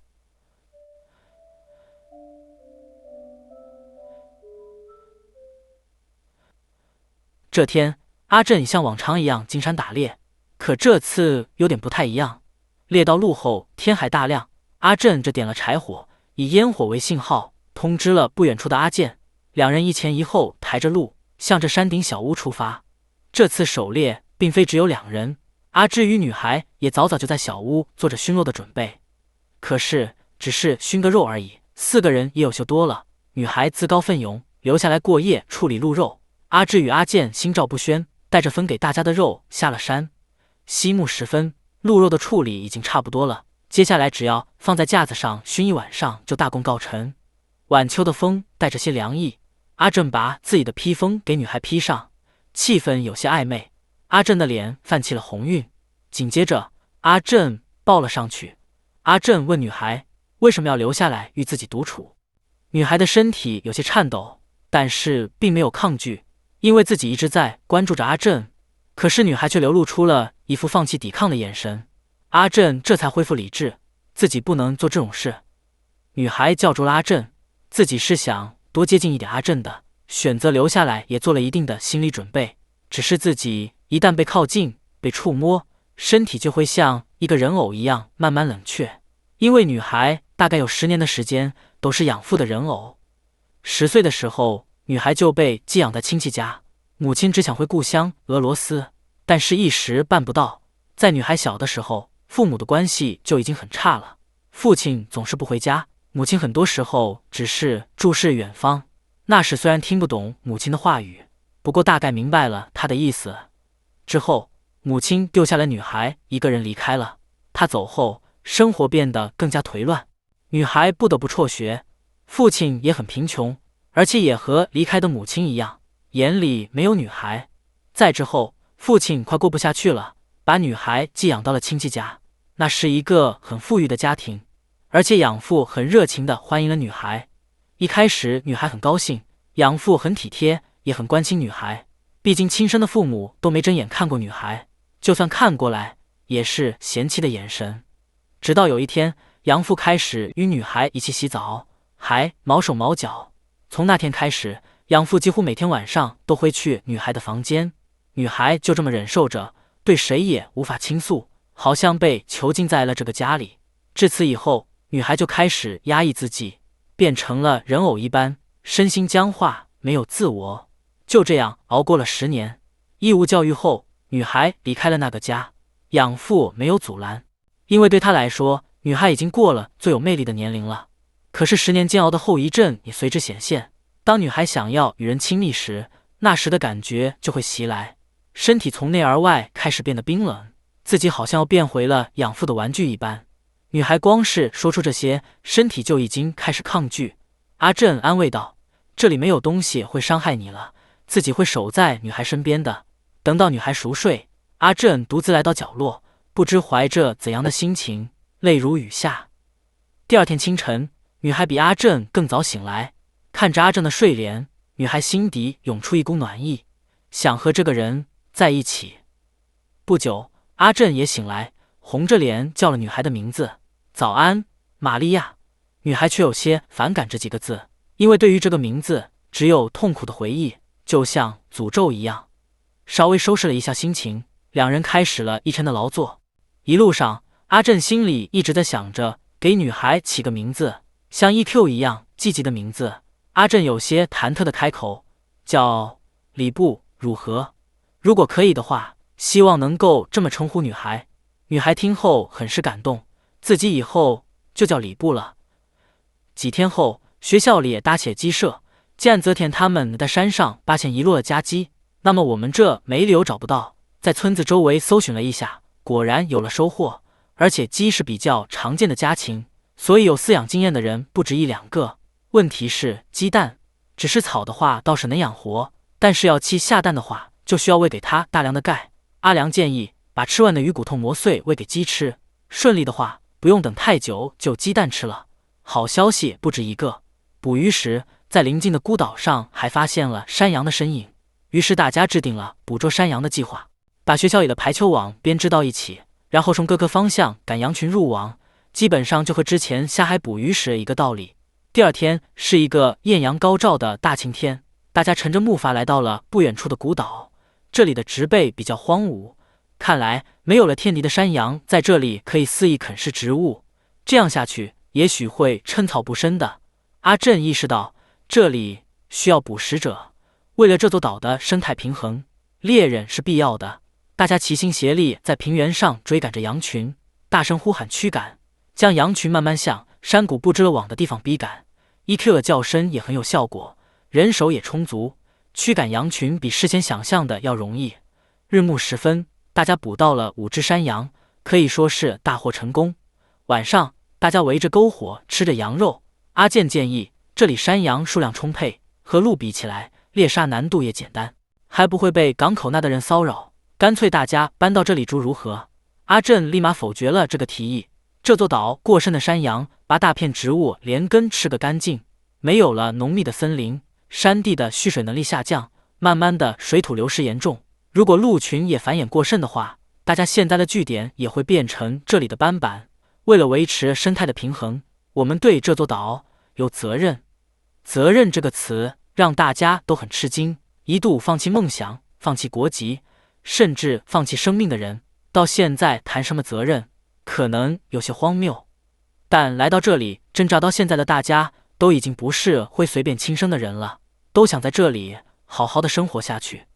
这天，阿震像往常一样进山打猎，可这次有点不太一样。猎到路后，天还大亮，阿震这点了柴火，以烟火为信号，通知了不远处的阿健。两人一前一后抬着路，向着山顶小屋出发。这次狩猎并非只有2人，阿芝与女孩也早早就在小屋做着熏肉的准备。可是只是熏个肉而已，4个人也有些多了。女孩自告奋勇留下来过夜处理鹿肉。阿志与阿健心照不宣，带着分给大家的肉下了山。夕暮时分，鹿肉的处理已经差不多了，接下来只要放在架子上熏一晚上就大功告成。晚秋的风带着些凉意，阿正把自己的披风给女孩披上，气氛有些暧昧。阿正的脸泛起了红晕，紧接着阿正抱了上去。阿正问女孩为什么要留下来与自己独处，女孩的身体有些颤抖，但是并没有抗拒。因为自己一直在关注着阿正，可是女孩却流露出了一副放弃抵抗的眼神。阿正这才恢复理智，自己不能做这种事。女孩叫住了阿正，自己是想多接近一点阿正的，选择留下来也做了一定的心理准备。只是自己一旦被靠近、被触摸，身体就会像一个人偶一样慢慢冷却。因为女孩大概有10年的时间都是养父的人偶，10岁的时候。女孩就被寄养在亲戚家，母亲只想回故乡俄罗斯，但是一时办不到。在女孩小的时候，父母的关系就已经很差了，父亲总是不回家，母亲很多时候只是注视远方。那时虽然听不懂母亲的话语，不过大概明白了她的意思。之后，母亲丢下了女孩一个人离开了。她走后，生活变得更加颓乱，女孩不得不辍学，父亲也很贫穷。而且也和离开的母亲一样，眼里没有女孩。再之后，父亲快过不下去了，把女孩寄养到了亲戚家。那是一个很富裕的家庭，而且养父很热情地欢迎了女孩。一开始，女孩很高兴，养父很体贴，也很关心女孩。毕竟亲生的父母都没睁眼看过女孩，就算看过来，也是嫌弃的眼神。直到有一天，养父开始与女孩一起洗澡，还毛手毛脚。从那天开始，养父几乎每天晚上都会去女孩的房间，女孩就这么忍受着，对谁也无法倾诉，好像被囚禁在了这个家里。至此以后，女孩就开始压抑自己，变成了人偶一般，身心僵化，没有自我。就这样熬过了10年。义务教育后，女孩离开了那个家，养父没有阻拦，因为对他来说，女孩已经过了最有魅力的年龄了。可是10年煎熬的后遗症也随之显现。当女孩想要与人亲密时，那时的感觉就会袭来，身体从内而外开始变得冰冷，自己好像又变回了养父的玩具一般。女孩光是说出这些，身体就已经开始抗拒。阿正安慰道：“这里没有东西会伤害你了，自己会守在女孩身边的。”等到女孩熟睡，阿正独自来到角落，不知怀着怎样的心情，泪如雨下。第二天清晨，女孩比阿正更早醒来，看着阿正的睡莲，女孩心底涌出一股暖意，想和这个人在一起。不久，阿正也醒来，红着脸叫了女孩的名字：“早安，玛利亚。”女孩却有些反感这几个字，因为对于这个名字只有痛苦的回忆，就像诅咒一样。稍微收拾了一下心情，两人开始了一天的劳作。一路上，阿正心里一直在想着给女孩起个名字，像 EQ 一样积极的名字。阿正有些忐忑的开口：“叫李布，如何？如果可以的话，希望能够这么称呼女孩。”女孩听后很是感动，自己以后就叫李布了。几天后，学校里也搭起了鸡舍。既然泽田他们在山上发现遗落了家鸡，那么我们这没理由找不到。在村子周围搜寻了一下，果然有了收获。而且鸡是比较常见的家禽，所以有饲养经验的人不止一两个。问题是鸡蛋，只是草的话倒是能养活，但是要鸡下蛋的话，就需要喂给它大量的钙。阿良建议把吃完的鱼骨头磨碎喂给鸡吃，顺利的话不用等太久就鸡蛋吃了。好消息不止一个，捕鱼时在邻近的孤岛上还发现了山羊的身影，于是大家制定了捕捉山羊的计划，把学校里的排球网编织到一起，然后从各个方向赶羊群入网，基本上就和之前下海捕鱼时一个道理。第二天是一个艳阳高照的大晴天，大家乘着木筏来到了不远处的孤岛。这里的植被比较荒芜，看来没有了天敌的山羊在这里可以肆意啃食植物，这样下去也许会寸草不生的。阿正意识到这里需要捕食者，为了这座岛的生态平衡，猎人是必要的。大家齐心协力在平原上追赶着羊群，大声呼喊驱赶，将羊群慢慢向山谷布置了网的地方逼赶。EQ 的叫声也很有效果，人手也充足，驱赶羊群比事先想象的要容易。日暮时分，大家捕到了5只山羊，可以说是大获成功。晚上，大家围着篝火吃着羊肉。阿健建议，这里山羊数量充沛，和鹿比起来，猎杀难度也简单，还不会被港口那的人骚扰，干脆大家搬到这里住如何？阿正立马否决了这个提议。这座岛过剩的山羊把大片植物连根吃个干净，没有了浓密的森林，山地的蓄水能力下降，慢慢的水土流失严重。如果鹿群也繁衍过剩的话，大家现在的据点也会变成这里的斑板。为了维持生态的平衡，我们对这座岛有责任。责任这个词让大家都很吃惊，一度放弃梦想，放弃国籍，甚至放弃生命的人，到现在谈什么责任，可能有些荒谬。但来到这里挣扎到现在的大家，都已经不是会随便轻生的人了，都想在这里好好的生活下去。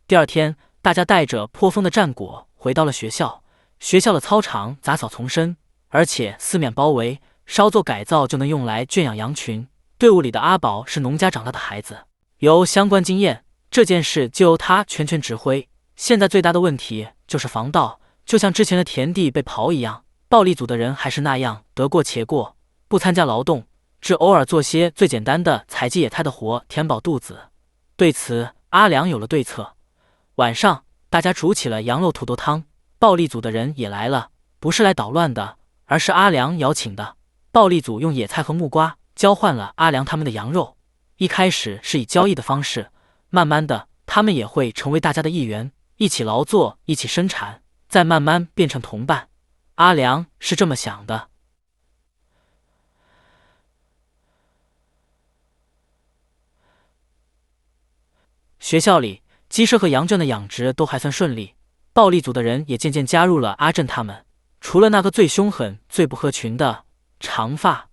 第二天，大家带着颇丰的战果回到了学校。学校的操场杂草丛生，而且四面包围，稍作改造就能用来圈养羊群。队伍里的阿宝是农家长大的孩子，有相关经验，这件事就由他全权指挥。现在最大的问题就是防盗，就像之前的田地被刨一样，暴力组的人还是那样得过且过，不参加劳动，只偶尔做些最简单的采集野菜的活填饱肚子。对此，阿良有了对策。晚上，大家煮起了羊肉土豆汤。暴力组的人也来了，不是来捣乱的，而是阿良邀请的。暴力组用野菜和木瓜交换了阿良他们的羊肉。一开始是以交易的方式，慢慢的他们也会成为大家的一员，一起劳作，一起生产，再慢慢变成同伴。阿良是这么想的。学校里，鸡舍和羊圈的养殖都还算顺利。暴力组的人也渐渐加入了阿正他们，除了那个最凶狠、最不合群的长发。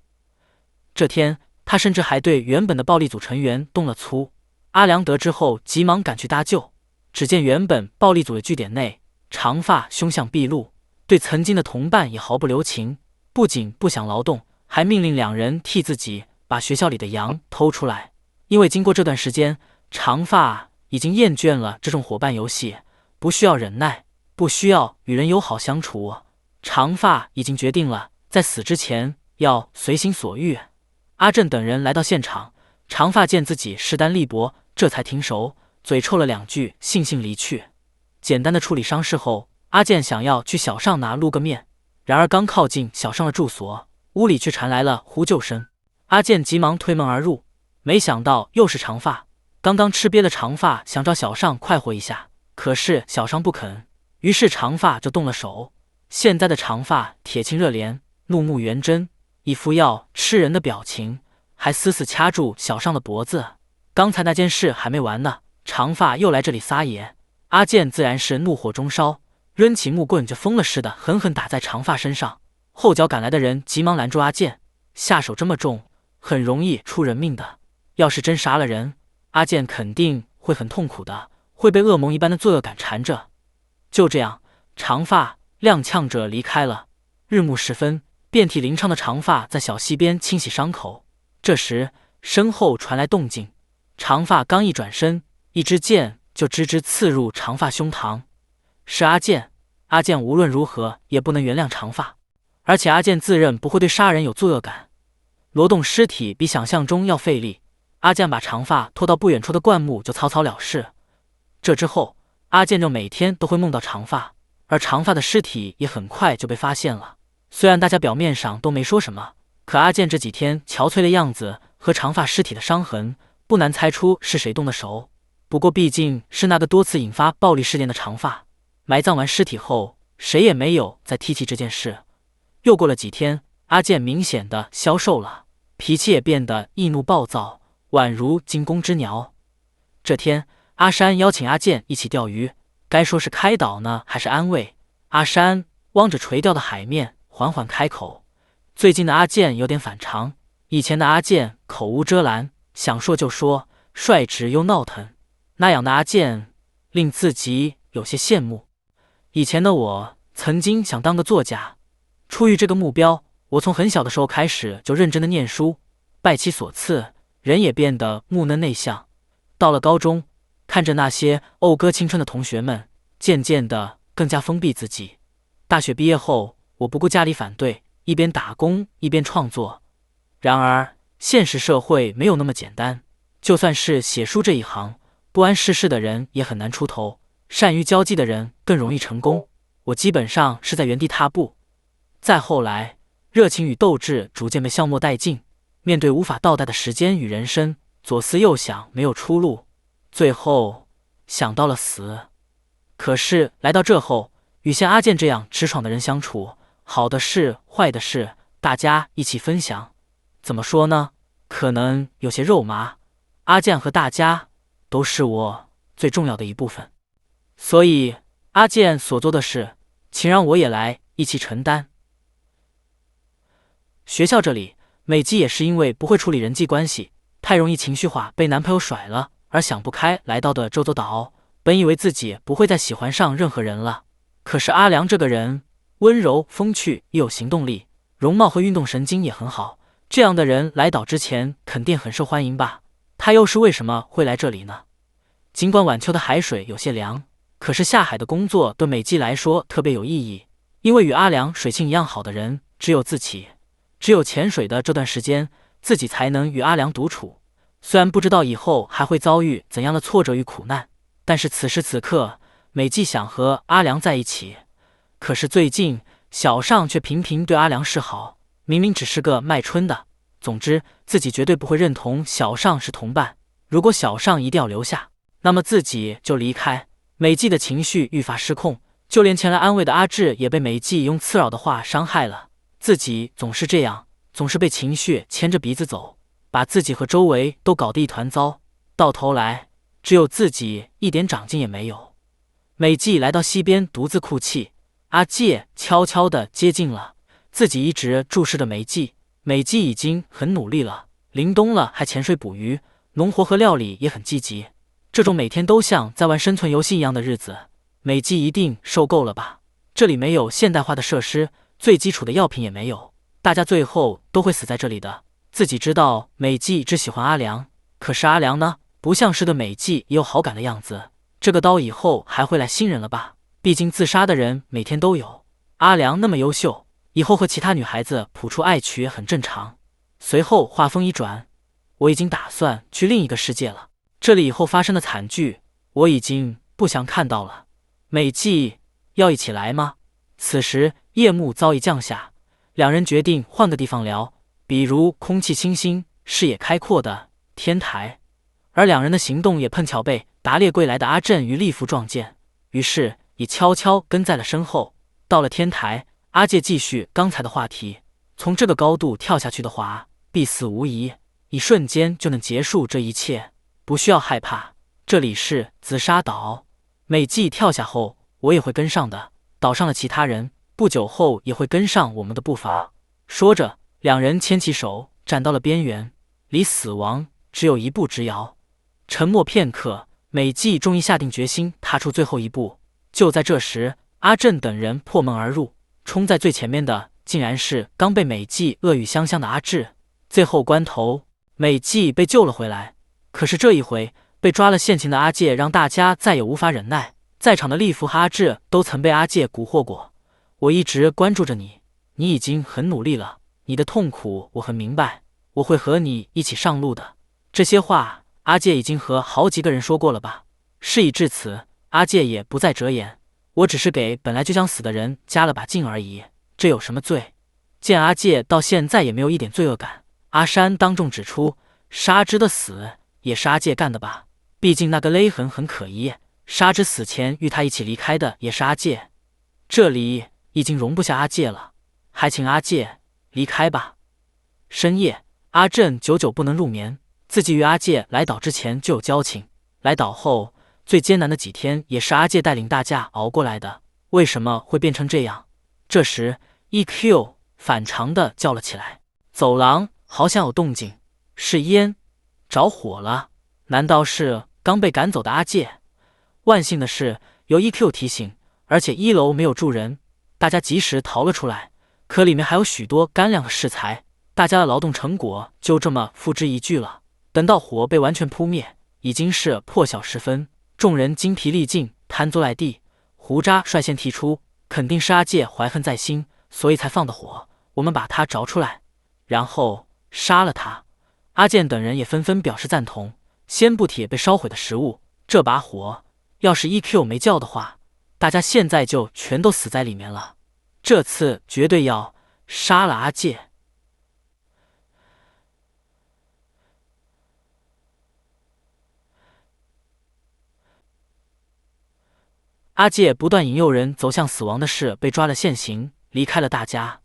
这天，他甚至还对原本的暴力组成员动了粗。阿良得知后，急忙赶去搭救。只见原本暴力组的据点内，长发凶相毕露，对曾经的同伴也毫不留情，不仅不想劳动，还命令2人替自己把学校里的羊偷出来。因为经过这段时间，长发已经厌倦了这种伙伴游戏。不需要忍耐，不需要与人友好相处，长发已经决定了，在死之前要随心所欲。阿正等人来到现场，长发见自己势单力薄，这才停手，嘴臭了2句，悻悻离去。简单的处理伤势后，阿健想要去小上那露个面，然而刚靠近小上的住所，屋里却传来了呼救声。阿健急忙推门而入，没想到又是长发。刚刚吃瘪的长发想找小上快活一下，可是小上不肯，于是长发就动了手。现在的长发铁青热脸，怒目圆睁，一副要吃人的表情，还死死掐住小上的脖子。刚才那件事还没完呢，长发又来这里撒野。阿健自然是怒火中烧，抡起木棍就疯了似的狠狠打在长发身上。后脚赶来的人急忙拦住阿健，下手这么重，很容易出人命的。要是真杀了人，阿健肯定会很痛苦的，会被噩梦一般的罪恶感缠着。就这样，长发踉跄着离开了。日暮时分，遍体鳞伤的长发在小溪边清洗伤口。这时，身后传来动静，长发刚一转身，一支箭就直直刺入长发胸膛。是阿健，阿健无论如何也不能原谅长发，而且阿健自认不会对杀人有罪恶感。挪动尸体比想象中要费力，阿健把长发拖到不远处的灌木就草草了事。这之后，阿健就每天都会梦到长发，而长发的尸体也很快就被发现了。虽然大家表面上都没说什么，可阿健这几天憔悴的样子和长发尸体的伤痕，不难猜出是谁动的手。不过毕竟是那个多次引发暴力事件的长发，埋葬完尸体后，谁也没有再提起这件事。又过了几天，阿健明显的消瘦了，脾气也变得易怒暴躁，宛如惊弓之鸟。这天，阿山邀请阿健一起钓鱼，该说是开导呢，还是安慰？阿山望着垂钓的海面，缓缓开口：“最近的阿健有点反常，以前的阿健口无遮拦，想说就说，率直又闹腾，那样的阿健令自己有些羡慕。以前的我曾经想当个作家，出于这个目标，我从很小的时候开始就认真的念书，拜其所赐，人也变得木讷内向。到了高中，看着那些讴歌青春的同学们，渐渐的更加封闭自己。大学毕业后，我不顾家里反对，一边打工一边创作。然而，现实社会没有那么简单，就算是写书这一行，不谙世事的人也很难出头，善于交际的人更容易成功。我基本上是在原地踏步。再后来，热情与斗志逐渐被消磨殆尽，面对无法倒带的时间与人生，左思右想没有出路，最后想到了死。可是来到这后，与像阿健这样直爽的人相处，好的事坏的事，大家一起分享。怎么说呢？可能有些肉麻，阿健和大家都是我最重要的一部分，所以阿健所做的事，请让我也来一起承担。学校这里，美纪也是因为不会处理人际关系，太容易情绪化，被男朋友甩了，而想不开来到的周走岛。本以为自己不会再喜欢上任何人了，可是阿良这个人温柔风趣，又有行动力，容貌和运动神经也很好，这样的人来岛之前肯定很受欢迎吧？他又是为什么会来这里呢？尽管晚秋的海水有些凉，可是下海的工作对美纪来说特别有意义，因为与阿良水性一样好的人只有自己，只有潜水的这段时间，自己才能与阿良独处。虽然不知道以后还会遭遇怎样的挫折与苦难，但是此时此刻，美纪想和阿良在一起。可是最近小尚却频频对阿良示好，明明只是个卖春的。总之，自己绝对不会认同小尚是同伴。如果小尚一定要留下，那么自己就离开。美纪的情绪愈发失控，就连前来安慰的阿志也被美纪用刺扰的话伤害了。自己总是这样，总是被情绪牵着鼻子走，把自己和周围都搞得一团糟，到头来只有自己一点长进也没有。美纪来到溪边独自哭泣，阿介悄悄地接近了，自己一直注视着美纪。美纪已经很努力了，临冬了还潜水捕鱼，农活和料理也很积极。这种每天都像在玩生存游戏一样的日子，美纪一定受够了吧？这里没有现代化的设施，最基础的药品也没有，大家最后都会死在这里的。自己知道美纪只喜欢阿良，可是阿良呢，不像是对美纪也有好感的样子。这个刀以后还会来新人了吧？毕竟自杀的人每天都有。阿良那么优秀，以后和其他女孩子谱出爱曲也很正常。随后话锋一转，我已经打算去另一个世界了。这里以后发生的惨剧，我已经不想看到了。美纪要一起来吗？此时夜幕早已降下，两人决定换个地方聊，比如空气清新、视野开阔的天台。而两人的行动也碰巧被打猎归来的阿正与利弗撞见，于是也悄悄跟在了身后。到了天台，阿介继续刚才的话题，从这个高度跳下去的话，必死无疑，一瞬间就能结束这一切，不需要害怕，这里是紫砂岛。美纪跳下后，我也会跟上的，岛上的其他人不久后也会跟上我们的步伐。说着，两人牵起手，站到了边缘，离死亡只有一步之遥。沉默片刻，美纪终于下定决心踏出最后一步。就在这时，阿正等人破门而入，冲在最前面的竟然是刚被美纪恶语相向的阿志。最后关头，美纪被救了回来，可是这一回被抓了现行的阿介让大家再也无法忍耐。在场的利弗和阿志都曾被阿介蛊惑过，我一直关注着你，你已经很努力了，你的痛苦我很明白，我会和你一起上路的。这些话阿介已经和好几个人说过了吧？事已至此，阿介也不再遮掩，我只是给本来就想死的人加了把劲而已，这有什么罪？见阿介到现在也没有一点罪恶感，阿山当众指出，沙之的死也是阿介干的吧？毕竟那个勒痕很可疑，沙之死前与他一起离开的也是阿介，这里已经容不下阿介了，还请阿介离开吧。深夜，阿正久久不能入眠，自己与阿介来岛之前就有交情，来岛后最艰难的几天也是阿介带领大家熬过来的，为什么会变成这样？这时 EQ 反常的叫了起来，走廊好像有动静，是烟着火了？难道是刚被赶走的阿介？万幸的是由 EQ 提醒，而且一楼没有住人，大家及时逃了出来，可里面还有许多干粮和食材，大家的劳动成果就这么付之一炬了。等到火被完全扑灭，已经是破晓时分，众人精疲力尽，瘫坐在地。胡渣率先提出，肯定是阿介怀恨在心，所以才放的火，我们把他找出来，然后杀了他。阿健等人也纷纷表示赞同。先不铁被烧毁的食物，这把火要是 EQ 没叫的话，大家现在就全都死在里面了。这次绝对要杀了阿介。阿介不断引诱人走向死亡的事被抓了现行，离开了大家。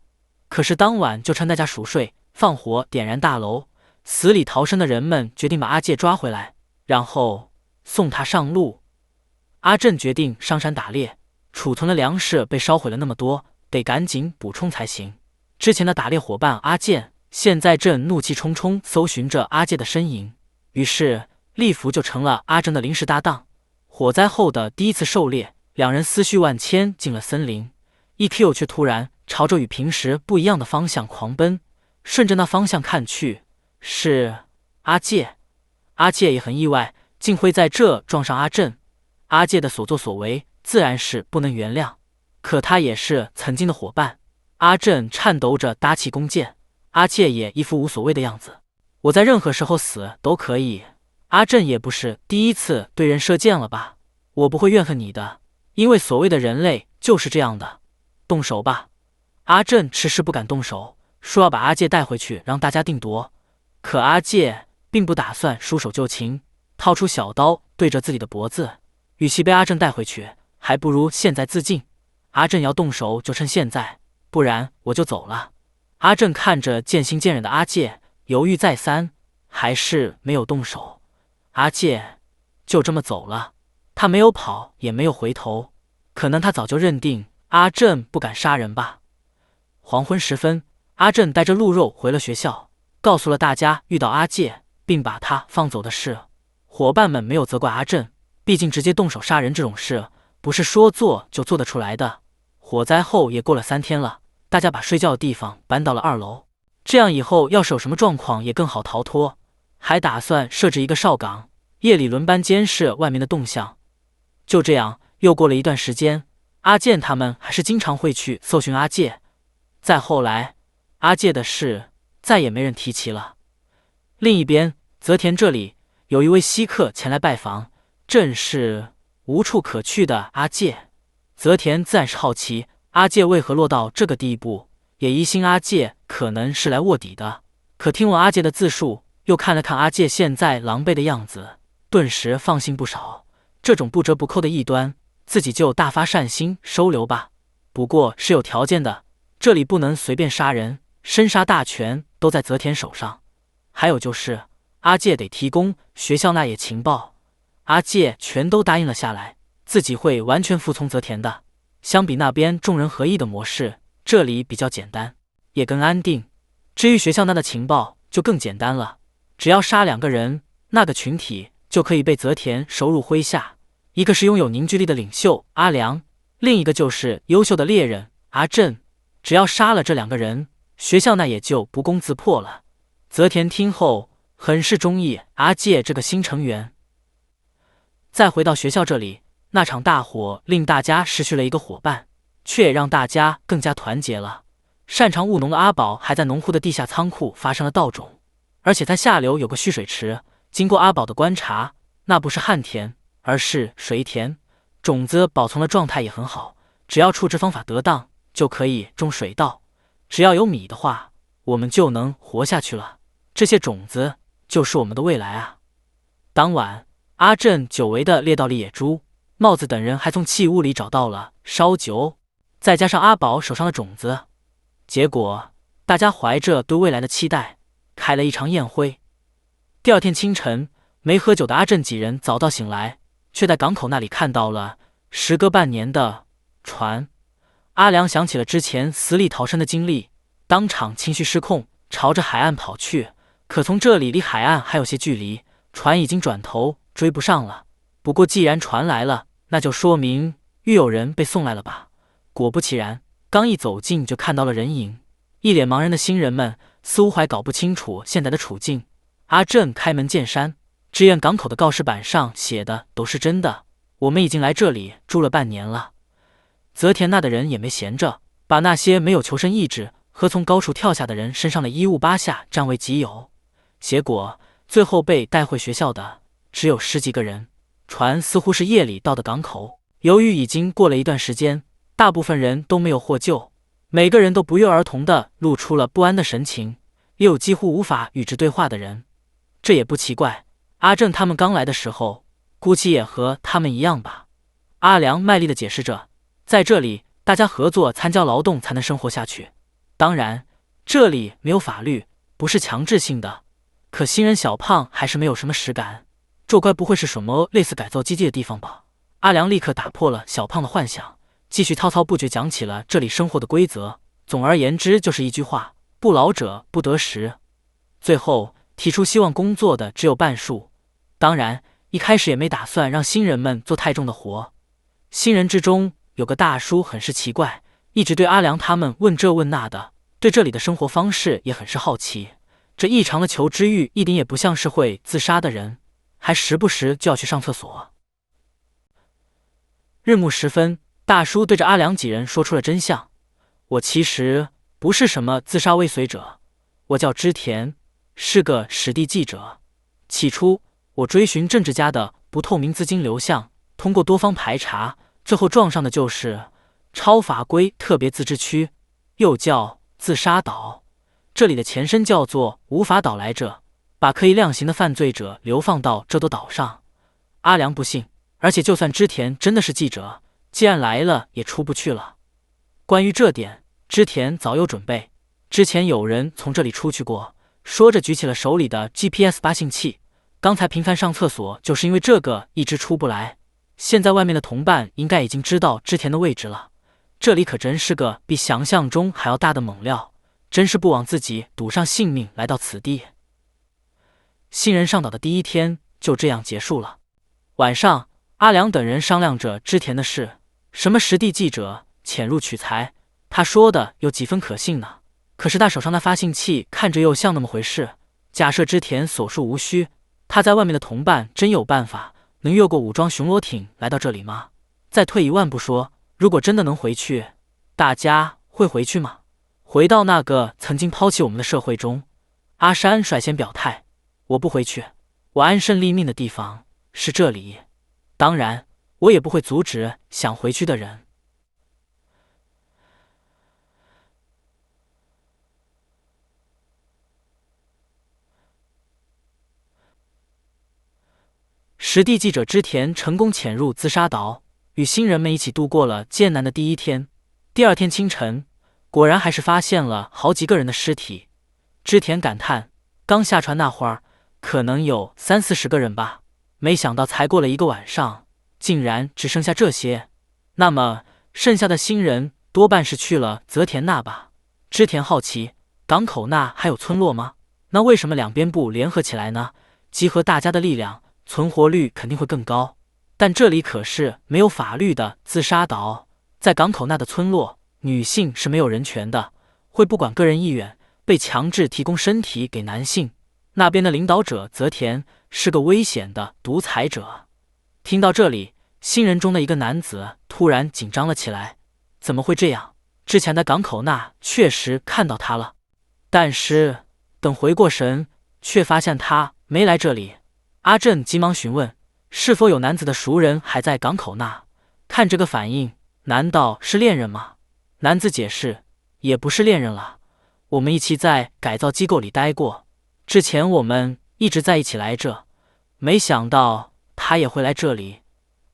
可是当晚就趁大家熟睡，放火点燃大楼。死里逃生的人们决定把阿介抓回来，然后送他上路。阿正决定上山打猎，储存的粮食被烧毁了那么多，得赶紧补充才行。之前的打猎伙伴阿健现在正怒气冲冲搜寻着阿介的身影，于是利弗就成了阿正的临时搭档。火灾后的第一次狩猎，两人思绪万千进了森林， EQ 却突然朝着与平时不一样的方向狂奔，顺着那方向看去，是阿介。阿介也很意外，竟会在这撞上阿正。阿介的所作所为自然是不能原谅，可他也是曾经的伙伴。阿正颤抖着搭起弓箭，阿介也一副无所谓的样子。我在任何时候死都可以，阿正也不是第一次对人射箭了吧？我不会怨恨你的，因为所谓的人类就是这样的。动手吧。阿正迟迟不敢动手，说要把阿介带回去让大家定夺。可阿介并不打算束手就擒，掏出小刀对着自己的脖子，与其被阿正带回去，还不如现在自尽。阿正要动手就趁现在，不然我就走了。阿正看着渐行渐远的阿介，犹豫再三，还是没有动手。阿介就这么走了，他没有跑，也没有回头，可能他早就认定阿正不敢杀人吧。黄昏时分，阿正带着鹿肉回了学校，告诉了大家遇到阿介并把他放走的事。伙伴们没有责怪阿正，毕竟直接动手杀人这种事不是说做就做得出来的。火灾后也过了3天了，大家把睡觉的地方搬到了2楼，这样以后要是有什么状况也更好逃脱。还打算设置一个哨岗，夜里轮班监视外面的动向。就这样又过了一段时间，阿健他们还是经常会去搜寻阿介。再后来，阿介的事再也没人提起了。另一边，泽田这里有一位稀客前来拜访，正是无处可去的阿介。泽田自然是好奇阿介为何落到这个地步，也疑心阿介可能是来卧底的。可听闻阿介的自述，又看了看阿介现在狼狈的样子，顿时放心不少。这种不折不扣的异端，自己就大发善心收留吧。不过是有条件的，这里不能随便杀人，生杀大权都在泽田手上。还有就是阿介得提供学校那野情报，阿介全都答应了下来，自己会完全服从泽田的。相比那边众人合意的模式，这里比较简单，也更安定。至于学校那的情报就更简单了，只要杀2个人，那个群体就可以被泽田收入麾下。一个是拥有凝聚力的领袖阿良，另一个就是优秀的猎人阿正。只要杀了这2个人，学校那也就不攻自破了。泽田听后很是中意阿介这个新成员。再回到学校这里，那场大火令大家失去了一个伙伴，却也让大家更加团结了。擅长务农的阿宝还在农户的地下仓库发生了稻种，而且它下流有个蓄水池，经过阿宝的观察，那不是旱田，而是水田，种子保存的状态也很好，只要处置方法得当，就可以种水稻。只要有米的话，我们就能活下去了。这些种子就是我们的未来啊！当晚，阿正久违的猎到了野猪，帽子等人还从器屋里找到了烧酒，再加上阿宝手上的种子，结果大家怀着对未来的期待，开了一场宴会。第二天清晨，没喝酒的阿正几人早早醒来，却在港口那里看到了时隔半年的船。阿良想起了之前死里逃生的经历，当场情绪失控，朝着海岸跑去。可从这里离海岸还有些距离，船已经转头追不上了。不过既然船来了，那就说明又有人被送来了吧。果不其然，刚一走近就看到了人影。一脸茫然的新人们似乎还搞不清楚现在的处境。阿正开门见山，志愿港口的告示板上写的都是真的，我们已经来这里住了半年了。泽田那的人也没闲着，把那些没有求生意志和从高处跳下的人身上的衣物扒下占为己有。结果最后被带回学校的只有10几个人。船似乎是夜里到的港口，由于已经过了一段时间，大部分人都没有获救，每个人都不约而同地露出了不安的神情，也有几乎无法与之对话的人。这也不奇怪，阿正他们刚来的时候，估计也和他们一样吧。阿良卖力地解释着，在这里大家合作参交劳动才能生活下去，当然这里没有法律，不是强制性的。可新人小胖还是没有什么实感，这该不会是什么类似改造基地的地方吧？阿良立刻打破了小胖的幻想，继续滔滔不绝讲起了这里生活的规则。总而言之就是一句话，不劳者不得食。最后提出希望工作的只有半数，当然一开始也没打算让新人们做太重的活。新人之中有个大叔很是奇怪，一直对阿良他们问这问那的，对这里的生活方式也很是好奇。这异常的求知欲一点也不像是会自杀的人，还时不时就要去上厕所。日暮时分，大叔对着阿良几人说出了真相：我其实不是什么自杀未遂者，我叫织田，是个史地记者。起初我追寻政治家的不透明资金流向，通过多方排查，最后撞上的就是超法规特别自治区，又叫自杀岛。这里的前身叫做无法岛来着，把可以量刑的犯罪者流放到这座岛上。阿良不信，而且就算织田真的是记者，既然来了也出不去了。关于这点，织田早有准备，之前有人从这里出去过。说着举起了手里的 GPS 发信器，刚才频繁上厕所就是因为这个一直出不来。现在外面的同伴应该已经知道织田的位置了，这里可真是个比想象中还要大的猛料，真是不枉自己赌上性命来到此地。新人上岛的第一天就这样结束了。晚上，阿良等人商量着织田的事，什么实地记者潜入取材，他说的有几分可信呢？可是他手上的发信器看着又像那么回事。假设织田所述无虚，他在外面的同伴真有办法能越过武装巡逻艇来到这里吗？再退一万步说，如果真的能回去，大家会回去吗？回到那个曾经抛弃我们的社会中？阿山率先表态：我不回去，我安身立命的地方是这里。当然，我也不会阻止想回去的人。实地记者织田成功潜入自杀岛，与新人们一起度过了艰难的第一天。第二天清晨，果然还是发现了好几个人的尸体。织田感叹：刚下船那会儿，可能有30-40个人吧，没想到才过了1个晚上，竟然只剩下这些。那么剩下的新人多半是去了泽田那吧？织田好奇：港口那还有村落吗？那为什么两边不联合起来呢？集合大家的力量，存活率肯定会更高。但这里可是没有法律的自杀岛，在港口那的村落，女性是没有人权的，会不管个人意愿，被强制提供身体给男性。那边的领导者泽田是个危险的独裁者。听到这里，新人中的一个男子突然紧张了起来。怎么会这样？之前在港口那确实看到他了，但是等回过神，却发现他没来这里。阿正急忙询问，是否有男子的熟人还在港口那？看这个反应，难道是恋人吗？男子解释，也不是恋人了，我们一起在改造机构里待过，之前我们一直在一起来着，没想到他也会来这里。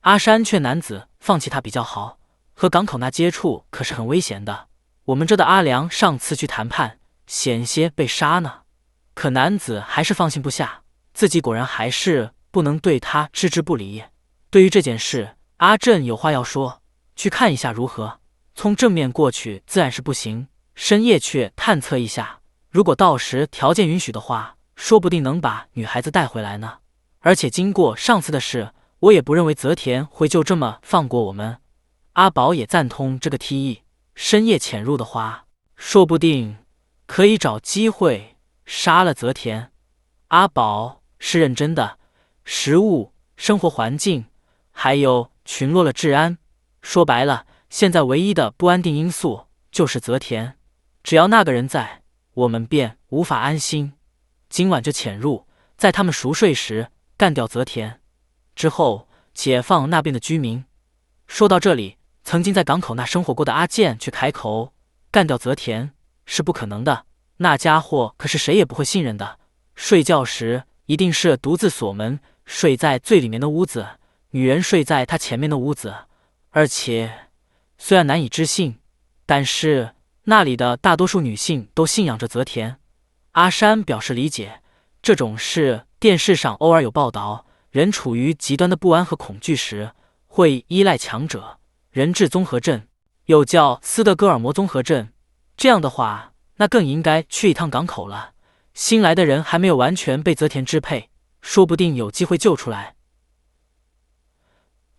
阿山劝男子放弃他比较好，和港口那接触可是很危险的，我们这的阿良上次去谈判，险些被杀呢。可男子还是放心不下，自己果然还是不能对他置之不理。对于这件事，阿正有话要说，去看一下如何？从正面过去自然是不行，深夜去探测一下，如果到时条件允许的话，说不定能把女孩子带回来呢。而且经过上次的事，我也不认为泽田会就这么放过我们。阿宝也赞同这个提议，深夜潜入的话，说不定可以找机会杀了泽田。阿宝是认真的，食物、生活环境，还有群落的治安，说白了，现在唯一的不安定因素就是泽田。只要那个人在，我们便无法安心。今晚就潜入，在他们熟睡时干掉泽田，之后解放那边的居民。说到这里，曾经在港口那生活过的阿健却开口：干掉泽田是不可能的，那家伙可是谁也不会信任的。睡觉时一定是独自锁门，睡在最里面的屋子，女人睡在他前面的屋子。而且虽然难以置信，但是那里的大多数女性都信仰着泽田。阿山表示理解，这种事电视上偶尔有报道，人处于极端的不安和恐惧时，会依赖强者，人质综合症，又叫斯德哥尔摩综合症。这样的话，那更应该去一趟港口了。新来的人还没有完全被泽田支配，说不定有机会救出来。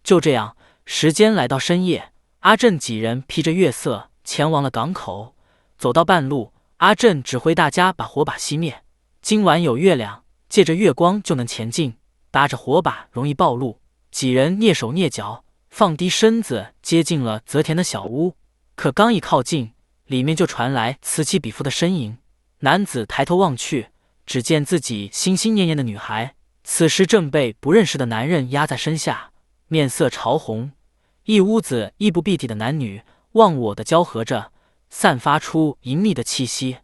就这样，时间来到深夜，阿正几人披着月色前往了港口。走到半路，阿正指挥大家把火把熄灭。今晚有月亮，借着月光就能前进，搭着火把容易暴露。几人蹑手蹑脚，放低身子接近了泽田的小屋。可刚一靠近，里面就传来此起彼伏的呻吟。男子抬头望去，只见自己心心念念的女孩，此时正被不认识的男人压在身下，面色潮红。一屋子衣不蔽体的男女忘我的交合着，散发出淫靡的气息。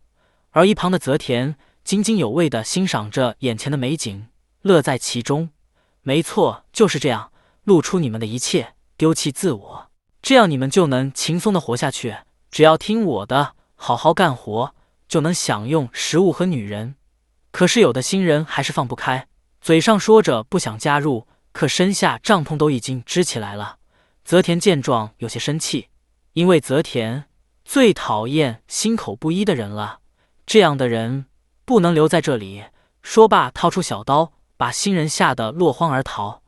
而一旁的泽田津津有味地欣赏着眼前的美景，乐在其中。没错，就是这样，露出你们的一切，丢弃自我，这样你们就能轻松地活下去。只要听我的，好好干活，就能享用食物和女人。可是有的新人还是放不开，嘴上说着不想加入，可身下帐篷都已经支起来了。泽田见状有些生气，因为泽田最讨厌心口不一的人了，这样的人不能留在这里。说罢掏出小刀，把新人吓得落荒而逃。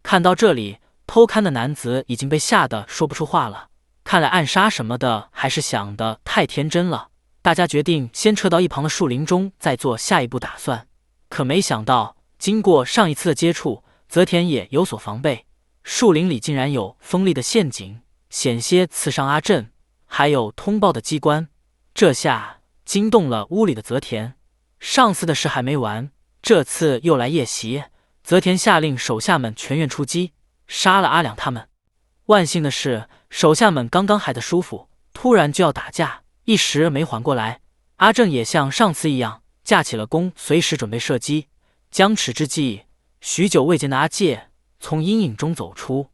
看到这里，偷看的男子已经被吓得说不出话了。看来暗杀什么的还是想得太天真了。大家决定先撤到一旁的树林中，再做下一步打算。可没想到，经过上一次的接触，泽田也有所防备。树林里竟然有锋利的陷阱，险些刺伤阿正，还有通报的机关，这下惊动了屋里的泽田。上次的事还没完，这次又来夜袭，泽田下令手下们全员出击，杀了阿良他们。万幸的是，手下们刚刚还得舒服，突然就要打架，一时没缓过来。阿正也像上次一样架起了弓，随时准备射击。僵持之际，许久未见的阿介从阴影中走出，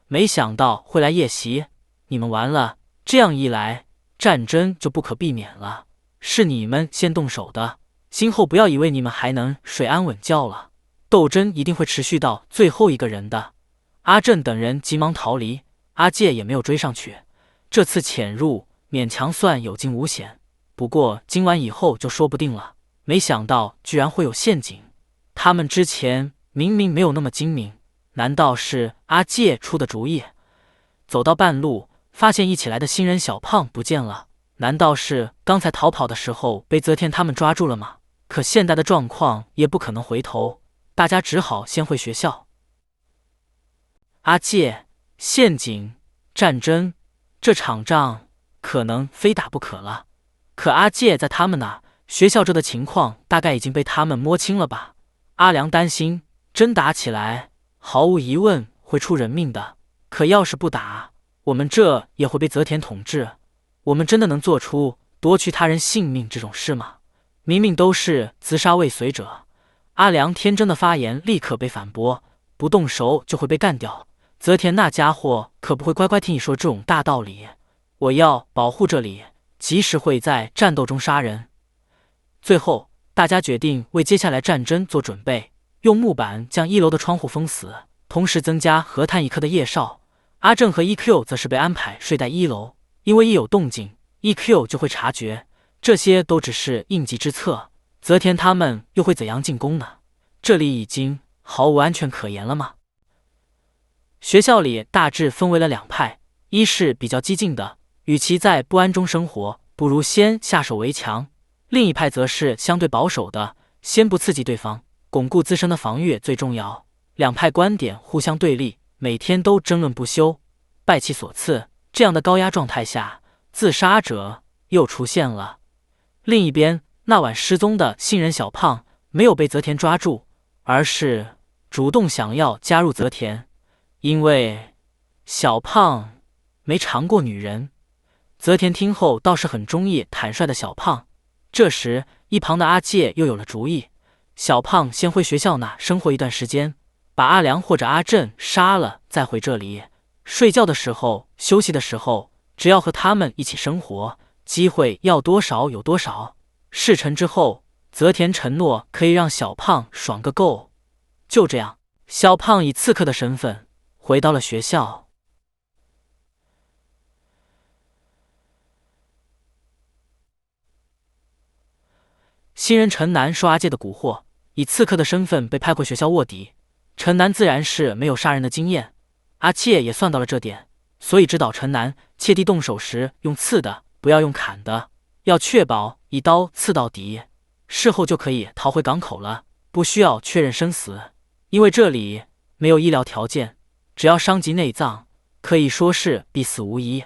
没想到会来夜袭，你们完了，这样一来，战争就不可避免了。是你们先动手的，今后不要以为你们还能睡安稳觉了，斗争一定会持续到最后一个人的。阿正等人急忙逃离，阿介也没有追上去。这次潜入勉强算有惊无险，不过今晚以后就说不定了。没想到居然会有陷阱，他们之前明明没有那么精明，难道是阿介出的主意？走到半路，发现一起来的新人小胖不见了，难道是刚才逃跑的时候被泽田他们抓住了吗？可现在的状况也不可能回头，大家只好先回学校。阿介，陷阱，战争，这场仗可能非打不可了。可阿介在他们那学校这的情况大概已经被他们摸清了吧？阿良担心，真打起来，毫无疑问会出人命的。可要是不打，我们这也会被泽田统治。我们真的能做出夺取他人性命这种事吗？明明都是自杀未遂者。阿良天真的发言立刻被反驳，不动手就会被干掉。泽田那家伙可不会乖乖听你说这种大道理。我要保护这里，即使会在战斗中杀人。最后，大家决定为接下来战争做准备，用木板将1楼的窗户封死，同时增加核弹1颗的夜哨。阿正和 EQ 则是被安排睡在1楼，因为一有动静 ，EQ 就会察觉。这些都只是应急之策，泽田他们又会怎样进攻呢？这里已经毫无安全可言了吗？学校里大致分为了2派，一是比较激进的，与其在不安中生活，不如先下手为强；另一派则是相对保守的，先不刺激对方，巩固自身的防御最重要。2派观点互相对立，每天都争论不休，拜其所赐。这样的高压状态下，自杀者又出现了。另一边，那晚失踪的新人小胖没有被泽田抓住，而是主动想要加入泽田，因为小胖没尝过女人。泽田听后倒是很中意坦率的小胖。这时，一旁的阿介又有了主意：小胖先回学校那生活一段时间，把阿良或者阿正杀了，再回这里。睡觉的时候、休息的时候，只要和他们一起生活，机会要多少有多少。事成之后，泽田承诺可以让小胖爽个够。就这样，小胖以刺客的身份回到了学校。新人陈南受阿介的蛊惑，以刺客的身份被派回学校卧底。陈南自然是没有杀人的经验，阿介也算到了这点，所以指导陈南切地动手时用刺的，不要用砍的，要确保一刀刺到底，事后就可以逃回港口了，不需要确认生死。因为这里没有医疗条件，只要伤及内脏，可以说是必死无疑。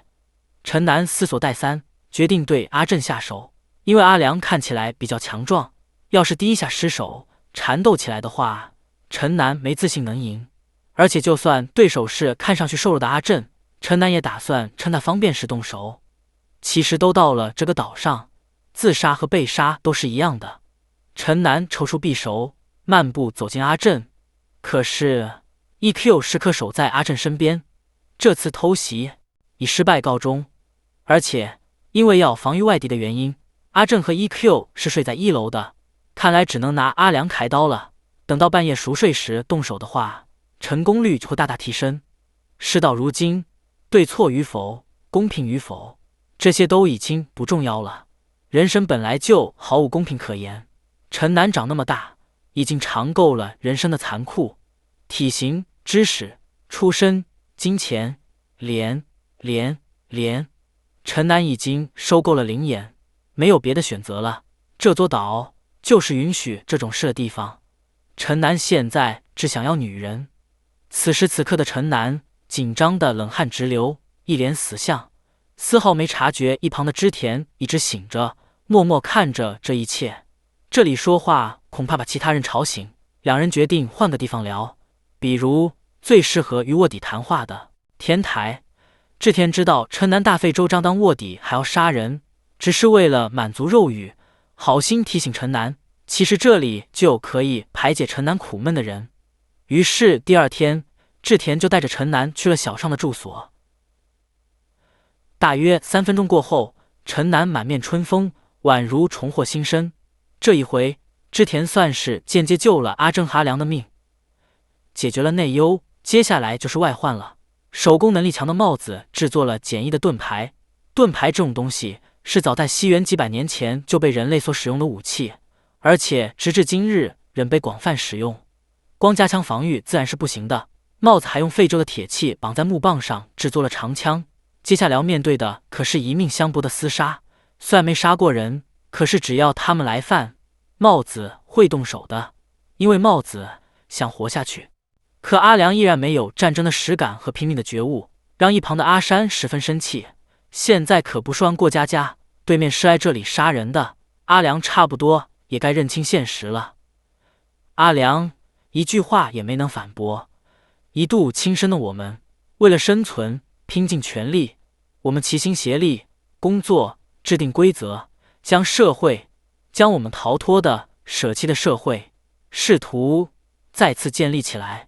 陈南思索再三，决定对阿正下手。因为阿良看起来比较强壮，要是第一下失手缠斗起来的话，陈南没自信能赢。而且就算对手是看上去瘦弱的阿正，陈南也打算趁他方便时动手。其实都到了这个岛上，自杀和被杀都是一样的。陈南抽出匕首，漫步走进阿正，可是 EQ 时刻守在阿正身边，这次偷袭以失败告终。而且因为要防御外敌的原因，阿正和 EQ 是睡在1楼的，看来只能拿阿良开刀了。等到半夜熟睡时动手的话，成功率就会大大提升。事到如今，对错与否、公平与否，这些都已经不重要了。人生本来就毫无公平可言。陈南长那么大，已经尝够了人生的残酷。体型、知识、出身、金钱，连，陈南已经收够了灵眼，没有别的选择了。这座岛就是允许这种事的地方。陈南现在只想要女人。此时此刻的陈南紧张的冷汗直流，一脸死相，丝毫没察觉一旁的织田一直醒着，默默看着这一切。这里说话恐怕把其他人吵醒，两人决定换个地方聊，比如最适合与卧底谈话的天台。织田知道城南大费周章当卧底还要杀人，只是为了满足肉欲，好心提醒城南，其实这里就有可以排解城南苦闷的人。于是第二天，织田就带着城南去了小上的住所。大约3分钟过后，城南满面春风，宛如重获新生。这一回，织田算是间接救了阿正哈良的命，解决了内忧，接下来就是外患了。手工能力强的帽子制作了简易的盾牌。盾牌这种东西是早在西元几百年前就被人类所使用的武器，而且直至今日仍被广泛使用。光加强防御自然是不行的，帽子还用废旧的铁器绑在木棒上制作了长枪。接下来要面对的可是一命相搏的厮杀，虽然没杀过人，可是只要他们来犯，帽子会动手的，因为帽子想活下去。可阿良依然没有战争的实感和拼命的觉悟，让一旁的阿山十分生气。现在可不是玩过家家，对面是来这里杀人的，阿良差不多也该认清现实了。阿良一句话也没能反驳。一度轻生的我们，为了生存拼尽全力，我们齐心协力工作，制定规则，将我们逃脱的舍弃的社会试图再次建立起来。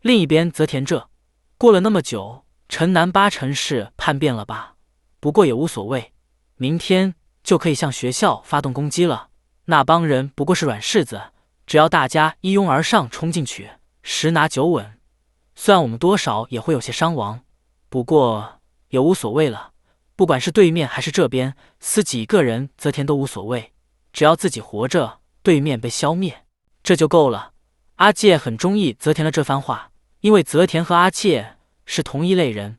另一边，泽田这过了那么久，城南八成是叛变了吧？不过也无所谓，明天就可以向学校发动攻击了。那帮人不过是软柿子，只要大家一拥而上冲进去，十拿九稳。虽然我们多少也会有些伤亡，不过也无所谓了。不管是对面还是这边，死几个人泽田都无所谓，只要自己活着，对面被消灭，这就够了。阿介很中意泽田的这番话，因为泽田和阿介是同一类人。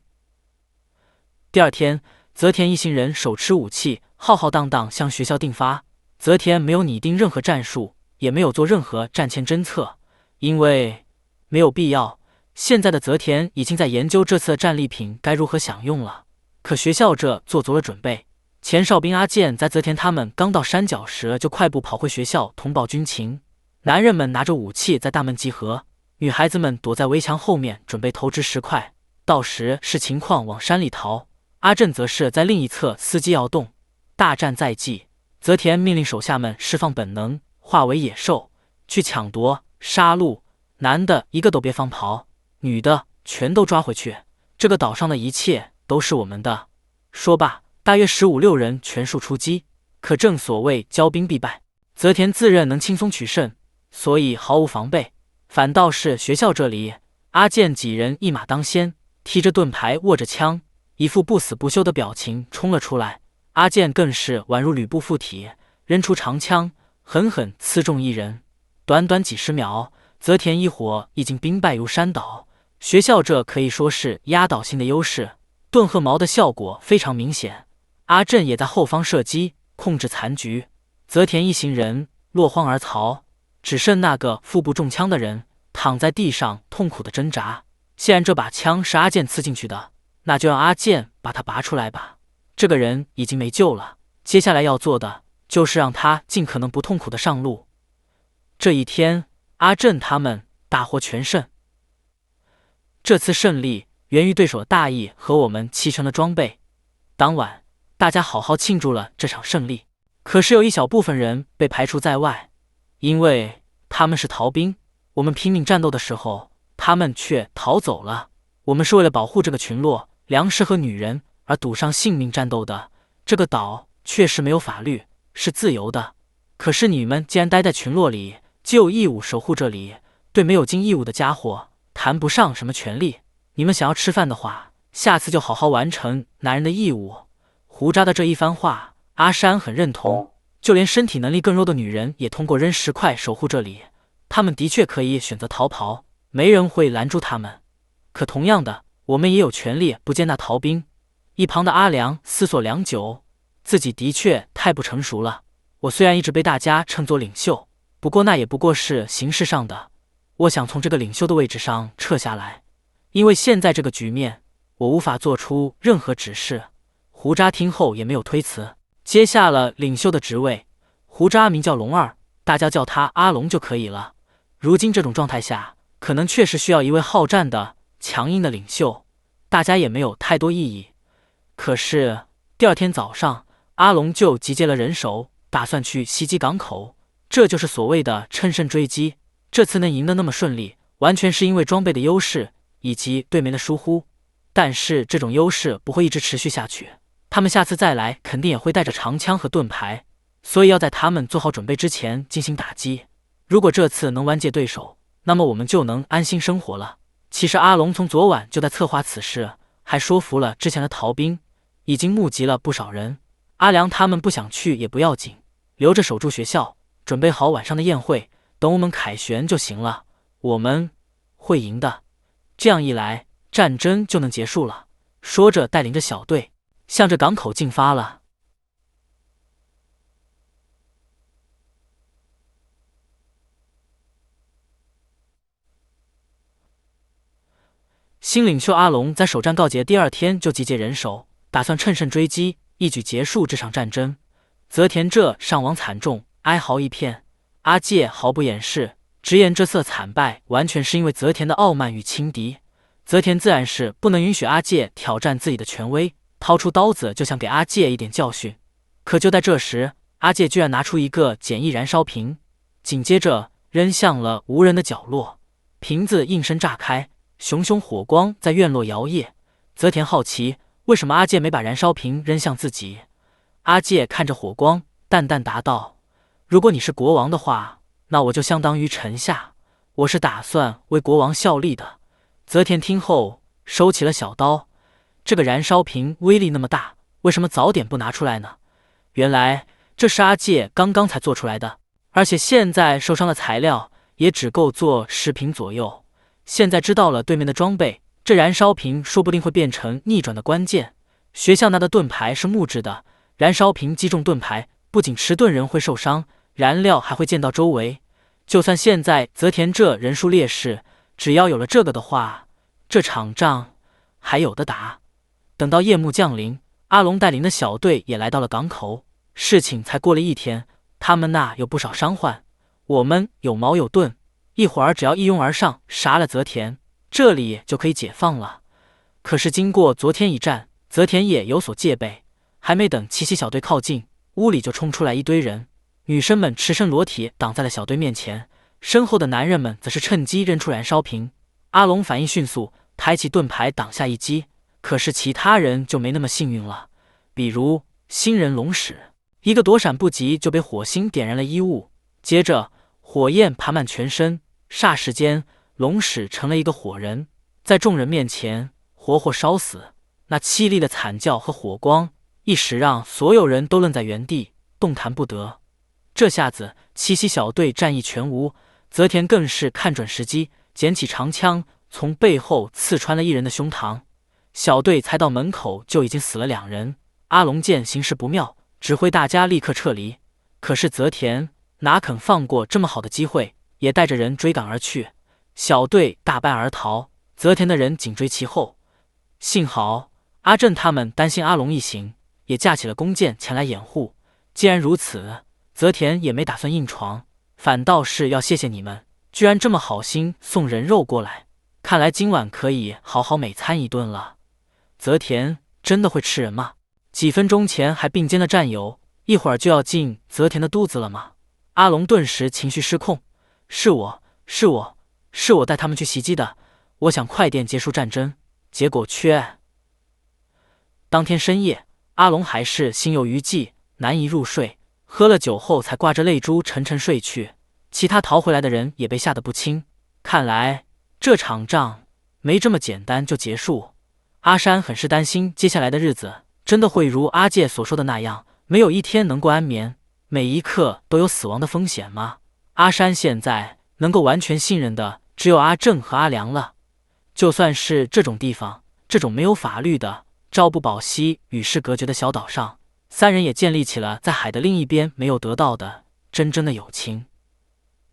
第二天，泽田一行人手持武器，浩浩荡荡向学校进发。泽田没有拟定任何战术，也没有做任何战前侦测，因为没有必要。现在的泽田已经在研究这次的战利品该如何享用了。可学校这做足了准备。前哨兵阿健在泽田他们刚到山脚时就快步跑回学校通报军情。男人们拿着武器在大门集合，女孩子们躲在围墙后面准备投掷石块，到时视情况往山里逃。阿正则是在另一侧伺机要动。大战在即，泽田命令手下们释放本能，化为野兽，去抢夺杀戮，男的一个都别放跑，女的全都抓回去。这个岛上的一切都是我们的。说罢，大约15、16人全数出击。可正所谓骄兵必败，泽田自认能轻松取胜，所以毫无防备。反倒是学校这里，阿健几人一马当先，提着盾牌，握着枪，一副不死不休的表情冲了出来。阿健更是宛如吕布附体，扔出长枪，狠狠刺中一人。短短几十秒，泽田一伙已经兵败如山倒。学校这可以说是压倒性的优势，盾和矛的效果非常明显。阿正也在后方射击，控制残局。泽田一行人落荒而逃，只剩那个腹部中枪的人躺在地上痛苦的挣扎。既然这把枪是阿健刺进去的，那就让阿健把他拔出来吧。这个人已经没救了，接下来要做的就是让他尽可能不痛苦的上路。这一天，阿正他们大获全胜。这次胜利源于对手的大意和我们弃成的装备。当晚，大家好好庆祝了这场胜利。可是有一小部分人被排除在外，因为他们是逃兵。我们拼命战斗的时候，他们却逃走了。我们是为了保护这个群落、粮食和女人而赌上性命战斗的。这个岛确实没有法律，是自由的。可是你们既然待在群落里，就有义务守护这里。对没有尽义务的家伙，谈不上什么权利。你们想要吃饭的话，下次就好好完成男人的义务。胡渣的这一番话，阿山很认同。就连身体能力更弱的女人也通过扔石块守护这里。他们的确可以选择逃跑，没人会拦住他们。可同样的，我们也有权利不接纳逃兵。一旁的阿良思索良久，自己的确太不成熟了。我虽然一直被大家称作领袖，不过那也不过是形式上的。我想从这个领袖的位置上撤下来，因为现在这个局面我无法做出任何指示。胡渣听后也没有推辞，接下了领袖的职位。胡渣名叫龙二，大家叫他阿龙就可以了。如今这种状态下，可能确实需要一位好战的、强硬的领袖，大家也没有太多异议。可是第二天早上，阿龙就集结了人手，打算去袭击港口，这就是所谓的乘胜追击。这次能赢得那么顺利，完全是因为装备的优势以及对面的疏忽。但是这种优势不会一直持续下去，他们下次再来肯定也会带着长枪和盾牌，所以要在他们做好准备之前进行打击。如果这次能完结对手，那么我们就能安心生活了。其实阿龙从昨晚就在策划此事，还说服了之前的逃兵，已经募集了不少人。阿良他们不想去也不要紧，留着守住学校，准备好晚上的宴会，等我们凯旋就行了。我们会赢的，这样一来战争就能结束了。说着带领着小队向着港口进发了。新领袖阿龙在首战告捷第二天就集结人手，打算乘胜追击，一举结束这场战争。泽田这伤亡惨重，哀嚎一片。阿介毫不掩饰，直言这次惨败完全是因为泽田的傲慢与轻敌。泽田自然是不能允许阿介挑战自己的权威，掏出刀子就想给阿介一点教训。可就在这时，阿介居然拿出一个简易燃烧瓶，紧接着扔向了无人的角落，瓶子应声炸开，熊熊火光在院落摇曳。泽田好奇，为什么阿介没把燃烧瓶扔向自己？阿介看着火光，淡淡答道：“如果你是国王的话，那我就相当于臣下，我是打算为国王效力的。”泽田听后收起了小刀，这个燃烧瓶威力那么大，为什么早点不拿出来呢？原来这是阿介刚刚才做出来的，而且现在受伤的材料也只够做10瓶左右。现在知道了对面的装备，这燃烧瓶说不定会变成逆转的关键。学校拿的盾牌是木质的，燃烧瓶击中盾牌，不仅持盾人会受伤，燃料还会溅到周围。就算现在泽田这人数劣势，只要有了这个的话，这场仗还有的打。等到夜幕降临，阿龙带领的小队也来到了港口。事情才过了1天，他们那有不少伤患，我们有矛有盾，一会儿只要一拥而上，杀了泽田，这里就可以解放了。可是经过昨天一战，泽田也有所戒备，还没等奇袭小队靠近，屋里就冲出来一堆人，女生们赤身裸体挡在了小队面前，身后的男人们则是趁机扔出燃烧瓶。阿龙反应迅速，抬起盾牌挡下一击，可是其他人就没那么幸运了，比如新人龙史，一个躲闪不及就被火星点燃了衣物，接着火焰爬满全身，霎时间龙史成了一个火人，在众人面前活活烧死。那凄厉的惨叫和火光一时让所有人都愣在原地，动弹不得。这下子奇袭小队战意全无，泽田更是看准时机，捡起长枪从背后刺穿了一人的胸膛。小队才到门口就已经死了2人。阿龙见形势不妙，指挥大家立刻撤离。可是泽田哪肯放过这么好的机会，也带着人追赶而去。小队大败而逃，泽田的人紧追其后。幸好阿正他们担心阿龙一行，也架起了弓箭前来掩护。既然如此，泽田也没打算硬闯，反倒是要谢谢你们，居然这么好心送人肉过来，看来今晚可以好好美餐一顿了。泽田真的会吃人吗？几分钟前还并肩的战友，一会儿就要进泽田的肚子了吗？阿龙顿时情绪失控，是我带他们去袭击的，我想快点结束战争，结果却……当天深夜，阿龙还是心有余悸，难以入睡，喝了酒后才挂着泪珠沉沉睡去。其他逃回来的人也被吓得不轻，看来这场仗没这么简单就结束。阿山很是担心接下来的日子真的会如阿介所说的那样，没有一天能够安眠，每一刻都有死亡的风险吗？阿山现在能够完全信任的只有阿正和阿良了。就算是这种地方，这种没有法律的、朝不保夕、与世隔绝的小岛上，3人也建立起了在海的另一边没有得到的真正的友情。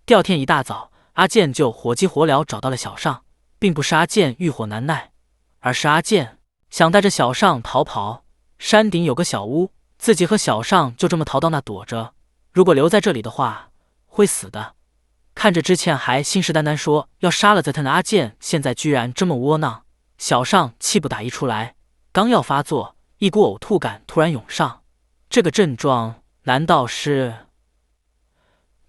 第二天一大早，阿健就火急火燎找到了小尚，并不是阿健欲火难耐，而是阿健想带着小尚逃跑。山顶有个小屋，自己和小尚就这么逃到那躲着。如果留在这里的话，会死的。看着之前还信誓旦旦说要杀了泽腾的阿健，现在居然这么窝囊，小尚气不打一处来。刚要发作，一股呕吐感突然涌上。这个症状难道是……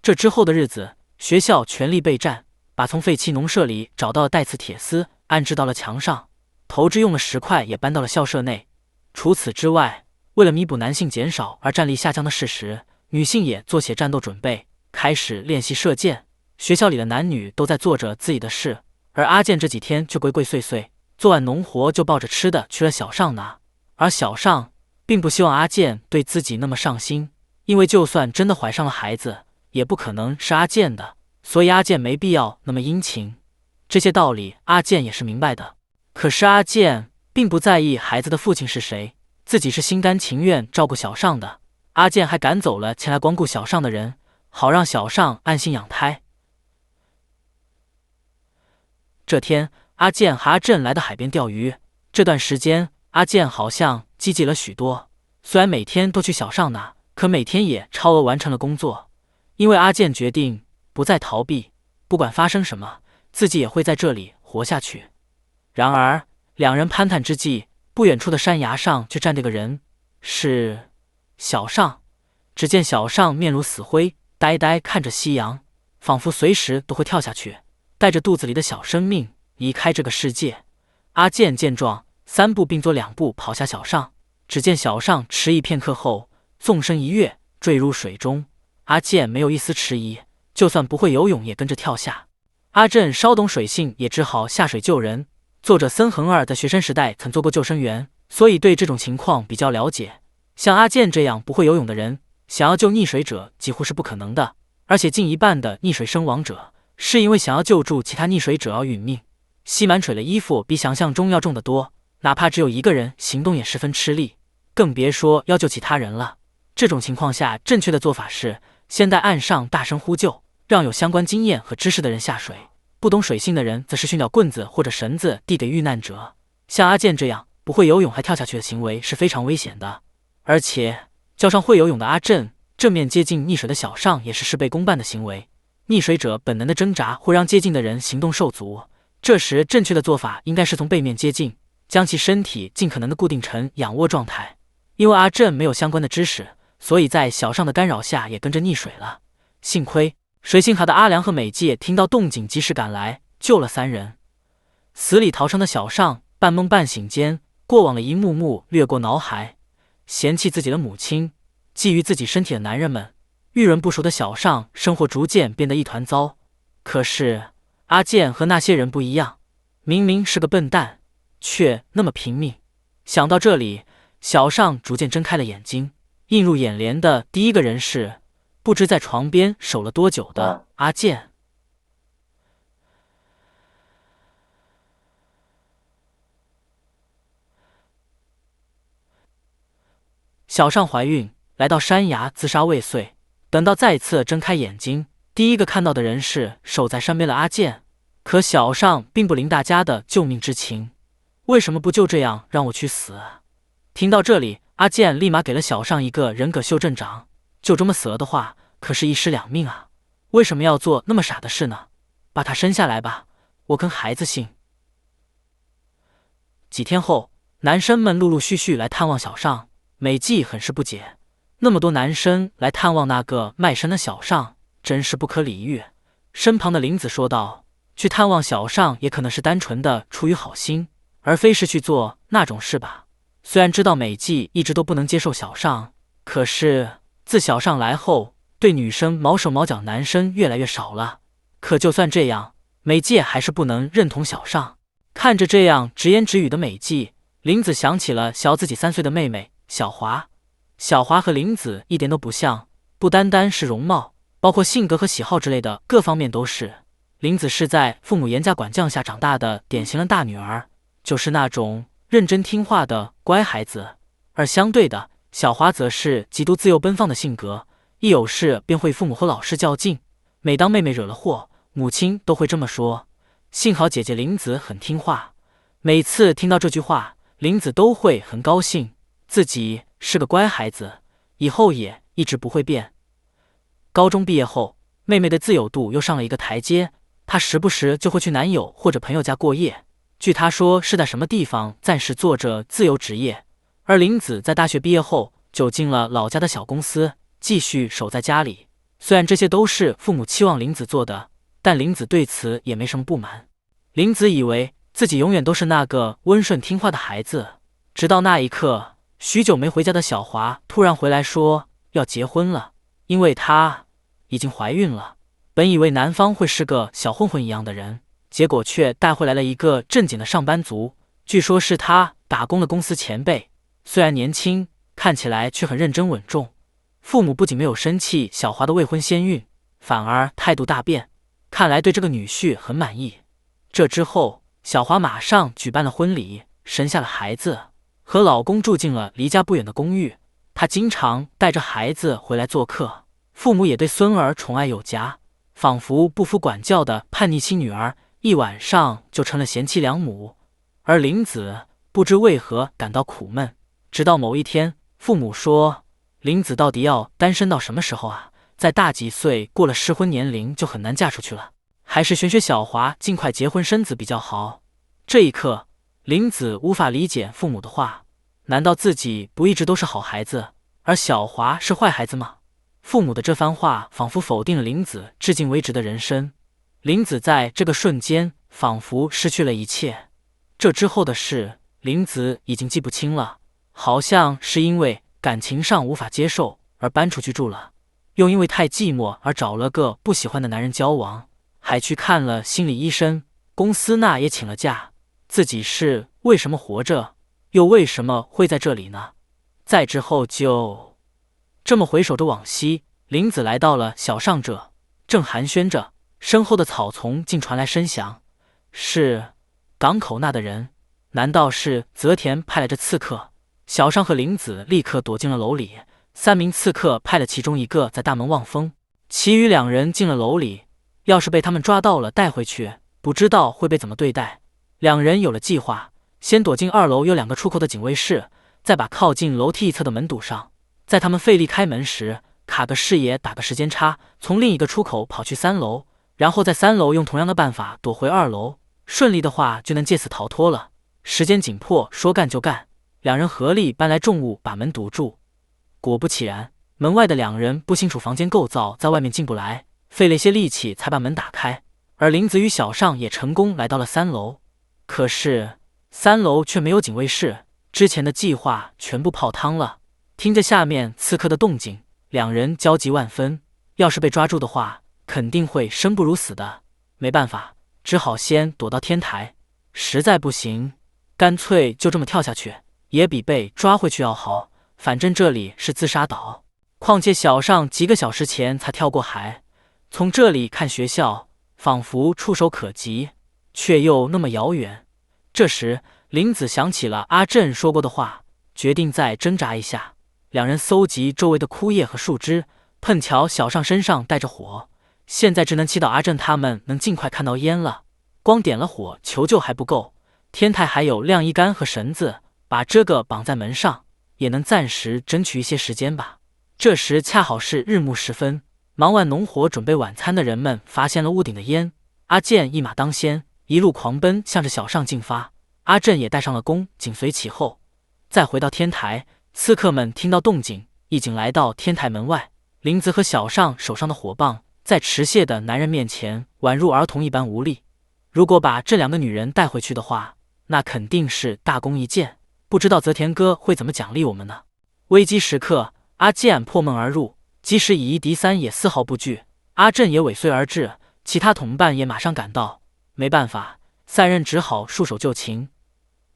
这之后的日子，学校全力备战，把从废弃农舍里找到的带刺铁丝安置到了墙上，投掷用了10块也搬到了校舍内。除此之外，为了弥补男性减少而战力下降的事实，女性也做起战斗准备，开始练习射箭。学校里的男女都在做着自己的事，而阿健这几天却鬼鬼祟祟，做完农活就抱着吃的去了小尚那。而小尚并不希望阿健对自己那么上心，因为就算真的怀上了孩子，也不可能是阿健的，所以阿健没必要那么殷勤。这些道理阿健也是明白的，可是阿健并不在意孩子的父亲是谁，自己是心甘情愿照顾小尚的。阿健还赶走了前来光顾小尚的人，好让小尚安心养胎。这天，阿健和阿正来到海边钓鱼。这段时间，阿健好像积极了许多，虽然每天都去小尚那，可每天也超额完成了工作。因为阿健决定不再逃避，不管发生什么，自己也会在这里活下去。然而，两人攀谈之际，不远处的山崖上却站着个人，是小尚。只见小尚面如死灰，呆呆看着夕阳，仿佛随时都会跳下去，带着肚子里的小生命离开这个世界。阿健见状，3步并作2步跑下小尚。只见小尚迟疑片刻后，纵身一跃，坠入水中。阿健没有一丝迟疑，就算不会游泳也跟着跳下。阿正稍懂水性，也只好下水救人。作者森恒二在学生时代曾做过救生员，所以对这种情况比较了解。像阿健这样不会游泳的人，想要救溺水者几乎是不可能的，而且近一半的溺水身亡者是因为想要救助其他溺水者而殒命。吸满水的衣服比想象中要重得多，哪怕只有一个人行动也十分吃力，更别说要救其他人了。这种情况下，正确的做法是先在岸上大声呼救，让有相关经验和知识的人下水，不懂水性的人则是寻找棍子或者绳子递给遇难者。像阿健这样不会游泳还跳下去的行为是非常危险的，而且叫上会游泳的阿正正面接近溺水的小尚也是事倍功半的行为。溺水者本能的挣扎会让接近的人行动受阻，这时正确的做法应该是从背面接近，将其身体尽可能的固定成仰卧状态。因为阿正没有相关的知识，所以在小尚的干扰下也跟着溺水了。幸亏水性好的阿良和美纪听到动静及时赶来，救了3人。死里逃生的小尚半梦半醒间，过往的一幕幕掠过脑海，嫌弃自己的母亲，觊觎自己身体的男人们。遇人不淑的小尚生活逐渐变得一团糟。可是阿健和那些人不一样，明明是个笨蛋，却那么拼命。想到这里，小尚逐渐睁开了眼睛，映入眼帘的第一个人是不知在床边守了多久的阿健。小尚怀孕，来到山崖自杀未遂。等到再次睁开眼睛，第一个看到的人是守在山边的阿健。可小尚并不领大家的救命之情，为什么不就这样让我去死啊？听到这里，阿健立马给了小尚一个人格修正掌，就这么死了的话，可是一尸两命啊！为什么要做那么傻的事呢？把他生下来吧，我跟孩子姓。几天后，男生们陆陆续续来探望小尚，美纪很是不解，那么多男生来探望那个卖身的小尚，真是不可理喻。身旁的林子说道，去探望小尚也可能是单纯的出于好心，而非是去做那种事吧。虽然知道美纪一直都不能接受小尚，可是自小尚来后，对女生毛手毛脚男生越来越少了。可就算这样，美纪还是不能认同小尚。看着这样直言直语的美纪，林子想起了小自己3岁的妹妹小华。小华和林子一点都不像，不单单是容貌，包括性格和喜好之类的各方面都是。林子是在父母严加管教下长大的典型的大女儿，就是那种认真听话的乖孩子。而相对的，小华则是极度自由奔放的性格，一有事便会父母和老师较劲。每当妹妹惹了祸，母亲都会这么说。幸好姐姐林子很听话，每次听到这句话，林子都会很高兴，自己是个乖孩子，以后也一直不会变。高中毕业后，妹妹的自由度又上了一个台阶，她时不时就会去男友或者朋友家过夜，据她说是在什么地方暂时做着自由职业。而林子在大学毕业后就进了老家的小公司，继续守在家里。虽然这些都是父母期望林子做的，但林子对此也没什么不满。林子以为自己永远都是那个温顺听话的孩子，直到那一刻，许久没回家的小华突然回来说要结婚了，因为她已经怀孕了。本以为男方会是个小混混一样的人，结果却带回来了一个正经的上班族，据说是他打工的公司前辈，虽然年轻，看起来却很认真稳重。父母不仅没有生气小华的未婚先孕，反而态度大变，看来对这个女婿很满意。这之后，小华马上举办了婚礼，生下了孩子，和老公住进了离家不远的公寓。她经常带着孩子回来做客，父母也对孙儿宠爱有加，仿佛不服管教的叛逆期女儿，一晚上就成了贤妻良母。而林子不知为何感到苦闷，直到某一天，父母说林子到底要单身到什么时候啊？在大几岁过了适婚年龄就很难嫁出去了，还是玄学小华尽快结婚生子比较好。这一刻，林子无法理解父母的话，难道自己不一直都是好孩子，而小华是坏孩子吗？父母的这番话仿佛否定了林子至今为止的人生。林子在这个瞬间仿佛失去了一切，这之后的事林子已经记不清了，好像是因为感情上无法接受而搬出去住了，又因为太寂寞而找了个不喜欢的男人交往，还去看了心理医生，公司那也请了假。自己是为什么活着，又为什么会在这里呢？再之后就这么回首着往昔，林子来到了小上这，正寒暄着，身后的草丛竟传来声响，是港口那的人，难道是泽田派来的刺客？小上和林子立刻躲进了楼里，3名刺客派了其中一个在大门望风，其余2人进了楼里。要是被他们抓到了带回去，不知道会被怎么对待。2人有了计划，先躲进2楼有2个出口的警卫室，再把靠近楼梯一侧的门堵上，在他们费力开门时，卡个视野打个时间差，从另一个出口跑去3楼，然后在3楼用同样的办法躲回2楼，顺利的话就能借此逃脱了。时间紧迫，说干就干，2人合力搬来重物把门堵住。果不其然，门外的2人不清楚房间构造，在外面进不来，费了些力气才把门打开。而林子与小上也成功来到了3楼，可是3楼却没有警卫室，之前的计划全部泡汤了。听着下面刺客的动静，2人焦急万分，要是被抓住的话，肯定会生不如死的。没办法，只好先躲到天台，实在不行，干脆就这么跳下去，也比被抓回去要好。反正这里是自杀岛，况且小上几个小时前才跳过海，从这里看学校仿佛触手可及，却又那么遥远。这时林子想起了阿正说过的话，决定再挣扎一下。2人搜集周围的枯叶和树枝，碰巧小上身上带着火，现在只能祈祷阿正他们能尽快看到烟了。光点了火求救还不够，天台还有晾衣杆和绳子，把这个绑在门上，也能暂时争取一些时间吧。这时恰好是日暮时分，忙完农活准备晚餐的人们发现了屋顶的烟，阿健一马当先，一路狂奔向着小上进发，阿正也带上了弓，紧随其后。再回到天台，刺客们听到动静，已经来到天台门外。林子和小上手上的火棒在持械的男人面前宛如儿童一般无力。如果把这2个女人带回去的话，那肯定是大功一件，不知道泽田哥会怎么奖励我们呢？危机时刻，阿健破门而入，即使以一敌3也丝毫不惧。阿正也尾随而至，其他同伴也马上赶到。没办法，3人只好束手就擒。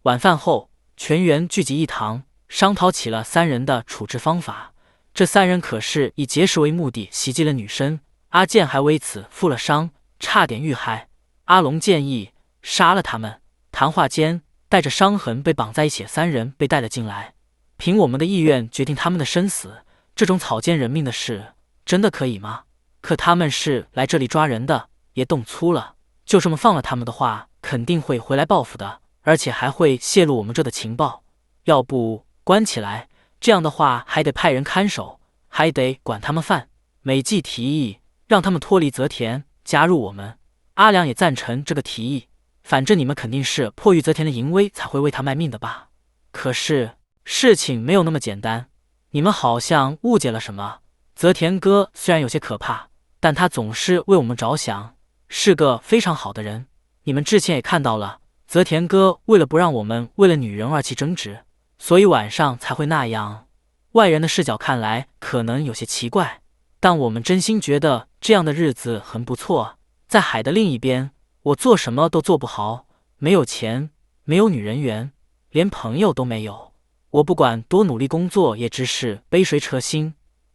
晚饭后，全员聚集一堂，商讨起了3人的处置方法。这3人可是以劫持为目的袭击了女生，阿健还为此负了伤，差点遇害。阿龙建议杀了他们。谈话间，带着伤痕被绑在一起的3人被带了进来，凭我们的意愿决定他们的生死，这种草菅人命的事真的可以吗？可他们是来这里抓人的，也动粗了，就这么放了他们的话，肯定会回来报复的。而且还会泄露我们这的情报。要不关起来，这样的话还得派人看守，还得管他们饭。美纪提议让他们脱离泽田，加入我们。阿良也赞成这个提议，反正你们肯定是迫于泽田的淫威才会为他卖命的吧？可是事情没有那么简单，你们好像误解了什么。泽田哥虽然有些可怕，但他总是为我们着想，是个非常好的人。你们之前也看到了，泽田哥为了不让我们为了女人而起争执，所以晚上才会那样。外人的视角看来可能有些奇怪，但我们真心觉得这样的日子很不错。在海的另一边，我做什么都做不好，没有钱，没有女人缘，连朋友都没有。我不管多努力工作，也只是杯水车薪。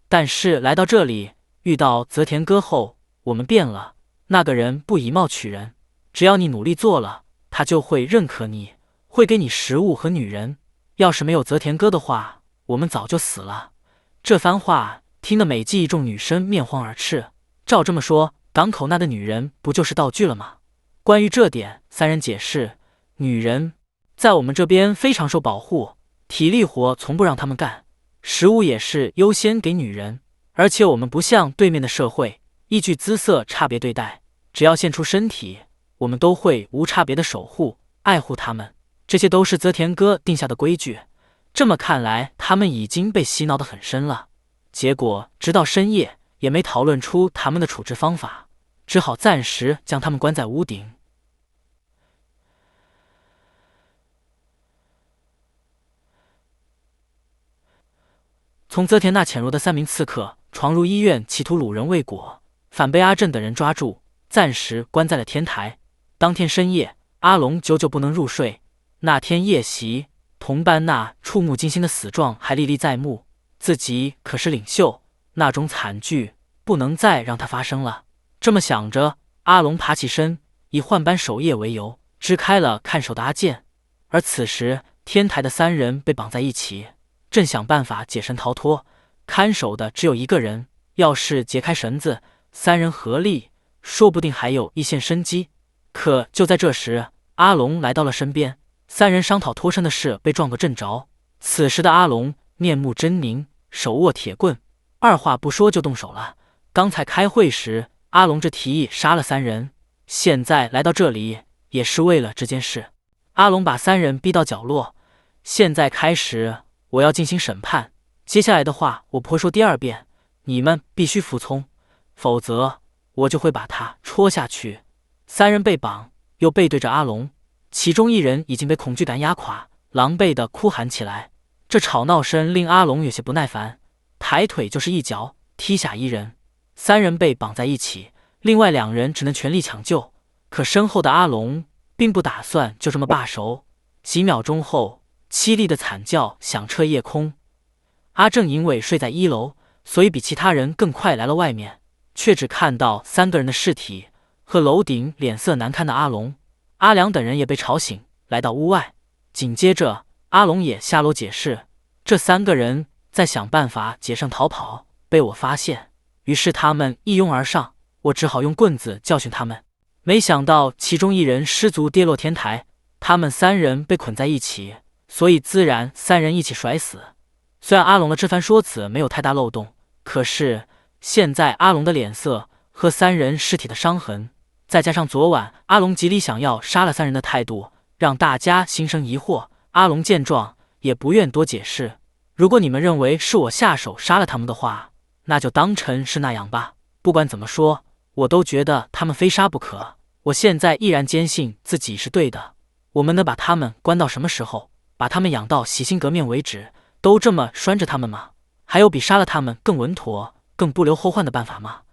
但是来到这里，遇到泽田哥后，我们变了。那个人不以貌取人，只要你努力做了，他就会认可你，会给你食物和女人。要是没有泽田哥的话，我们早就死了。这番话听得美纪一众女生面黄耳赤。照这么说，港口那的女人不就是道具了吗？关于这点，三人解释，女人在我们这边非常受保护，体力活从不让他们干，食物也是优先给女人，而且我们不像对面的社会，依据姿色差别对待，只要献出身体，我们都会无差别的守护、爱护他们。这些都是泽田哥定下的规矩。这么看来，他们已经被洗脑得很深了。结果直到深夜也没讨论出他们的处置方法，只好暂时将他们关在屋顶。从泽田那潜入的3名刺客闯入医院，企图掳人未果，反被阿正等人抓住，暂时关在了天台。当天深夜，阿龙久久不能入睡。那天夜袭，同伴那触目惊心的死状还历历在目，自己可是领袖，那种惨剧不能再让它发生了。这么想着，阿龙爬起身，以换班守夜为由，支开了看守的阿健。而此时，天台的3人被绑在一起，正想办法解绳逃脱。看守的只有一个人，要是解开绳子，3人合力，说不定还有一线生机。可就在这时，阿龙来到了身边，3人商讨脱身的事被撞个正着。此时的阿龙面目狰狞，手握铁棍，二话不说就动手了。刚才开会时，阿龙这提议杀了3人，现在来到这里也是为了这件事。阿龙把3人逼到角落，现在开始，我要进行审判。接下来的话我不会说第2遍，你们必须服从，否则我就会把他戳下去。3人被绑，又背对着阿龙，其中1人已经被恐惧感压垮，狼狈地哭喊起来。这吵闹声令阿龙有些不耐烦，抬腿就是一脚踢下1人。3人被绑在一起，另外2人只能全力抢救。可身后的阿龙并不打算就这么罢手，几秒钟后，凄厉的惨叫响彻夜空。阿正因为睡在1楼，所以比其他人更快来了外面，却只看到3个人的尸体和楼顶脸色难看的阿龙。阿良等人也被吵醒，来到屋外。紧接着，阿龙也下楼解释，这3个人在想办法解绳逃跑，被我发现，于是他们一拥而上，我只好用棍子教训他们。没想到其中1人失足跌落天台，他们3人被捆在一起，所以自然3人一起甩死。虽然阿龙的这番说辞没有太大漏洞，可是现在阿龙的脸色和3人尸体的伤痕，再加上昨晚阿龙极力想要杀了3人的态度，让大家心生疑惑。阿龙见状也不愿多解释，如果你们认为是我下手杀了他们的话，那就当成是那样吧。不管怎么说，我都觉得他们非杀不可。我现在依然坚信自己是对的。我们能把他们关到什么时候？把他们养到洗心革面为止？都这么拴着他们吗？还有比杀了他们更稳妥、更不留后患的办法吗？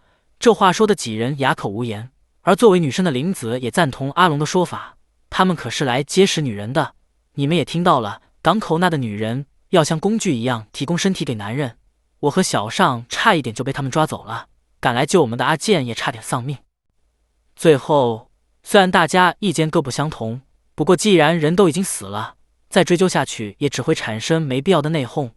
这话说的几人哑口无言。而作为女生的林子也赞同阿龙的说法，他们可是来结识女人的。你们也听到了，港口那的女人要像工具一样提供身体给男人。我和小尚差一点就被他们抓走了，赶来救我们的阿健也差点丧命。最后，虽然大家意见各不相同，不过既然人都已经死了，再追究下去也只会产生没必要的内讧。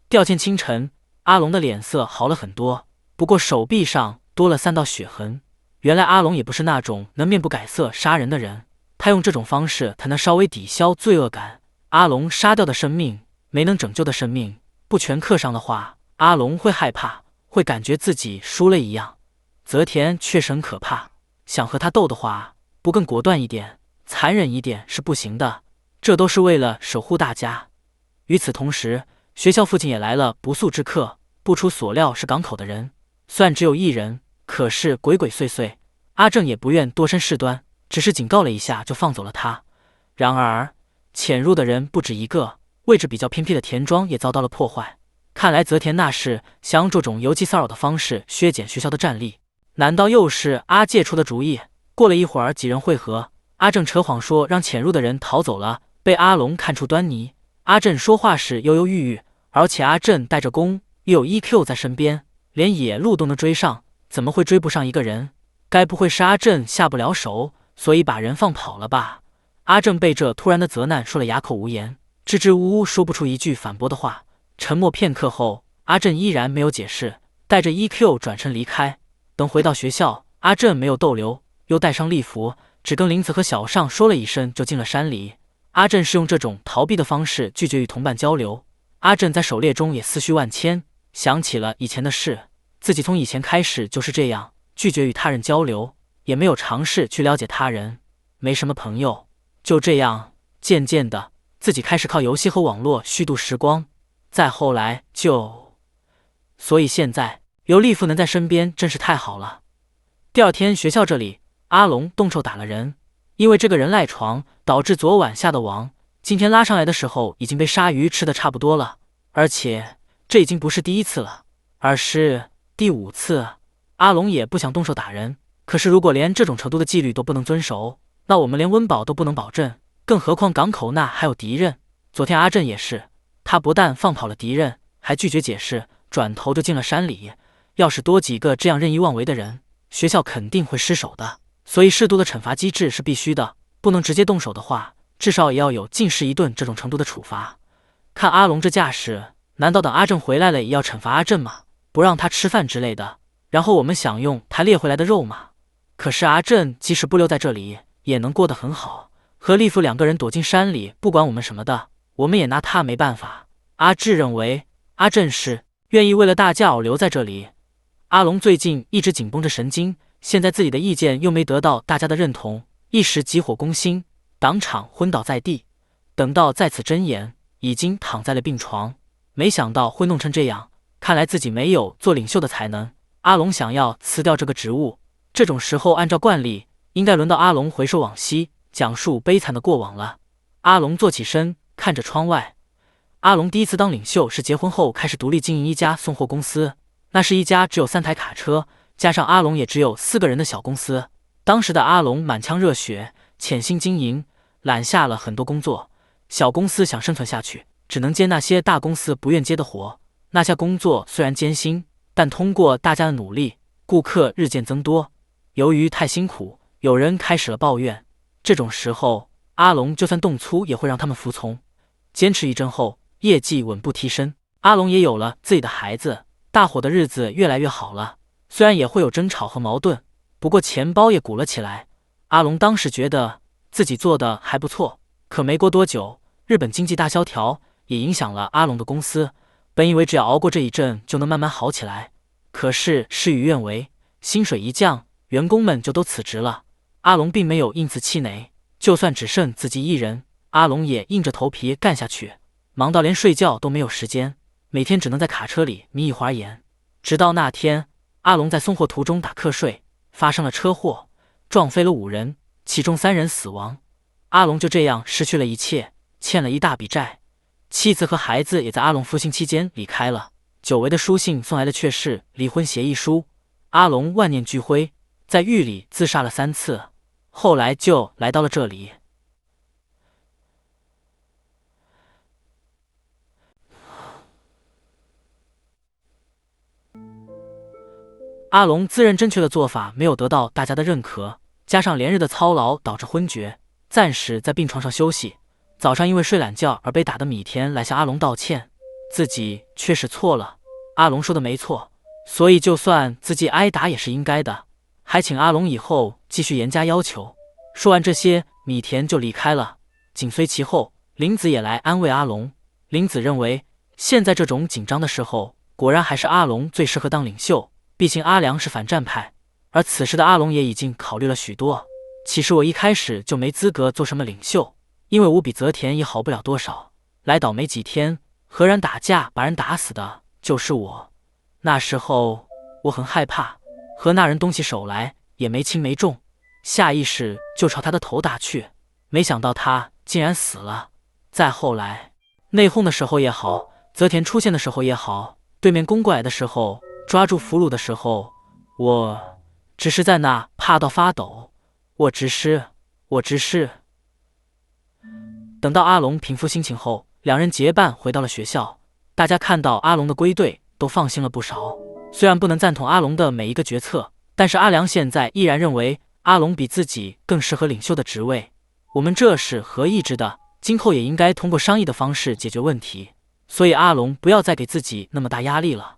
第2天清晨，阿龙的脸色好了很多，不过手臂上多了3道血痕。原来阿龙也不是那种能面不改色杀人的人，他用这种方式才能稍微抵消罪恶感。阿龙杀掉的生命，没能拯救的生命，不全刻上的话，阿龙会害怕，会感觉自己输了一样。泽田确实很可怕，想和他斗的话，不更果断一点、残忍一点是不行的。这都是为了守护大家。与此同时，学校附近也来了不速之客，不出所料是港口的人。虽然只有1人，可是鬼鬼祟祟，阿正也不愿多生事端，只是警告了一下就放走了他。然而潜入的人不止一个，位置比较偏僻的田庄也遭到了破坏。看来泽田那是想用这种游击骚扰的方式削减学校的战力。难道又是阿介出的主意？过了一会儿，几人会合，阿正扯谎说让潜入的人逃走了，被阿龙看出端倪。阿正说话时犹犹豫豫，而且阿正带着弓，又有 EQ 在身边，连野鹿都能追上，怎么会追不上一个人？该不会是阿正下不了手，所以把人放跑了吧？阿正被这突然的责难说了哑口无言，支支吾吾说不出一句反驳的话。沉默片刻后，阿正依然没有解释，带着 EQ 转身离开。等回到学校，阿正没有逗留，又带上礼服，只跟林子和小尚说了一声就进了山里。阿正是用这种逃避的方式拒绝与同伴交流。阿正在狩猎中也思绪万千，想起了以前的事，自己从以前开始就是这样，拒绝与他人交流，也没有尝试去了解他人，没什么朋友。就这样，渐渐的，自己开始靠游戏和网络虚度时光。再后来所以现在有利夫能在身边真是太好了。第二天学校这里，阿龙动手打了人，因为这个人赖床，导致昨晚下的网，今天拉上来的时候已经被鲨鱼吃的差不多了。而且这已经不是第1次了，而是第5次。阿龙也不想动手打人，可是如果连这种程度的纪律都不能遵守，那我们连温饱都不能保证，更何况港口那还有敌人。昨天阿正也是，他不但放跑了敌人，还拒绝解释，转头就进了山里。要是多几个这样任意妄为的人，学校肯定会失手的。所以适度的惩罚机制是必须的，不能直接动手的话，至少也要有禁食1顿这种程度的处罚。看阿龙这架势，难道等阿正回来了也要惩罚阿正吗？不让他吃饭之类的，然后我们享用他猎回来的肉吗？可是阿正即使不留在这里，也能过得很好，和利夫2个人躲进山里，不管我们什么的，我们也拿他没办法。阿志认为阿正是愿意为了大家而留在这里。阿龙最近一直紧绷着神经，现在自己的意见又没得到大家的认同，一时急火攻心，当场昏倒在地。等到再次睁眼，已经躺在了病床。没想到会弄成这样，看来自己没有做领袖的才能。阿龙想要辞掉这个职务，这种时候按照惯例，应该轮到阿龙回首往昔，讲述悲惨的过往了。阿龙坐起身，看着窗外。阿龙第一次当领袖是结婚后开始独立经营一家送货公司，那是一家只有3台卡车，加上阿龙也只有4个人的小公司。当时的阿龙满腔热血，潜心经营，揽下了很多工作。小公司想生存下去，只能接那些大公司不愿接的活。那项工作虽然艰辛，但通过大家的努力，顾客日渐增多。由于太辛苦，有人开始了抱怨。这种时候，阿龙就算动粗也会让他们服从。坚持一阵后，业绩稳步提升，阿龙也有了自己的孩子，大伙的日子越来越好了。虽然也会有争吵和矛盾，不过钱包也鼓了起来。阿龙当时觉得自己做的还不错，可没过多久，日本经济大萧条也影响了阿龙的公司。本以为只要熬过这一阵就能慢慢好起来，可是事与愿违，薪水一降，员工们就都辞职了。阿龙并没有因此气馁，就算只剩自己一人，阿龙也硬着头皮干下去，忙到连睡觉都没有时间，每天只能在卡车里眯一会儿眼。直到那天，阿龙在送货途中打瞌睡，发生了车祸，撞飞了5人，其中3人死亡。阿龙就这样失去了一切，欠了一大笔债，妻子和孩子也在阿龙服刑期间离开了。久违的书信送来的却是离婚协议书。阿龙万念俱灰，在狱里自杀了3次，后来就来到了这里。阿龙自认正确的做法没有得到大家的认可，加上连日的操劳导致昏厥，暂时在病床上休息。早上因为睡懒觉而被打的米田来向阿龙道歉，自己确实错了。阿龙说的没错，所以就算自己挨打也是应该的，还请阿龙以后继续严加要求。说完这些，米田就离开了，紧随其后，林子也来安慰阿龙。林子认为，现在这种紧张的时候，果然还是阿龙最适合当领袖，毕竟阿良是反战派，而此时的阿龙也已经考虑了许多。其实我一开始就没资格做什么领袖，因为我比泽田也好不了多少，来岛没几天，和人打架把人打死的就是我。那时候我很害怕，和那人动起手来也没轻没重，下意识就朝他的头打去，没想到他竟然死了。再后来内讧的时候也好，泽田出现的时候也好，对面攻过来的时候，抓住俘虏的时候，我只是在那怕到发抖。我只是……等到阿龙平复心情后，两人结伴回到了学校。大家看到阿龙的归队，都放心了不少。虽然不能赞同阿龙的每一个决策，但是阿良现在依然认为阿龙比自己更适合领袖的职位。我们这是合意志的，今后也应该通过商议的方式解决问题。所以阿龙不要再给自己那么大压力了。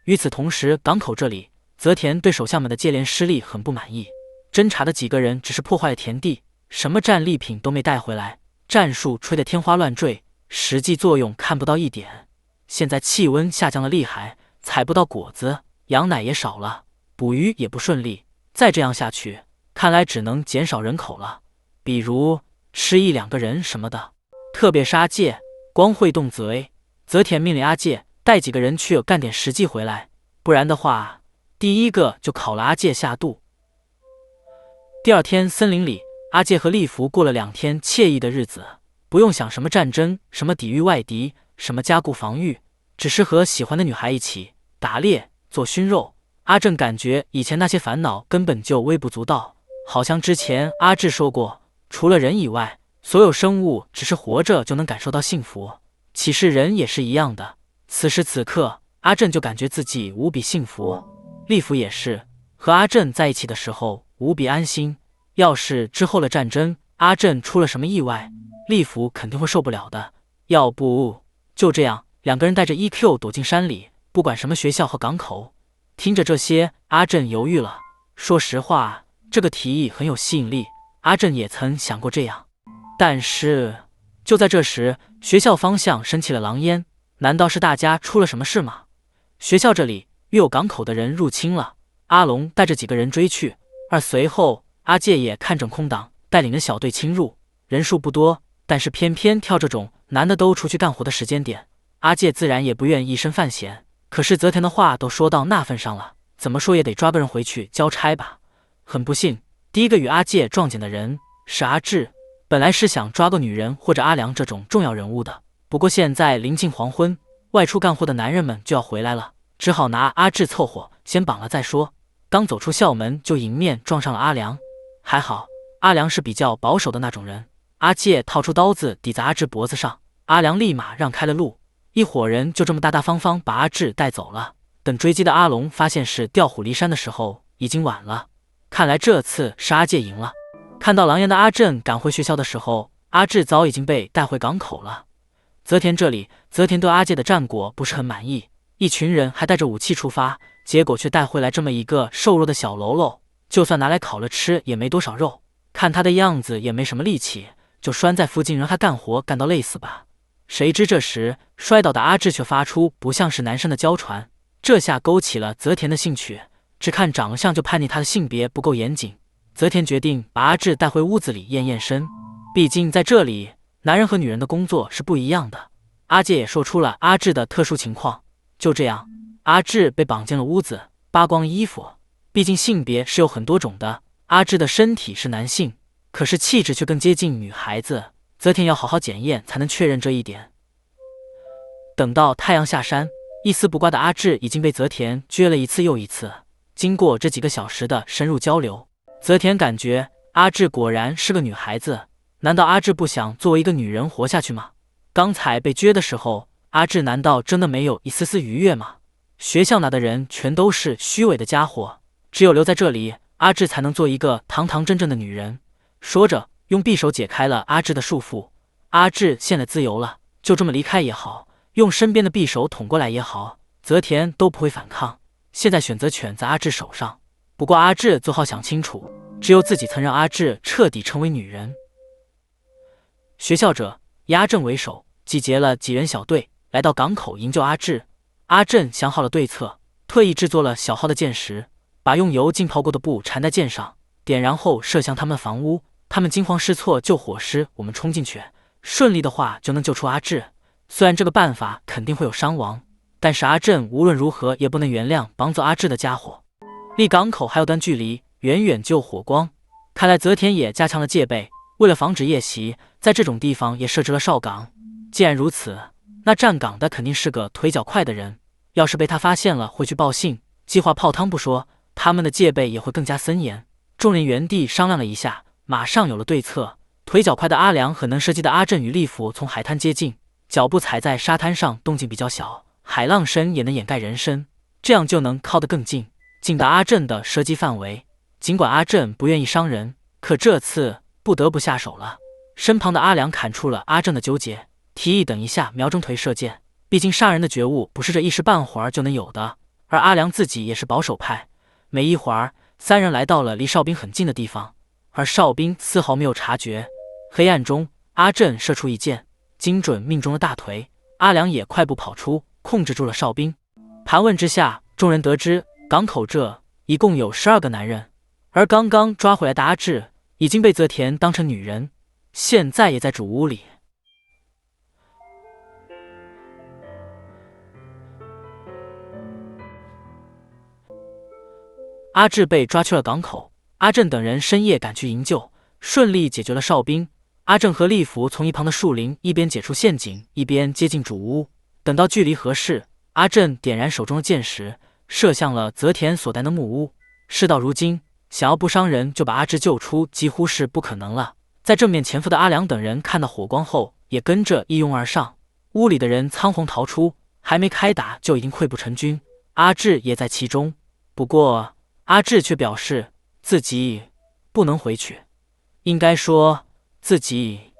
与此同时，港口这里，泽田对手下们的接连失利很不满意。侦察的几个人只是破坏了田地，什么战利品都没带回来，战术吹得天花乱坠，实际作用看不到一点。现在气温下降了厉害，采不到果子，羊奶也少了，捕鱼也不顺利。再这样下去，看来只能减少人口了，比如吃1-2个人什么的。特别是阿介，光会动嘴。泽田命令阿介带几个人去干点实际回来，不然的话，第一个就烤了阿介下肚。第二天，森林里，阿介和利弗过了2天惬意的日子，不用想什么战争，什么抵御外敌，什么加固防御，只是和喜欢的女孩一起打猎、做熏肉。阿正感觉以前那些烦恼根本就微不足道，好像之前阿志说过，除了人以外，所有生物只是活着就能感受到幸福，其实人也是一样的。此时此刻，阿正就感觉自己无比幸福。利弗也是，和阿正在一起的时候无比安心。要是之后的战争，阿正出了什么意外，利弗肯定会受不了的。要不就这样，两个人带着 EQ 躲进山里，不管什么学校和港口。听着这些，阿正犹豫了。说实话，这个提议很有吸引力，阿正也曾想过这样。但是就在这时，学校方向升起了狼烟，难道是大家出了什么事吗？学校这里约有港口的人入侵了，阿龙带着几个人追去，而随后阿介也看准空档，带领着小队侵入。人数不多，但是偏偏挑这种男的都出去干活的时间点，阿介自然也不愿意一身犯险。可是泽田的话都说到那份上了，怎么说也得抓个人回去交差吧。很不幸，第一个与阿介撞见的人是阿志。本来是想抓个女人或者阿良这种重要人物的，不过现在临近黄昏，外出干活的男人们就要回来了，只好拿阿志凑合，先绑了再说。刚走出校门就迎面撞上了阿良，还好阿良是比较保守的那种人，阿介掏出刀子抵在阿志脖子上，阿良立马让开了路。一伙人就这么大大方方把阿志带走了。等追击的阿龙发现是调虎离山的时候，已经晚了。看来这次是阿介赢了。看到狼烟的阿正赶回学校的时候，阿志早已经被带回港口了。泽田这里，泽田对阿介的战果不是很满意，一群人还带着武器出发，结果却带回来这么一个瘦弱的小喽啰，就算拿来烤了吃也没多少肉，看他的样子也没什么力气，就拴在附近让他干活干到累死吧。谁知这时摔倒的阿志却发出不像是男生的娇喘，这下勾起了泽田的兴趣，只看长相就判定他的性别不够严谨。泽田决定把阿志带回屋子里验验身，毕竟在这里男人和女人的工作是不一样的。阿介也说出了阿志的特殊情况。就这样，阿志被绑进了屋子，扒光衣服，毕竟性别是有很多种的，阿志的身体是男性，可是气质却更接近女孩子，泽田要好好检验才能确认这一点。等到太阳下山，一丝不挂的阿志已经被泽田撅了一次又一次。经过这几个小时的深入交流，泽田感觉阿志果然是个女孩子。难道阿志不想作为一个女人活下去吗？刚才被撅的时候，阿志难道真的没有一丝丝愉悦吗？学校那的人全都是虚伪的家伙，只有留在这里，阿志才能做一个堂堂正正的女人。说着，用匕首解开了阿志的束缚。阿志现在自由了，就这么离开也好，用身边的匕首捅过来也好，泽田都不会反抗。现在选择权在阿志手上，不过阿志最好想清楚，只有自己曾让阿志彻底成为女人。学校者以阿正为首，集结了几人小队，来到港口营救阿志。阿正想好了对策，特意制作了小号的箭石，把用油浸泡过的布缠在箭上，点燃后射向他们房屋。他们惊慌失措救火时，我们冲进去，顺利的话就能救出阿志。虽然这个办法肯定会有伤亡，但是阿正无论如何也不能原谅绑走阿志的家伙。离港口还有段距离，远远就有火光，看来泽田也加强了戒备。为了防止夜袭，在这种地方也设置了哨岗。既然如此，那站岗的肯定是个腿脚快的人，要是被他发现了，会去报信，计划泡汤不说，他们的戒备也会更加森严。众人原地商量了一下，马上有了对策。腿脚快的阿良和能射击的阿正与利弗从海滩接近，脚步踩在沙滩上动静比较小，海浪声也能掩盖人声，这样就能靠得更近，近达阿正的射击范围。尽管阿正不愿意伤人，可这次不得不下手了。身旁的阿良砍出了阿正的纠结，提议等一下瞄准腿射箭，毕竟杀人的觉悟不是这一时半会儿就能有的。而阿良自己也是保守派。没一会儿，三人来到了离哨兵很近的地方，而哨兵丝毫没有察觉。黑暗中，阿正射出一箭，精准命中了大腿。阿良也快步跑出，控制住了哨兵。盘问之下，众人得知港口这一共有12个男人，而刚刚抓回来的阿志已经被泽田当成女人，现在也在主屋里。阿志被抓去了港口，阿正等人深夜赶去营救，顺利解决了哨兵。阿正和利弗从一旁的树林一边解除陷阱，一边接近主屋。等到距离合适，阿正点燃手中的箭石，射向了泽田所在的木屋。事到如今，想要不伤人就把阿志救出，几乎是不可能了。在正面潜伏的阿良等人看到火光后，也跟着一拥而上。屋里的人仓皇逃出，还没开打就已经溃不成军。阿志也在其中，不过阿志却表示自己不能回去，应该说自己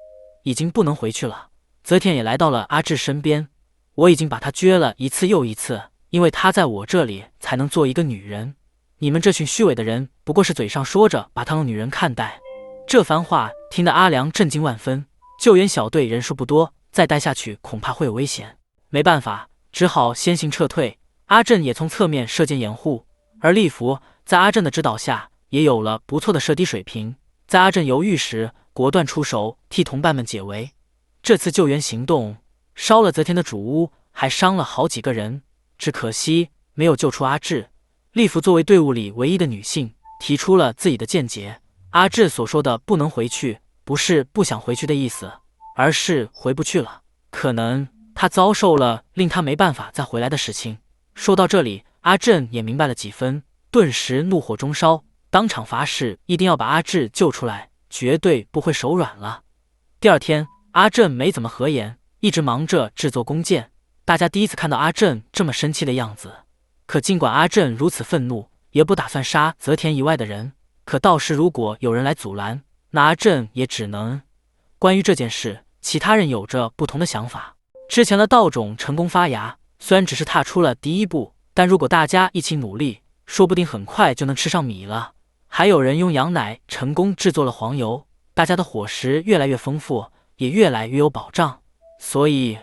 已经不能回去了。泽田也来到了阿志身边，我已经把他撅了一次又一次，因为他在我这里才能做一个女人。你们这群虚伪的人，不过是嘴上说着把她当女人看待。这番话听得阿良震惊万分。救援小队人数不多，再待下去恐怕会有危险。没办法，只好先行撤退。阿正也从侧面射箭掩护，而利弗在阿正的指导下也有了不错的射击水平。在阿正犹豫时，果断出手替同伴们解围。这次救援行动烧了泽田的主屋，还伤了好几个人，只可惜没有救出阿志。利弗作为队伍里唯一的女性，提出了自己的见解。阿志所说的不能回去，不是不想回去的意思，而是回不去了。可能他遭受了令他没办法再回来的事情。说到这里，阿正也明白了几分，顿时怒火中烧，当场发誓一定要把阿志救出来，绝对不会手软了。第二天，阿正没怎么合眼，一直忙着制作弓箭。大家第一次看到阿正这么生气的样子。可尽管阿正如此愤怒，也不打算杀泽田以外的人。可到时如果有人来阻拦，那阿正也只能……关于这件事，其他人有着不同的想法。之前的稻种成功发芽，虽然只是踏出了第一步，但如果大家一起努力，说不定很快就能吃上米了。还有人用羊奶成功制作了黄油，大家的伙食越来越丰富，也越来越有保障。所以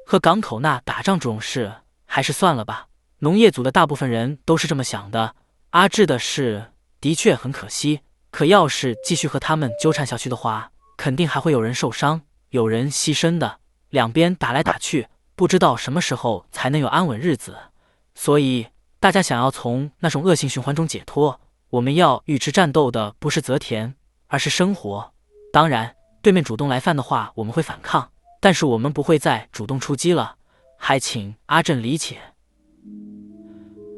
和港口那打仗这种事还是算了吧。农业组的大部分人都是这么想的。阿志的事的确很可惜，可要是继续和他们纠缠下去的话，肯定还会有人受伤，有人牺牲的。两边打来打去，不知道什么时候才能有安稳日子。所以大家想要从那种恶性循环中解脱，我们要与之战斗的不是泽田，而是生活。当然，对面主动来犯的话，我们会反抗，但是我们不会再主动出击了，还请阿正理解。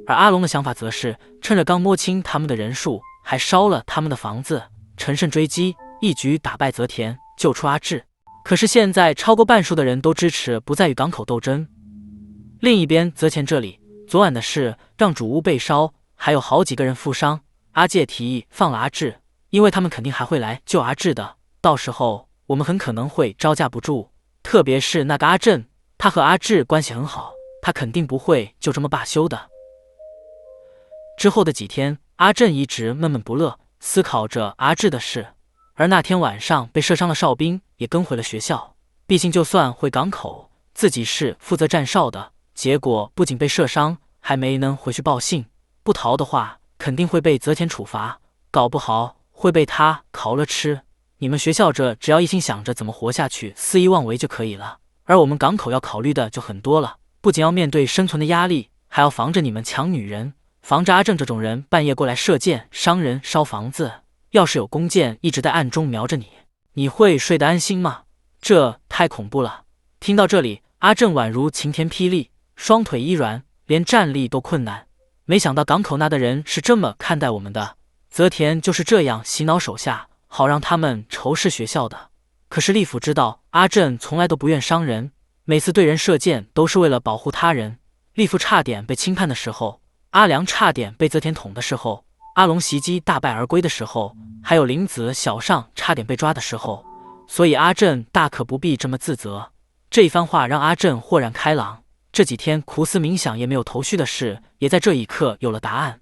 而阿龙的想法则是趁着刚摸清他们的人数，还烧了他们的房子，乘胜追击，一举打败泽田，救出阿志。可是现在超过半数的人都支持不再与港口斗争。另一边，泽田这里昨晚的事让主屋被烧，还有好几个人负伤。阿介提议放了阿志，因为他们肯定还会来救阿志的，到时候我们很可能会招架不住。特别是那个阿正，他和阿志关系很好，他肯定不会就这么罢休的。之后的几天，阿正一直闷闷不乐，思考着阿志的事。而那天晚上被射伤的哨兵也跟回了学校。毕竟就算回港口，自己是负责站哨的，结果不仅被射伤，还没能回去报信。不逃的话，肯定会被泽田处罚，搞不好会被他烤了吃。你们学校这只要一心想着怎么活下去，肆意妄为就可以了。而我们港口要考虑的就很多了，不仅要面对生存的压力，还要防着你们抢女人，防着阿正这种人半夜过来射箭伤人烧房子。要是有弓箭一直在暗中瞄着你，你会睡得安心吗？这太恐怖了。听到这里，阿正宛如晴天霹雳，双腿一软，连站立都困难。没想到港口那的人是这么看待我们的，泽田就是这样洗脑手下，好让他们仇视学校的。可是利府知道阿正从来都不愿伤人，每次对人射箭都是为了保护他人。利府差点被轻判的时候，阿良差点被泽田捅的时候，阿龙袭击大败而归的时候，还有林子小上差点被抓的时候，所以阿正大可不必这么自责。这一番话让阿正豁然开朗，这几天苦思冥想也没有头绪的事，也在这一刻有了答案。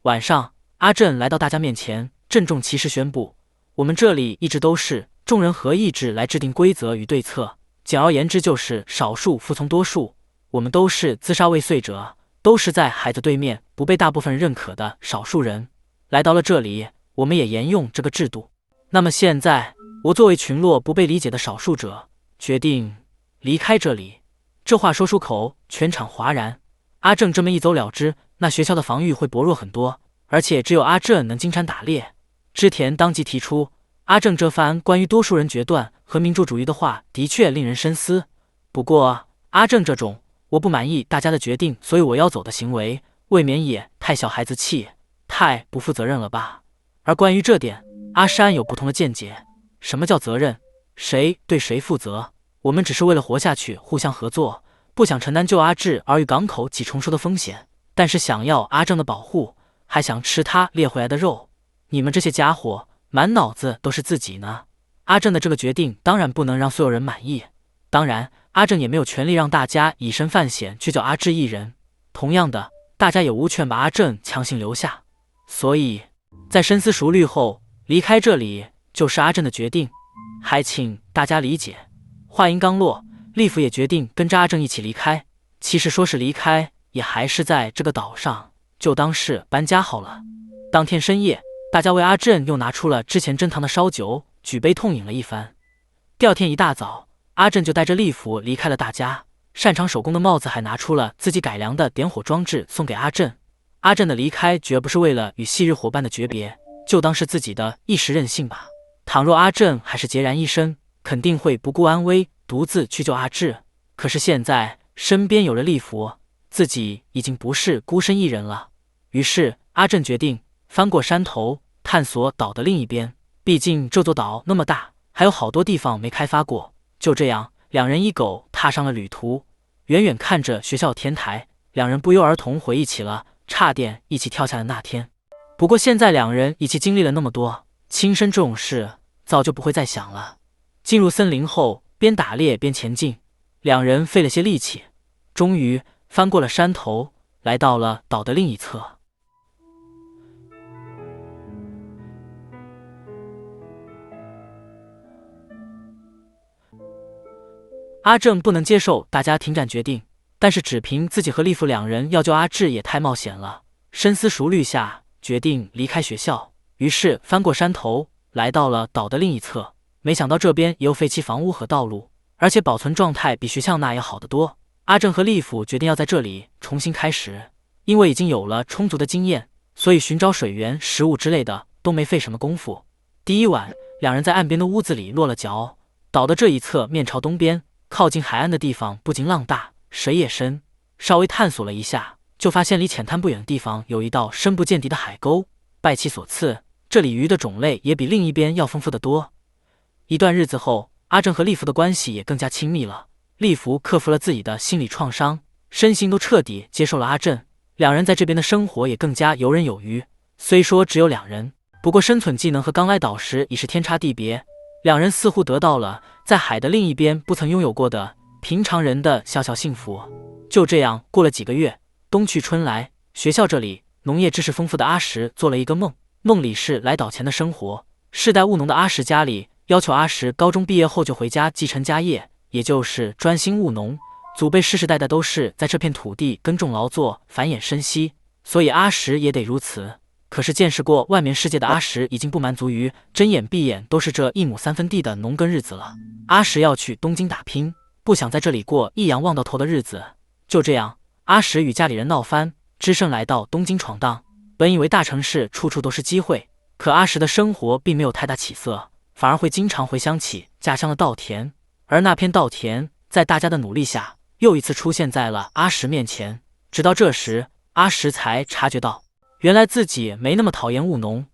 晚上，阿正来到大家面前，郑重其事宣布：我们这里一直都是众人合意志来制定规则与对策，简而言之就是少数服从多数。我们都是自杀未遂者，都是在海的对面不被大部分人认可的少数人。来到了这里，我们也沿用这个制度。那么现在，我作为群落不被理解的少数者，决定离开这里。这话说出口，全场哗然。阿正这么一走了之，那学校的防御会薄弱很多，而且只有阿正能金蝉打猎。织田当即提出，阿正这番关于多数人决断和民主主义的话，的确令人深思。不过，阿正这种我不满意大家的决定，所以我要走的行为，未免也太小孩子气，太不负责任了吧？而关于这点，阿山有不同的见解。什么叫责任？谁对谁负责？我们只是为了活下去，互相合作，不想承担救阿志而与港口起冲突的风险，但是想要阿正的保护，还想吃他猎回来的肉。你们这些家伙，满脑子都是自己呢。阿正的这个决定当然不能让所有人满意，当然，阿正也没有权利让大家以身犯险去救阿志一人。同样的，大家也无权把阿正强行留下。所以，在深思熟虑后，离开这里就是阿正的决定，还请大家理解。话音刚落，利府也决定跟着阿正一起离开。其实说是离开，也还是在这个岛上，就当是搬家好了。当天深夜，大家为阿正又拿出了之前珍藏的烧酒，举杯痛饮了一番。第二天一大早，阿正就带着利府离开了大家。擅长手工的帽子还拿出了自己改良的点火装置送给阿正。阿正的离开绝不是为了与昔日伙伴的诀别，就当是自己的一时任性吧。倘若阿正还是孑然一身，肯定会不顾安危，独自去救阿志。可是现在身边有了利府，自己已经不是孤身一人了。于是阿正决定翻过山头，探索岛的另一边。毕竟这座岛那么大，还有好多地方没开发过。就这样，两人一狗踏上了旅途。远远看着学校天台，两人不约而同回忆起了差点一起跳下的那天。不过现在两人一起经历了那么多，轻生这种事早就不会再想了。进入森林后，边打猎边前进，两人费了些力气，终于翻过了山头，来到了岛的另一侧。阿正不能接受大家停战决定，但是只凭自己和利府两人要救阿志也太冒险了。深思熟虑下，决定离开学校，于是翻过山头，来到了岛的另一侧。没想到这边也有废弃房屋和道路，而且保存状态比学校那要好得多。阿正和利府决定要在这里重新开始，因为已经有了充足的经验，所以寻找水源、食物之类的都没费什么功夫。第一晚，两人在岸边的屋子里落了脚。岛的这一侧面朝东边，靠近海岸的地方不仅浪大，水也深。稍微探索了一下，就发现离浅滩不远的地方有一道深不见底的海沟。拜其所赐，这里鱼的种类也比另一边要丰富得多。一段日子后，阿正和利福的关系也更加亲密了。利福克服了自己的心理创伤，身心都彻底接受了阿正。两人在这边的生活也更加游刃有余。虽说只有两人，不过生存技能和刚来岛时已是天差地别。两人似乎得到了在海的另一边不曾拥有过的平常人的小小幸福。就这样过了几个月，冬去春来，学校这里农业知识丰富的阿石做了一个梦，梦里是来岛前的生活。世代务农的阿石家里要求阿石高中毕业后就回家继承家业，也就是专心务农。祖辈世世代代都是在这片土地耕种劳作，繁衍生息，所以阿石也得如此。可是见识过外面世界的阿石已经不满足于睁眼闭眼都是这1亩3分地的农耕日子了。阿石要去东京打拼，不想在这里过一阳望到头的日子。就这样，阿石与家里人闹翻，只身来到东京闯荡。本以为大城市处处都是机会，可阿石的生活并没有太大起色，反而会经常回想起家乡的稻田。而那片稻田在大家的努力下，又一次出现在了阿石面前。直到这时，阿石才察觉到，原来自己没那么讨厌务农。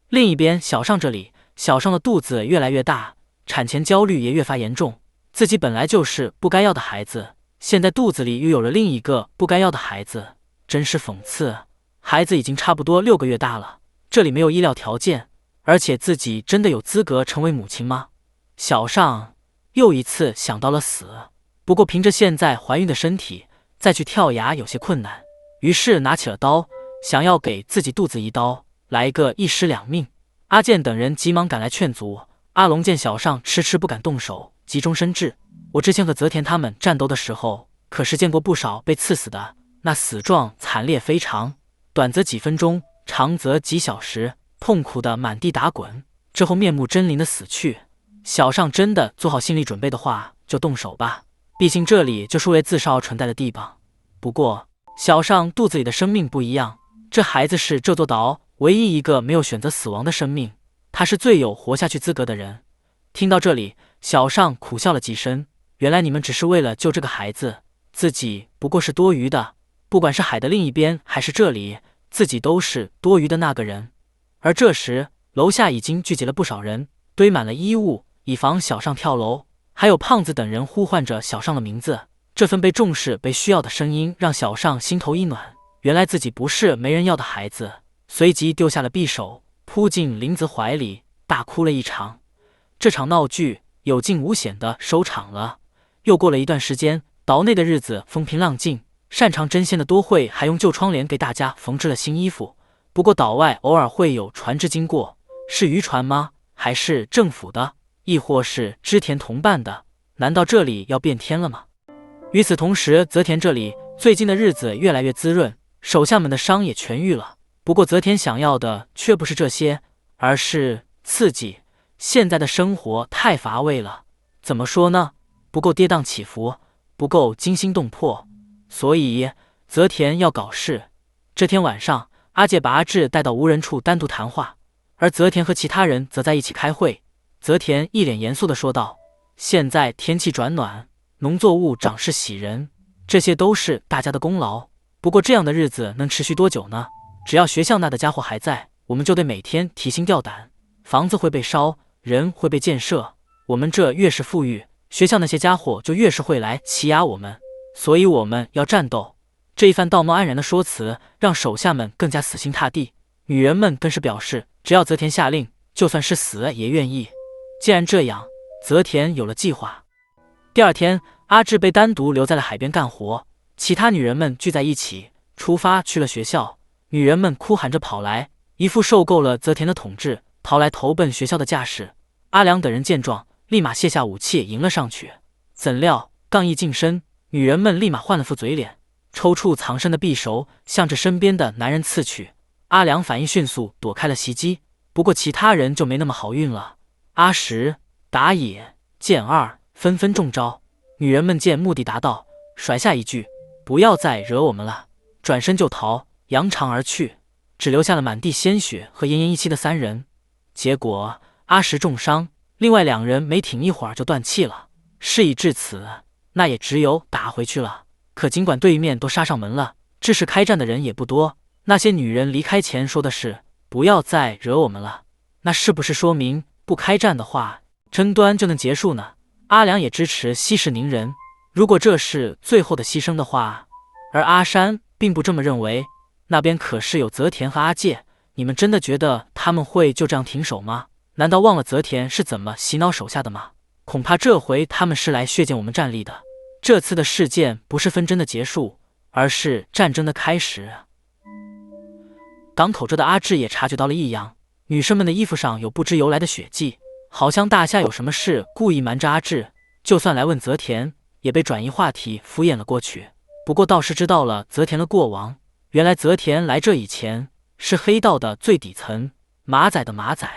另一边，小尚这里，小尚的肚子越来越大，产前焦虑也越发严重。自己本来就是不该要的孩子，现在肚子里又有了另一个不该要的孩子，真是讽刺。孩子已经差不多6个月大了，这里没有医疗条件，而且自己真的有资格成为母亲吗？小尚又一次想到了死，不过凭着现在怀孕的身体，再去跳崖有些困难，于是拿起了刀，想要给自己肚子一刀，来个一尸两命。阿健等人急忙赶来劝阻。阿龙见小尚迟迟不敢动手，急中生智：我之前和泽田他们战斗的时候，可是见过不少被刺死的，那死状惨烈非常，短则几分钟，长则几小时，痛苦的满地打滚，之后面目狰狞的死去。小尚真的做好心理准备的话，就动手吧，毕竟这里就是为自少而存在的地方。不过小尚肚子里的生命不一样，这孩子是这座岛唯一一个没有选择死亡的生命，他是最有活下去资格的人。听到这里，小尚苦笑了几声，原来你们只是为了救这个孩子，自己不过是多余的，不管是海的另一边还是这里，自己都是多余的那个人。而这时楼下已经聚集了不少人，堆满了衣物，以防小尚跳楼，还有胖子等人呼唤着小尚的名字。这份被重视被需要的声音让小尚心头一暖，原来自己不是没人要的孩子，随即丢下了匕首，扑进林子怀里，大哭了一场。这场闹剧有惊无险的收场了。又过了一段时间，岛内的日子风平浪静，擅长针线的多惠还用旧窗帘给大家缝制了新衣服。不过岛外偶尔会有船只经过，是渔船吗？还是政府的？亦或是织田同伴的？难道这里要变天了吗？与此同时，泽田这里最近的日子越来越滋润，手下们的伤也痊愈了。不过泽田想要的却不是这些，而是刺激。现在的生活太乏味了，怎么说呢？不够跌宕起伏，不够惊心动魄，所以泽田要搞事。这天晚上，阿介把阿志带到无人处单独谈话，而泽田和其他人则在一起开会。泽田一脸严肃地说道：现在天气转暖，农作物长势喜人，这些都是大家的功劳。不过这样的日子能持续多久呢？只要学校那的家伙还在，我们就得每天提心吊胆，房子会被烧，人会被箭射。我们这越是富裕，学校那些家伙就越是会来欺压我们，所以我们要战斗。这一番道貌岸然的说辞让手下们更加死心塌地，女人们更是表示只要泽田下令，就算是死也愿意。既然这样，泽田有了计划。第二天，阿志被单独留在了海边干活，其他女人们聚在一起，出发去了学校。女人们哭喊着跑来，一副受够了泽田的统治，逃来投奔学校的架势。阿良等人见状，立马卸下武器迎了上去。怎料刚一近身，女人们立马换了副嘴脸，抽出藏身的匕首，向着身边的男人刺去。阿良反应迅速，躲开了袭击。不过其他人就没那么好运了。阿石、打野、剑二纷纷中招。女人们见目的达到，甩下一句不要再惹我们了，转身就逃，扬长而去，只留下了满地鲜血和奄奄一息的3人。结果阿石重伤，另外2人没挺一会儿就断气了。事已至此，那也只有打回去了。可尽管对面都杀上门了，致使开战的人也不多。那些女人离开前说的是不要再惹我们了，那是不是说明不开战的话，争端就能结束呢？阿良也支持息事宁人，如果这是最后的牺牲的话，而阿山并不这么认为。那边可是有泽田和阿介，你们真的觉得他们会就这样停手吗？难道忘了泽田是怎么洗脑手下的吗？恐怕这回他们是来血溅我们战力的。这次的事件不是纷争的结束，而是战争的开始。港口这的阿志也察觉到了异样，女生们的衣服上有不知由来的血迹，好像大虾有什么事故意瞒着阿志，就算来问泽田，也被转移话题敷衍了过去。不过倒是知道了泽田的过往，原来泽田来这以前是黑道的最底层，马仔的马仔。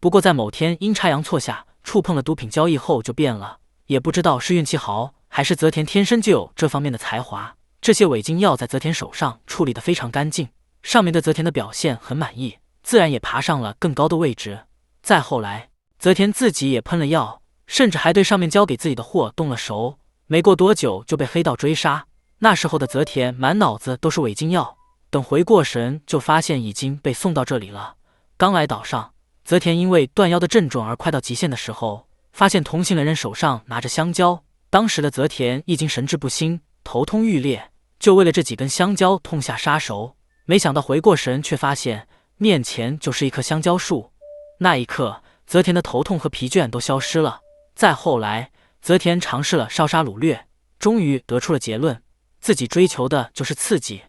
不过在某天阴差阳错下触碰了毒品交易后就变了，也不知道是运气好，还是泽田天生就有这方面的才华。这些伪禁药在泽田手上处理得非常干净，上面对泽田的表现很满意，自然也爬上了更高的位置。再后来，泽田自己也喷了药，甚至还对上面交给自己的货动了手，没过多久就被黑道追杀。那时候的泽田满脑子都是伪禁药，等回过神就发现已经被送到这里了。刚来岛上，泽田因为断腰的症状而快到极限的时候，发现同行的人手上拿着香蕉，当时的泽田已经神志不清，头痛欲裂，就为了这几根香蕉痛下杀手。没想到回过神却发现面前就是一棵香蕉树，那一刻泽田的头痛和疲倦都消失了。再后来，泽田尝试了烧杀掳掠，终于得出了结论，自己追求的就是刺激，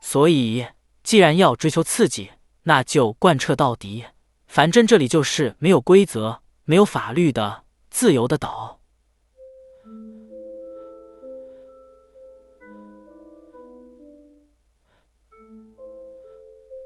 所以既然要追求刺激，那就贯彻到底。反正这里就是没有规则、没有法律的自由的岛。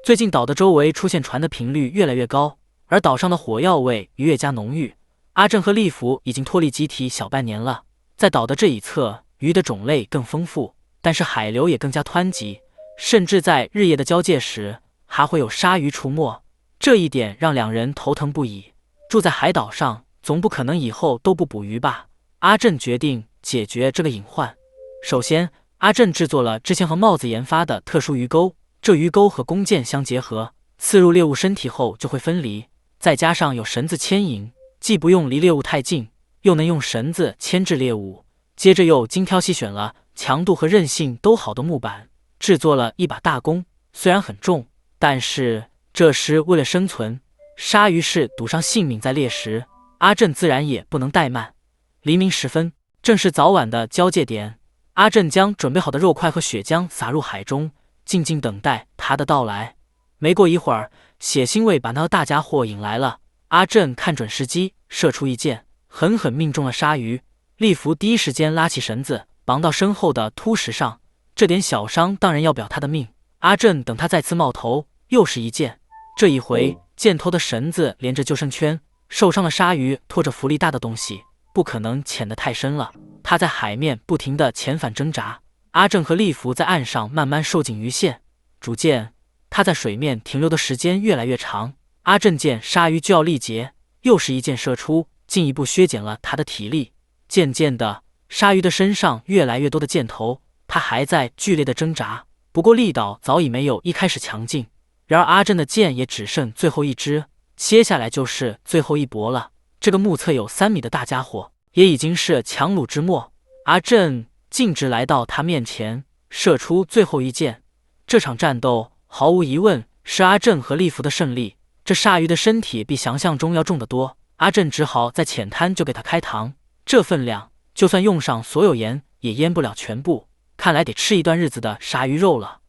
最近岛的周围出现船的频率越来越高，而岛上的火药味越加浓郁。阿正和利弗已经脱离集体小半年了，在岛的这一侧，鱼的种类更丰富，但是海流也更加湍急，甚至在日夜的交界时还会有鲨鱼出没，这一点让两人头疼不已。住在海岛上，总不可能以后都不捕鱼吧？阿正决定解决这个隐患。首先，阿正制作了之前和帽子研发的特殊鱼钩，这鱼钩和弓箭相结合，刺入猎物身体后就会分离，再加上有绳子牵引，既不用离猎物太近，又能用绳子牵制猎物。接着又精挑细选了强度和韧性都好的木板，制作了一把大弓，虽然很重，但是这时为了生存，鲨鱼是赌上性命在猎食，阿正自然也不能怠慢。黎明时分，正是早晚的交界点，阿正将准备好的肉块和血浆撒入海中，静静等待他的到来。没过一会儿，血腥味把那大家伙引来了。阿正看准时机，射出一箭，狠狠命中了鲨鱼。利弗第一时间拉起绳子，绑到身后的凸石上，这点小伤当然要表他的命。阿正等他再次冒头，又是一箭。这一回，箭头的绳子连着救生圈，受伤的鲨鱼拖着浮力大的东西，不可能潜得太深了。他在海面不停地前反挣扎，阿正和利弗在岸上慢慢受尽鱼线，逐渐他在水面停留的时间越来越长。阿正见鲨鱼就要力竭，又是一箭射出，进一步削减了他的体力。渐渐的，鲨鱼的身上越来越多的箭头，他还在剧烈的挣扎，不过力道早已没有一开始强劲。然而阿正的箭也只剩最后一支，接下来就是最后一搏了。这个目测有3米的大家伙也已经是强弩之末，阿正径直来到他面前，射出最后一箭。这场战斗毫无疑问是阿正和利弗的胜利。这鲨鱼的身体比想象中要重得多，阿正只好在浅滩就给他开膛，这分量就算用上所有盐也腌不了全部，看来得吃一段日子的鲨鱼肉了。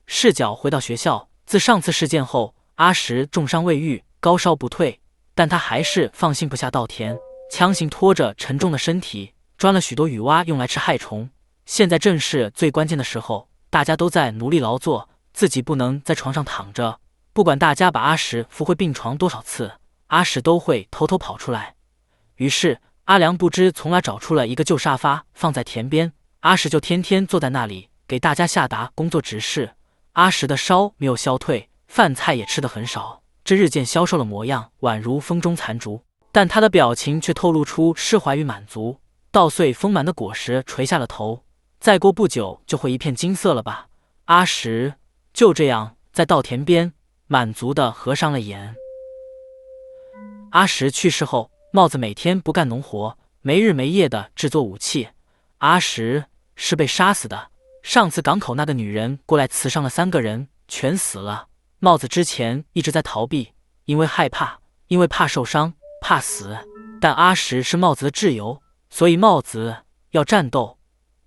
视角回到学校，自上次事件后，阿石重伤未愈，高烧不退，但他还是放心不下稻田，强行拖着沉重的身体钻了许多雨蛙用来吃害虫。现在正是最关键的时候，大家都在努力劳作，自己不能在床上躺着。不管大家把阿石扶回病床多少次，阿石都会偷偷跑出来。于是阿良不知从哪找出了一个旧沙发放在田边，阿石就天天坐在那里给大家下达工作指示。阿石的烧没有消退，饭菜也吃得很少，这日渐消瘦的模样宛如风中残烛，但他的表情却透露出释怀与满足。稻穗丰满的果实垂下了头，再过不久就会一片金色了吧。阿石就这样在稻田边满足地合上了眼。阿石去世后，帽子每天不干农活，没日没夜地制作武器。阿石是被杀死的，上次港口那个女人过来刺伤了3个人，全死了。帽子之前一直在逃避，因为害怕，因为怕受伤，怕死。但阿石是帽子的挚友，所以帽子要战斗。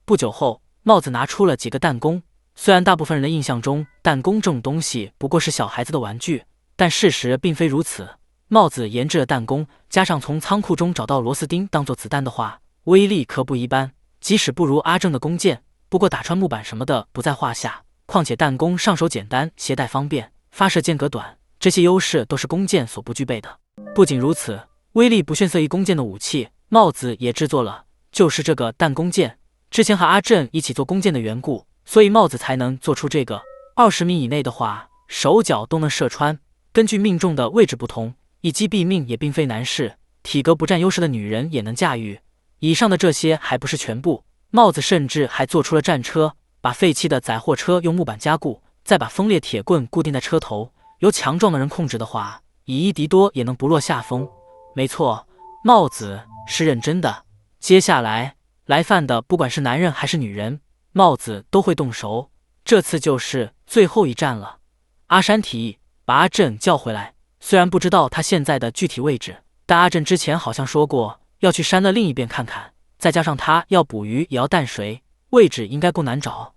不久后，帽子拿出了几个弹弓。虽然大部分人的印象中弹弓这种东西不过是小孩子的玩具，但事实并非如此。帽子研制了弹弓，加上从仓库中找到螺丝钉当做子弹的话，威力可不一般。即使不如阿正的弓箭，不过打穿木板什么的不在话下。况且弹弓上手简单，携带方便，发射间隔短，这些优势都是弓箭所不具备的。不仅如此，威力不逊色于弓箭的武器，帽子也制作了，就是这个弹弓箭。之前和阿正一起做弓箭的缘故，所以帽子才能做出这个。20米以内的话，手脚都能射穿。根据命中的位置不同，一击毙命也并非难事，体格不占优势的女人也能驾驭。以上的这些还不是全部，帽子甚至还做出了战车，把废弃的载货车用木板加固，再把锋利铁棍固定在车头，由强壮的人控制的话，以一敌多也能不落下风。没错，帽子是认真的。接下来来犯的不管是男人还是女人，帽子都会动手。这次就是最后一战了。阿山提议把阿正叫回来，虽然不知道他现在的具体位置，但阿正之前好像说过要去山的另一边看看，再加上他要捕鱼也要淡水，位置应该够难找。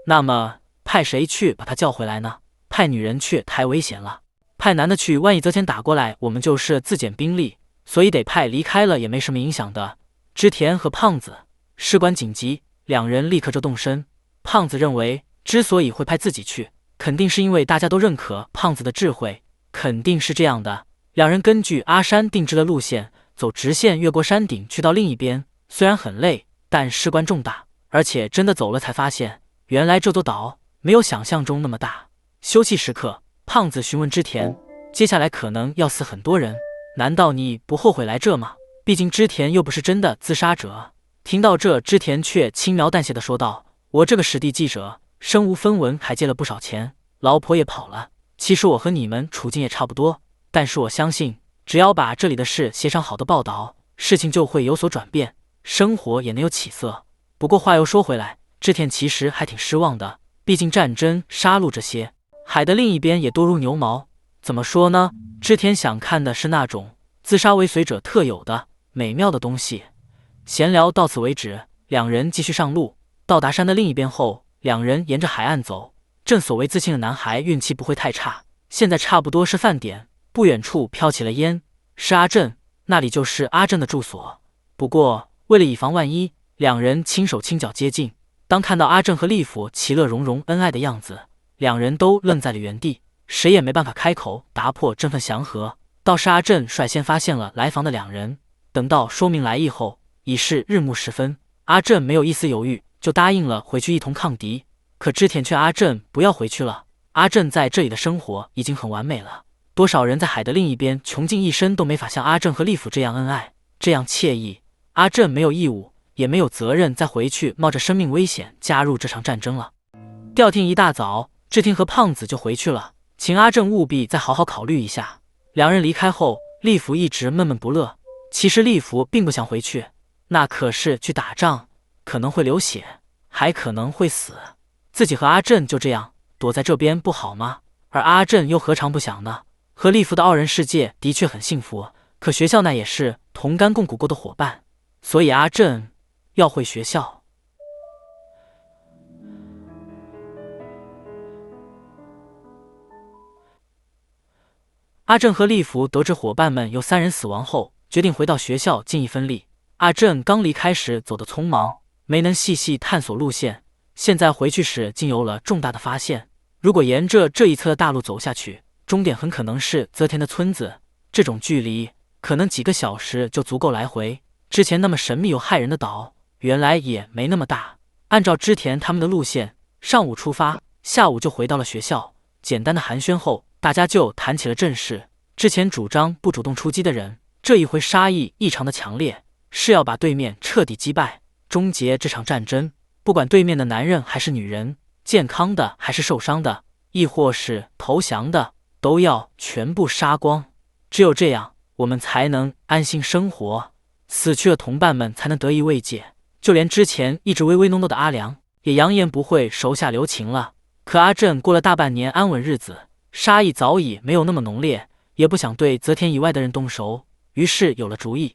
那么派谁去把他叫回来呢？派女人去太危险了，派男的去万一泽田打过来，我们就是自减兵力，所以得派离开了也没什么影响的。织田和胖子，事关紧急，两人立刻就动身。胖子认为之所以会派自己去，肯定是因为大家都认可胖子的智慧，肯定是这样的。两人根据阿山定制的路线，走直线越过山顶去到另一边，虽然很累，但事关重大，而且真的走了才发现，原来这座岛没有想象中那么大。休息时刻，胖子询问织田，接下来可能要死很多人，难道你不后悔来这吗？毕竟织田又不是真的自杀者。听到这，织田却轻描淡写的说道，我这个实地记者身无分文，还借了不少钱，老婆也跑了，其实我和你们处境也差不多，但是我相信只要把这里的事写上好的报道，事情就会有所转变，生活也能有起色。不过话又说回来，织田其实还挺失望的，毕竟战争杀戮这些，海的另一边也多如牛毛。怎么说呢？织田想看的是那种自杀未遂者特有的美妙的东西。闲聊到此为止，两人继续上路。到达山的另一边后，两人沿着海岸走。正所谓自信的男孩运气不会太差，现在差不多是饭点，不远处飘起了烟，是阿正，那里就是阿正的住所。不过为了以防万一，两人轻手轻脚接近。当看到阿正和利甫其乐融融恩爱的样子，两人都愣在了原地，谁也没办法开口打破这份祥和。倒是阿正率先发现了来访的两人，等到说明来意后，已是日暮时分。阿正没有一丝犹豫，就答应了回去一同抗敌。可织田劝阿正不要回去了，阿正在这里的生活已经很完美了，多少人在海的另一边穷尽一生都没法像阿正和利甫这样恩爱，这样惬意。阿正没有义务也没有责任再回去冒着生命危险加入这场战争了。第二天一大早，织田和胖子就回去了，请阿正务必再好好考虑一下。两人离开后，利甫一直闷闷不乐。其实利甫并不想回去，那可是去打仗，可能会流血，还可能会死。自己和阿正就这样躲在这边不好吗？而阿正又何尝不想呢？和利甫的二人世界的确很幸福，可学校那也是同甘共苦过的伙伴，所以阿正要回学校。阿正和利甫得知伙伴们有3人死亡后，决定回到学校尽一分力。阿正刚离开时走得匆忙，没能细细探索路线，现在回去时竟有了重大的发现。如果沿着这一侧的大路走下去，终点很可能是泽田的村子，这种距离可能几个小时就足够来回。之前那么神秘又骇人的岛，原来也没那么大。按照织田他们的路线，上午出发，下午就回到了学校。简单的寒暄后，大家就谈起了正事。之前主张不主动出击的人，这一回杀意异常的强烈，是要把对面彻底击败，终结这场战争。不管对面的男人还是女人，健康的还是受伤的，亦或是投降的，都要全部杀光。只有这样，我们才能安心生活，死去的同伴们才能得以慰藉。就连之前一直唯唯诺诺的阿良，也扬言不会手下留情了。可阿正过了大半年安稳日子，杀意早已没有那么浓烈，也不想对泽田以外的人动手，于是有了主意。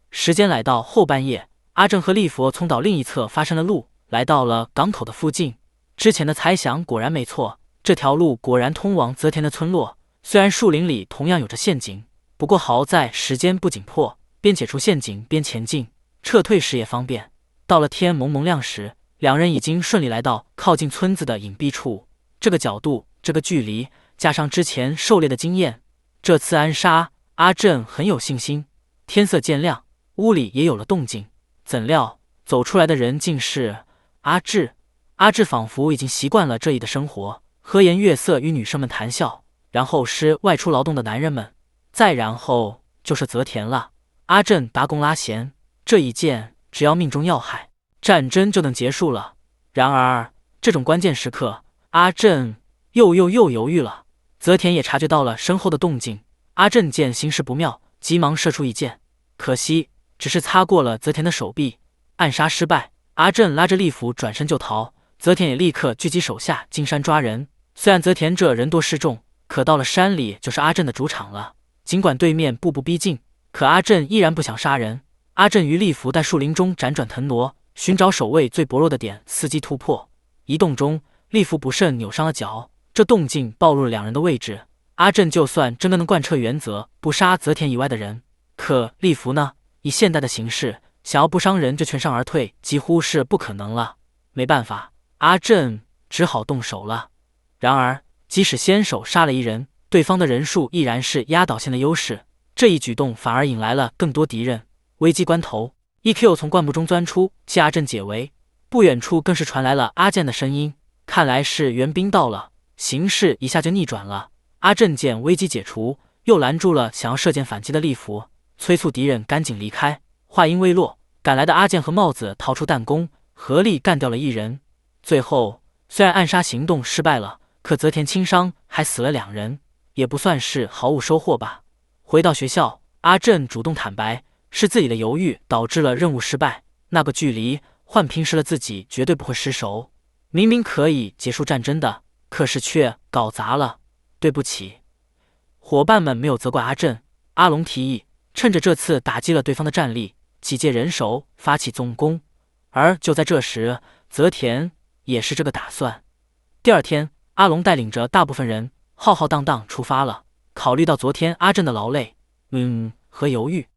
时间来到后半夜，阿正和利佛从岛另一侧发生了路，来到了港口的附近。之前的猜想果然没错，这条路果然通往泽田的村落。虽然树林里同样有着陷阱，不过好在时间不紧迫，边解除陷阱边前进，撤退时也方便。到了天蒙蒙亮时，两人已经顺利来到靠近村子的隐蔽处。这个角度，这个距离，加上之前狩猎的经验，这次暗杀阿正很有信心。天色渐亮，屋里也有了动静，怎料走出来的人竟是阿志。阿志仿佛已经习惯了这里的生活，和颜悦色与女生们谈笑，然后是外出劳动的男人们，再然后就是泽田了。阿正搭弓拉弦，这一箭只要命中要害，战争就能结束了。然而这种关键时刻，阿正又犹豫了。泽田也察觉到了身后的动静，阿正见形势不妙，急忙射出一箭，可惜只是擦过了泽田的手臂，暗杀失败。阿正拉着利斧转身就逃，泽田也立刻聚集手下进山抓人。虽然泽田这人多势众，可到了山里就是阿正的主场了。尽管对面步步逼近，可阿正依然不想杀人。阿正于利斧在树林中辗转腾挪，寻找守卫最薄弱的点，伺机突破。移动中，利斧不慎扭伤了脚，这动静暴露了两人的位置。阿正就算真的能贯彻原则，不杀泽田以外的人，可利斧呢？以现代的形势，想要不伤人就全身而退，几乎是不可能了。没办法，阿正只好动手了。然而，即使先手杀了一人，对方的人数依然是压倒性的优势，这一举动反而引来了更多敌人。危机关头 ，EQ 从灌木中钻出，替阿正解围。不远处更是传来了阿健的声音，看来是援兵到了，形势一下就逆转了。阿正见危机解除，又拦住了想要射箭反击的利斧，催促敌人赶紧离开。话音未落，赶来的阿健和帽子掏出弹弓，合力干掉了一人。最后，虽然暗杀行动失败了，可泽田轻伤，还死了两人，也不算是毫无收获吧。回到学校，阿正主动坦白，是自己的犹豫导致了任务失败。那个距离换平时的自己绝对不会失手，明明可以结束战争的，可是却搞砸了。对不起。伙伴们没有责怪阿正，阿龙提议趁着这次打击了对方的战力，几借人手发起总攻。而就在这时，泽田也是这个打算。第二天，阿龙带领着大部分人浩浩荡荡出发了。考虑到昨天阿正的劳累，和犹豫，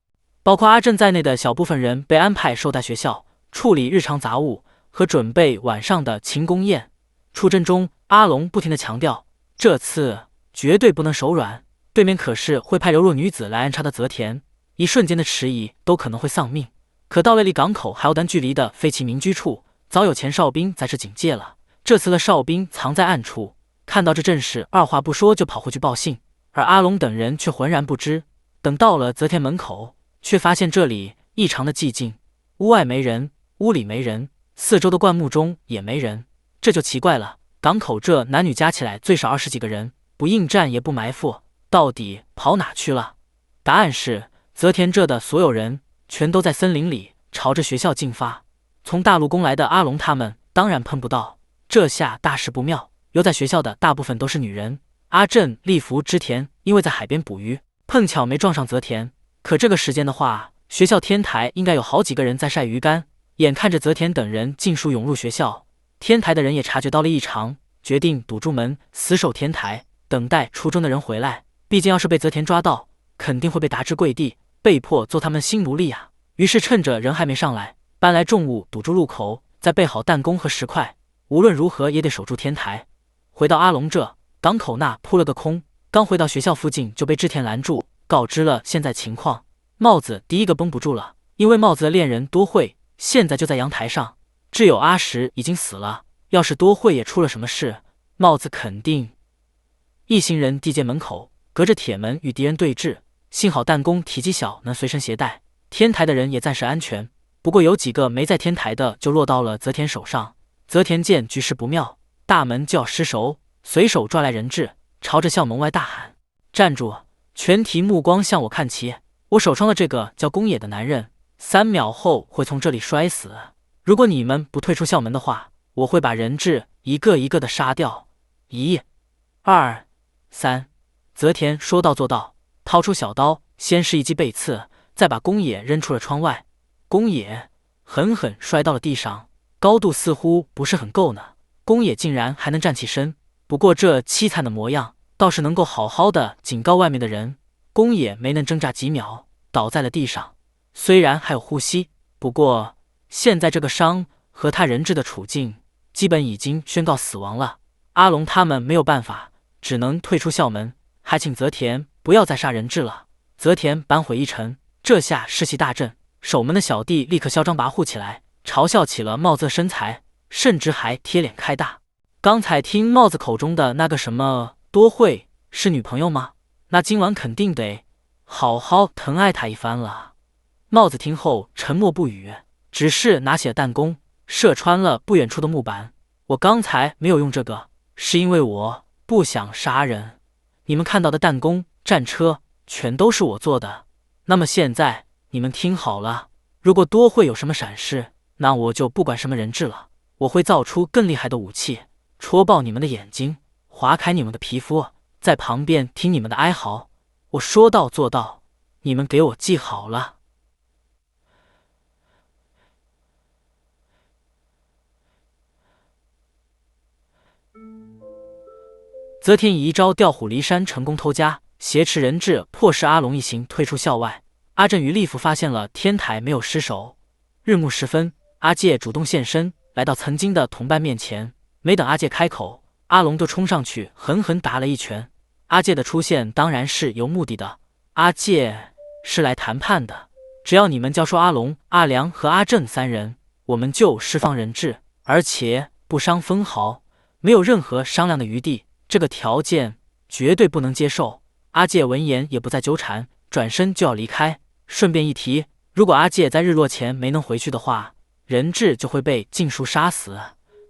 包括阿正在内的小部分人被安排守在学校，处理日常杂物和准备晚上的庆功宴。出征中，阿龙不停地强调，这次绝对不能手软，对面可是会派柔弱女子来安插的泽田，一瞬间的迟疑都可能会丧命。可到了离港口还有段距离的废弃民居处，早有前哨兵在这警戒了。这次的哨兵藏在暗处，看到这阵势，二话不说就跑回去报信，而阿龙等人却浑然不知。等到了泽田门口，却发现这里异常的寂静，屋外没人，屋里没人，四周的灌木中也没人。这就奇怪了，港口这男女加起来最少20几个人，不应战也不埋伏，到底跑哪去了？答案是，泽田这的所有人全都在森林里朝着学校进发。从大陆攻来的阿龙他们当然碰不到，这下大事不妙。留在学校的大部分都是女人。阿正、利福、织田因为在海边捕鱼，碰巧没撞上泽田。可这个时间的话，学校天台应该有好几个人在晒鱼干。眼看着泽田等人尽数涌入学校，天台的人也察觉到了异常，决定堵住门，死守天台，等待初中的人回来。毕竟要是被泽田抓到，肯定会被打至跪地，被迫做他们新奴隶啊。于是趁着人还没上来，搬来重物堵住路口，再备好弹弓和石块，无论如何也得守住天台。回到阿龙这，港口那扑了个空，刚回到学校附近就被织田拦住，告知了现在情况。帽子第一个绷不住了，因为帽子的恋人多惠现在就在阳台上，挚友阿石已经死了，要是多惠也出了什么事，帽子肯定……一行人递剑门口，隔着铁门与敌人对峙，幸好弹弓体积小，能随身携带。天台的人也暂时安全，不过有几个没在天台的就落到了泽田手上。泽田见局势不妙，大门就要失守，随手抓来人质，朝着校门外大喊：“站住！全体目光向我看齐！我手上的这个叫宫野的男人，3秒后会从这里摔死。如果你们不退出校门的话，我会把人质一个一个的杀掉。1、2、3。”泽田说到做到，掏出小刀，先是一击背刺，再把宫野扔出了窗外。宫野狠狠摔到了地上，高度似乎不是很够呢。宫野竟然还能站起身，不过这凄惨的模样倒是能够好好的警告外面的人，弓也没能挣扎几秒，倒在了地上。虽然还有呼吸，不过现在这个伤和他人质的处境，基本已经宣告死亡了。阿龙他们没有办法，只能退出校门，还请泽田不要再杀人质了。泽田扳回一城，这下士气大振，守门的小弟立刻嚣张跋扈起来，嘲笑起了帽子的身材，甚至还贴脸开大。刚才听帽子口中的那个什么多惠是女朋友吗？那今晚肯定得好好疼爱她一番了。帽子听后沉默不语，只是拿起了弹弓，射穿了不远处的木板。我刚才没有用这个，是因为我不想杀人。你们看到的弹弓、战车全都是我做的。那么现在你们听好了，如果多惠有什么闪失，那我就不管什么人质了，我会造出更厉害的武器，戳爆你们的眼睛，划开你们的皮肤，在旁边听你们的哀嚎。我说到做到，你们给我记好了。泽田以一招调虎离山成功偷家，挟持人质，迫使阿龙一行退出校外。阿正与利夫发现了天台没有失手。日暮时分，阿介主动现身，来到曾经的同伴面前。没等阿介开口，阿龙就冲上去狠狠打了一拳。阿介的出现当然是有目的的，阿介是来谈判的，只要你们交出阿龙、阿良和阿正三人，我们就释放人质，而且不伤分毫，没有任何商量的余地。这个条件绝对不能接受。阿介闻言也不再纠缠，转身就要离开。顺便一提，如果阿介在日落前没能回去的话，人质就会被禁书杀死。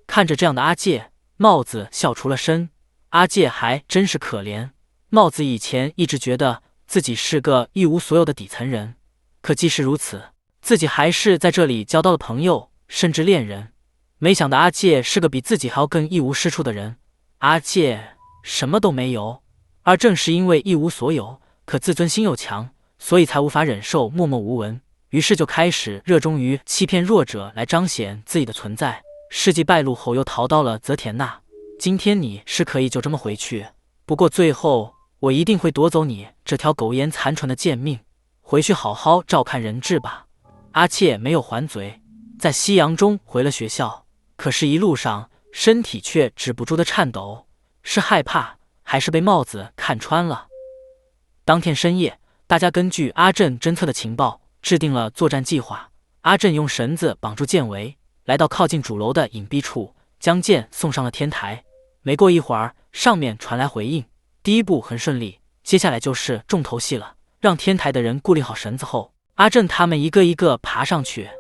看着这样的阿介，帽子笑出了声。阿介还真是可怜。帽子以前一直觉得自己是个一无所有的底层人，可即使如此，自己还是在这里交到了朋友，甚至恋人。没想到阿介是个比自己还要更一无是处的人。阿介什么都没有，而正是因为一无所有，可自尊心又强，所以才无法忍受默默无闻，于是就开始热衷于欺骗弱者来彰显自己的存在。事迹败露后，又逃到了泽田那。今天你是可以就这么回去，不过最后我一定会夺走你这条苟延残喘的贱命。回去好好照看人质吧。阿切没有还嘴，在夕阳中回了学校，可是一路上身体却止不住的颤抖，是害怕还是被帽子看穿了？当天深夜，大家根据阿正侦测的情报制定了作战计划。阿正用绳子绑住剑围，来到靠近主楼的隐蔽处，将剑送上了天台。没过一会儿，上面传来回应。第一步很顺利，接下来就是重头戏了。让天台的人固定好绳子后，阿正他们一个一个爬上去。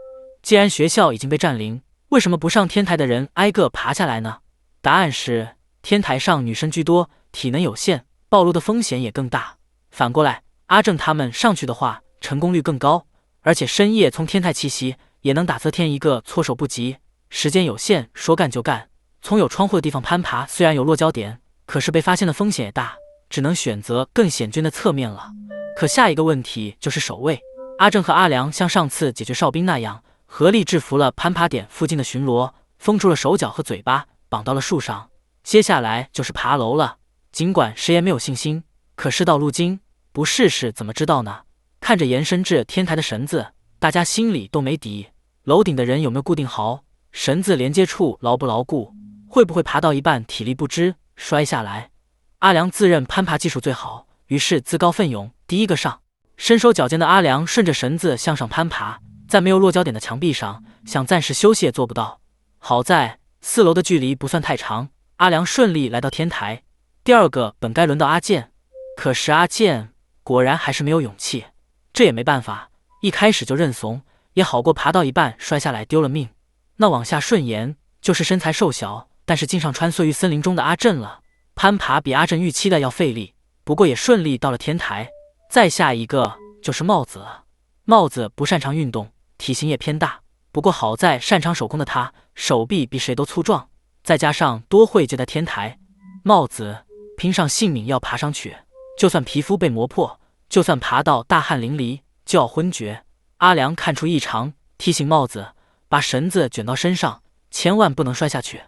既然学校已经被占领，为什么不上天台的人挨个爬下来呢？答案是天台上女生居多，体能有限，暴露的风险也更大。反过来，阿正他们上去的话，成功率更高，而且深夜从天台栖息，也能打泽天一个措手不及。时间有限，说干就干。从有窗户的地方攀爬，虽然有落脚点，可是被发现的风险也大，只能选择更险峻的侧面了。可下一个问题就是守卫。阿正和阿良像上次解决哨兵那样，合力制服了攀爬点附近的巡逻，封住了手脚和嘴巴，绑到了树上。接下来就是爬楼了。尽管谁也没有信心，可事到如今，不试试怎么知道呢？看着延伸至天台的绳子，大家心里都没底。楼顶的人有没有固定好？绳子连接处牢不牢固？会不会爬到一半体力不支摔下来？阿良自认攀爬技术最好，于是自告奋勇，第一个上。身手矫健的阿良顺着绳子向上攀爬，在没有落脚点的墙壁上，想暂时休息也做不到。好在4楼的距离不算太长，阿良顺利来到天台。第二个本该轮到阿健，可是阿健果然还是没有勇气。这也没办法，一开始就认怂，也好过爬到一半摔下来丢了命。那往下顺延就是身材瘦小，但是经常穿梭于森林中的阿正了。攀爬比阿正预期的要费力，不过也顺利到了天台。再下一个就是帽子了。帽子不擅长运动，体型也偏大，不过好在擅长手工的他，手臂比谁都粗壮，再加上多会就在天台，帽子拼上性命要爬上去，就算皮肤被磨破，就算爬到大汗淋漓，就要昏厥。阿良看出异常，提醒帽子把绳子卷到身上，千万不能摔下去。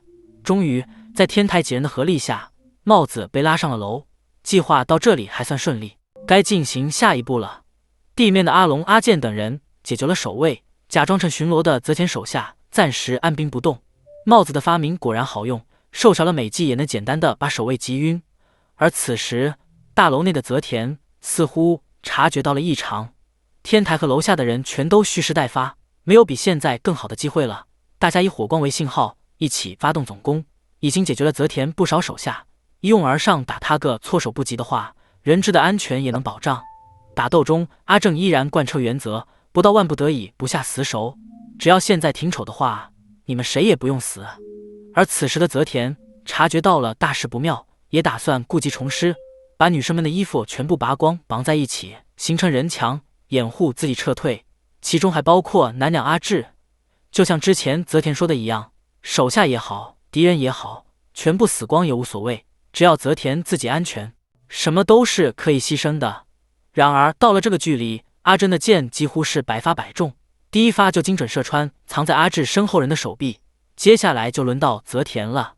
终于在天台几人的合力下，帽子被拉上了楼。计划到这里还算顺利。该进行下一步了。地面的阿龙、阿健等人解救了守卫，假装成巡逻的泽田手下暂时按兵不动。帽子的发明果然好用，瘦小了美纪也能简单的把守卫击晕。而此时大楼内的泽田似乎察觉到了异常，天台和楼下的人全都蓄势待发，没有比现在更好的机会了。大家以火光为信号，一起发动总攻，已经解决了泽田不少手下，一拥而上打他个措手不及的话，人质的安全也能保障。打斗中，阿正依然贯彻原则，不到万不得已不下死手，只要现在停手的话，你们谁也不用死。而此时的泽田察觉到了大事不妙，也打算故技重施，把女生们的衣服全部拔光绑在一起，形成人墙，掩护自己撤退，其中还包括南两阿志。就像之前泽田说的一样，手下也好，敌人也好，全部死光也无所谓，只要泽田自己安全，什么都是可以牺牲的。然而到了这个距离，阿珍的箭几乎是百发百中，第一发就精准射穿藏在阿志身后人的手臂，接下来就轮到泽田了。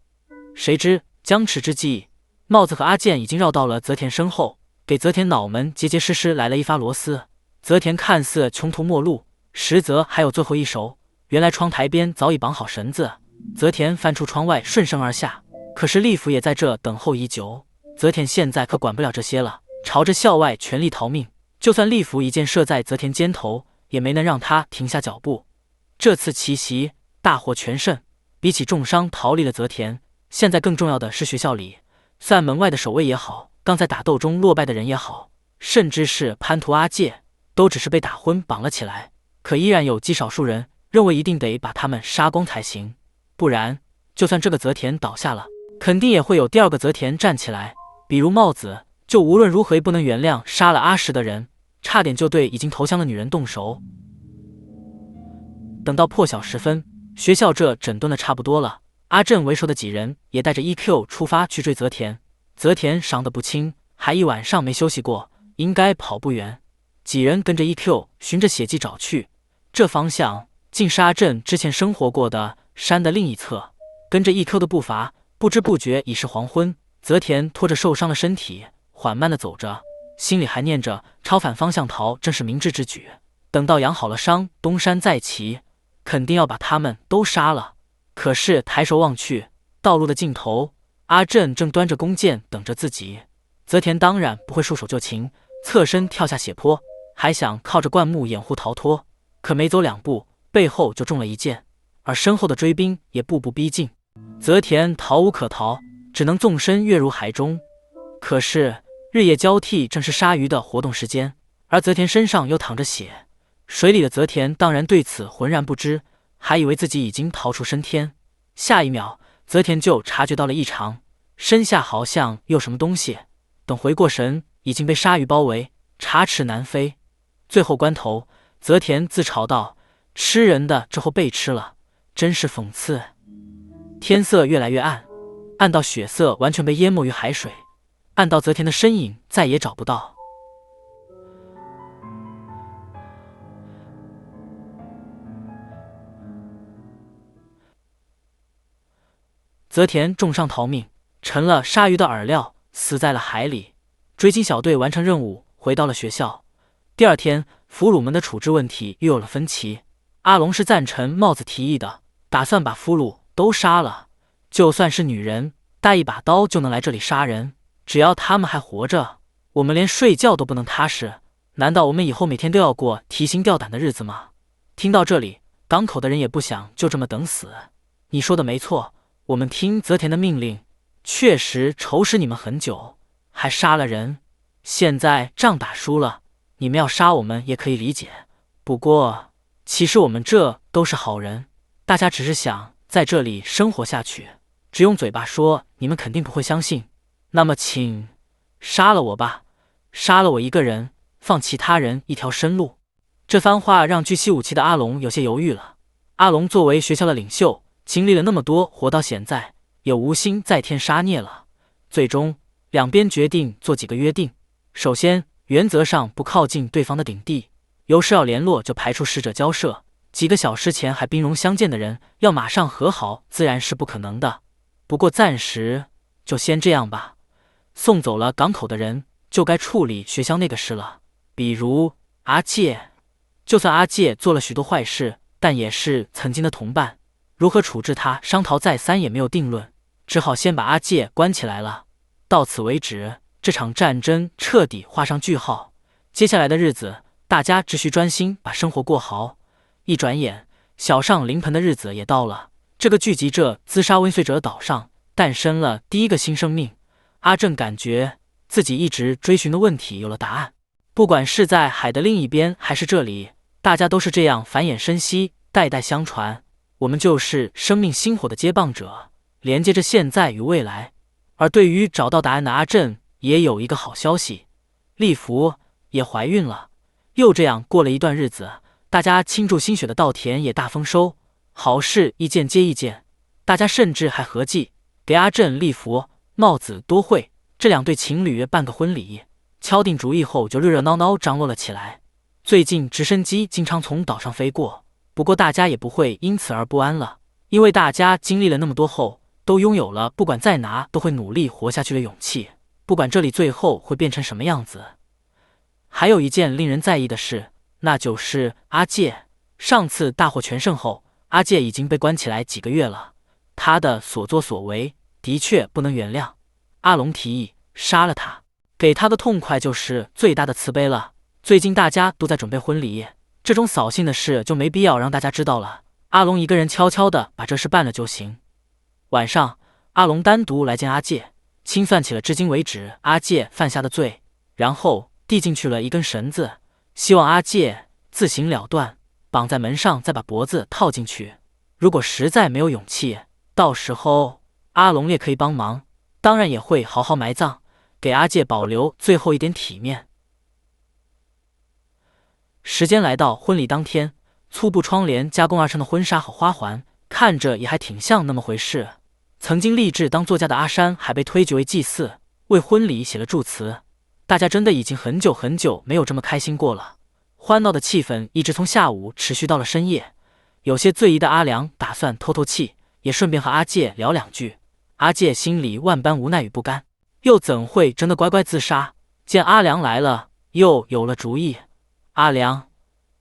谁知僵持之际，帽子和阿健已经绕到了泽田身后，给泽田脑门结结实实来了一发螺丝。泽田看似穷途末路，实则还有最后一手。原来窗台边早已绑好绳子，泽田翻出窗外顺身而下，可是利弗也在这等候已久。泽田现在可管不了这些了，朝着校外全力逃命。就算利弗一箭射在泽田肩头，也没能让他停下脚步。这次奇袭大获全胜，比起重伤逃离了泽田，现在更重要的是学校里，虽然门外的守卫也好，刚在打斗中落败的人也好，甚至是潘图阿介，都只是被打昏绑了起来，可依然有极少数人认为一定得把他们杀光才行，不然就算这个泽田倒下了，肯定也会有第二个泽田站起来。比如帽子，就无论如何也不能原谅杀了阿石的人，差点就对已经投降的女人动手。等到破晓时分，学校这整顿的差不多了，阿正为首的几人也带着 EQ 出发去追泽田。泽田伤得不轻，还一晚上没休息过，应该跑不远。几人跟着 EQ 循着血迹找去，这方向竟是阿正之前生活过的山的另一侧。跟着 EQ 的步伐，不知不觉已是黄昏。泽田拖着受伤的身体缓慢地走着，心里还念着朝反方向逃正是明智之举，等到养好了伤，东山再起，肯定要把他们都杀了。可是抬手望去，道路的尽头，阿正正端着弓箭等着自己。泽田当然不会束手就擒，侧身跳下血坡，还想靠着灌木掩护逃脱，可没走两步，背后就中了一箭，而身后的追兵也步步逼近。泽田逃无可逃，只能纵身跃入海中。可是日夜交替，正是鲨鱼的活动时间，而泽田身上又淌着血，水里的泽田当然对此浑然不知，还以为自己已经逃出升天。下一秒，泽田就察觉到了异常，身下好像有什么东西。等回过神，已经被鲨鱼包围，插翅难飞。最后关头，泽田自嘲道：“吃人的之后被吃了，真是讽刺。”天色越来越暗，暗到血色完全被淹没于海水，暗到泽田的身影再也找不到。泽田重伤逃命，成了鲨鱼的饵料，死在了海里。追击小队完成任务，回到了学校。第二天，俘虏们的处置问题又有了分歧。阿龙是赞成帽子提议的，打算把俘虏都杀了，就算是女人，带一把刀就能来这里杀人，只要他们还活着，我们连睡觉都不能踏实。难道我们以后每天都要过提心吊胆的日子吗？听到这里，港口的人也不想就这么等死。你说的没错，我们听泽田的命令，确实仇视你们很久，还杀了人。现在仗打输了，你们要杀我们也可以理解。不过，其实我们这都是好人，大家只是想在这里生活下去，只用嘴巴说，你们肯定不会相信。那么请杀了我吧，杀了我一个人，放其他人一条生路。这番话让巨吸武器的阿龙有些犹豫了。阿龙作为学校的领袖，经历了那么多，活到现在，也无心再添杀孽了。最终，两边决定做几个约定。首先，原则上不靠近对方的领地，有事要联络就排除使者交涉。几个小时前还兵戎相见的人，要马上和好，自然是不可能的。不过暂时就先这样吧。送走了港口的人，就该处理学校那个事了，比如阿介。就算阿介做了许多坏事，但也是曾经的同伴，如何处置他，商讨再三也没有定论，只好先把阿介关起来了。到此为止，这场战争彻底画上句号。接下来的日子，大家只需专心把生活过好。一转眼，小上临盆的日子也到了。这个聚集着自杀温燧者的岛上，诞生了第一个新生命。阿正感觉自己一直追寻的问题有了答案。不管是在海的另一边，还是这里，大家都是这样繁衍生息，代代相传。我们就是生命星火的接棒者，连接着现在与未来。而对于找到答案的阿正，也有一个好消息，丽芙也怀孕了。又这样过了一段日子，大家倾注心血的稻田也大丰收，好事一件接一件。大家甚至还合计给阿正、丽芙、帽子多惠这两对情侣办个婚礼。敲定主意后，就热热闹闹张罗了起来。最近直升机经常从岛上飞过，不过大家也不会因此而不安了，因为大家经历了那么多后，都拥有了不管在哪都会努力活下去的勇气。不管这里最后会变成什么样子。还有一件令人在意的事，那就是阿介。上次大获全胜后，阿介已经被关起来几个月了，他的所作所为的确不能原谅。阿龙提议杀了他，给他的痛快就是最大的慈悲了。最近大家都在准备婚礼，这种扫兴的事就没必要让大家知道了。阿龙一个人悄悄地把这事办了就行。晚上，阿龙单独来见阿介，清算起了至今为止阿介犯下的罪，然后递进去了一根绳子，希望阿介自行了断，绑在门上，再把脖子套进去。如果实在没有勇气，到时候阿龙也可以帮忙，当然也会好好埋葬，给阿介保留最后一点体面。时间来到婚礼当天，粗布窗帘加工而成的婚纱和花环，看着也还挺像那么回事。曾经立志当作家的阿山还被推举为祭祀，为婚礼写了祝词。大家真的已经很久很久没有这么开心过了。欢闹的气氛一直从下午持续到了深夜。有些醉意的阿良打算透透气，也顺便和阿介聊两句。阿介心里万般无奈与不甘，又怎会真的乖乖自杀？见阿良来了，又有了主意。阿良，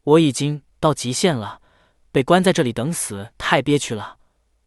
我已经到极限了，被关在这里等死太憋屈了。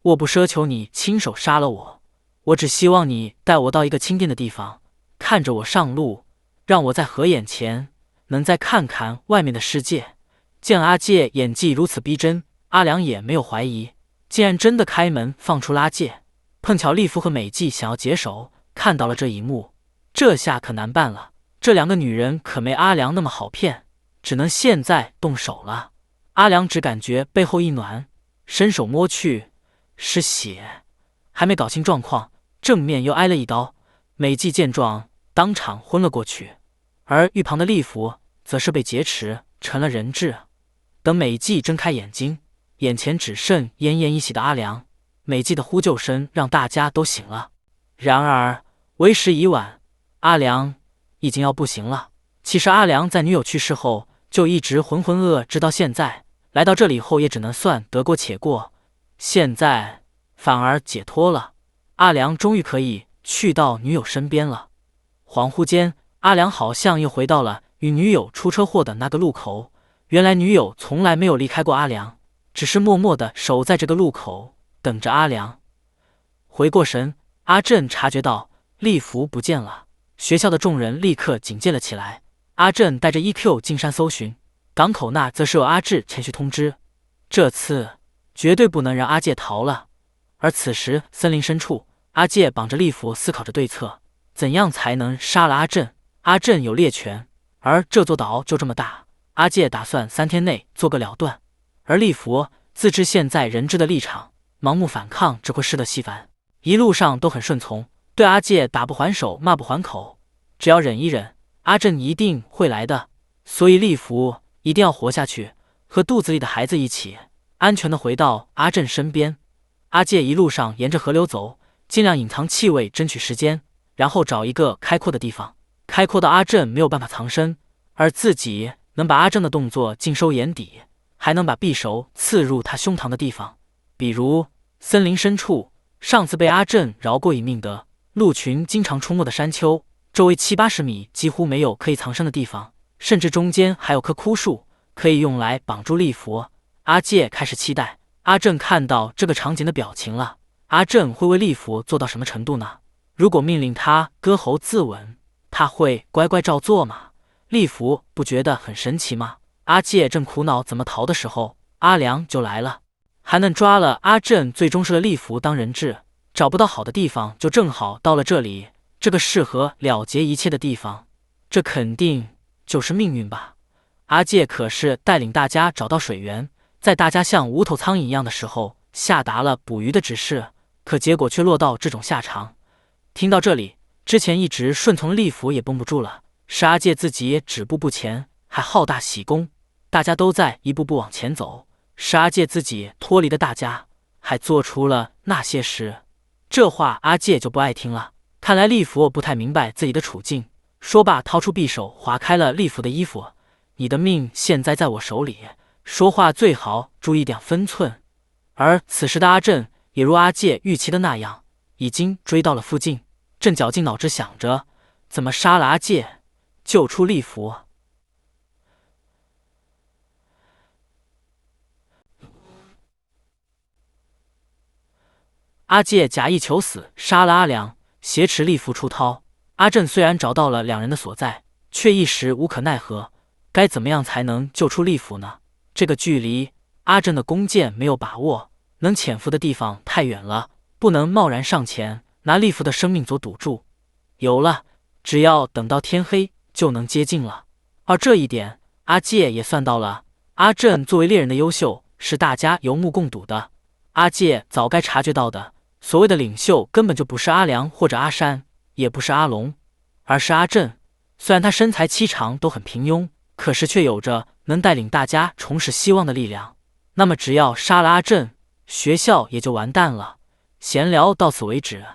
我不奢求你亲手杀了我，我只希望你带我到一个清静的地方，看着我上路，让我在合眼前能再看看外面的世界。见阿介演技如此逼真，阿良也没有怀疑，竟然真的开门放出阿介。碰巧丽芙和美纪想要解手，看到了这一幕，这下可难办了。这两个女人可没阿良那么好骗，只能现在动手了。阿良只感觉背后一暖，伸手摸去，是血。还没搞清状况，正面又挨了一刀。美纪见状，当场昏了过去，而一旁的丽芙则是被劫持成了人质。等美纪睁开眼睛，眼前只剩奄奄一息的阿良。美纪的呼救声让大家都醒了，然而为时已晚，阿良已经要不行了。其实阿良在女友去世后就一直浑浑噩噩，直到现在。来到这里后也只能算得过且过，现在反而解脱了。阿良终于可以去到女友身边了。恍惚间，阿良好像又回到了与女友出车祸的那个路口。原来女友从来没有离开过阿良，只是默默地守在这个路口等着阿良。回过神，阿正察觉到丽芙不见了，学校的众人立刻警戒了起来。阿正带着 EQ 进山搜寻，港口那则是由阿志前去通知，这次绝对不能让阿介逃了。而此时森林深处，阿介绑着丽芙思考着对策，怎样才能杀了阿正。阿正有猎权，而这座岛就这么大，阿介打算3天内做个了断。而丽芙自知现在人质的立场，盲目反抗只会适得其反，一路上都很顺从，对阿介打不还手，骂不还口，只要忍一忍，阿正一定会来的。所以丽芙一定要活下去，和肚子里的孩子一起安全地回到阿正身边。阿介一路上沿着河流走，尽量隐藏气味，争取时间，然后找一个开阔的地方，开阔到阿正没有办法藏身，而自己能把阿正的动作尽收眼底，还能把匕首刺入他胸膛的地方。比如森林深处，上次被阿正饶过一命的鹿群经常出没的山丘，周围70-80米几乎没有可以藏身的地方，甚至中间还有棵枯树可以用来绑住利弗。阿介开始期待阿正看到这个场景的表情了。阿正会为利弗做到什么程度呢？如果命令他割喉自刎，他会乖乖照做吗？利弗不觉得很神奇吗？阿介正苦恼怎么逃的时候，阿良就来了。还能抓了阿正，最终是了利弗当人质，找不到好的地方，就正好到了这里，这个适合了结一切的地方。这肯定就是命运吧。阿介可是带领大家找到水源，在大家像无头苍蝇一样的时候，下达了捕鱼的指示，可结果却落到这种下场。听到这里，之前一直顺从的利弗也绷不住了，是阿介自己也止步不前，还好大喜功，大家都在一步步往前走，是阿介自己脱离了大家，还做出了那些事。这话阿介就不爱听了，看来利弗不太明白自己的处境。说罢，掏出匕首划开了利弗的衣服。你的命现在在我手里，说话最好注意点分寸。而此时的阿正也如阿介预期的那样，已经追到了附近，正绞尽脑汁想着怎么杀了阿介，救出利弗。阿介假意求死，杀了阿良，挟持利弗出逃。阿正虽然找到了两人的所在，却一时无可奈何。该怎么样才能救出利弗呢？这个距离阿正的弓箭没有把握，能潜伏的地方太远了，不能贸然上前，拿利弗的生命做赌注。有了，只要等到天黑就能接近了。而这一点阿介也算到了。阿正作为猎人的优秀是大家有目共睹的，阿介早该察觉到的。所谓的领袖根本就不是阿良或者阿山，也不是阿龙，而是阿正。虽然他身材气场都很平庸，可是却有着能带领大家重拾希望的力量。那么只要杀了阿正，学校也就完蛋了。闲聊到此为止，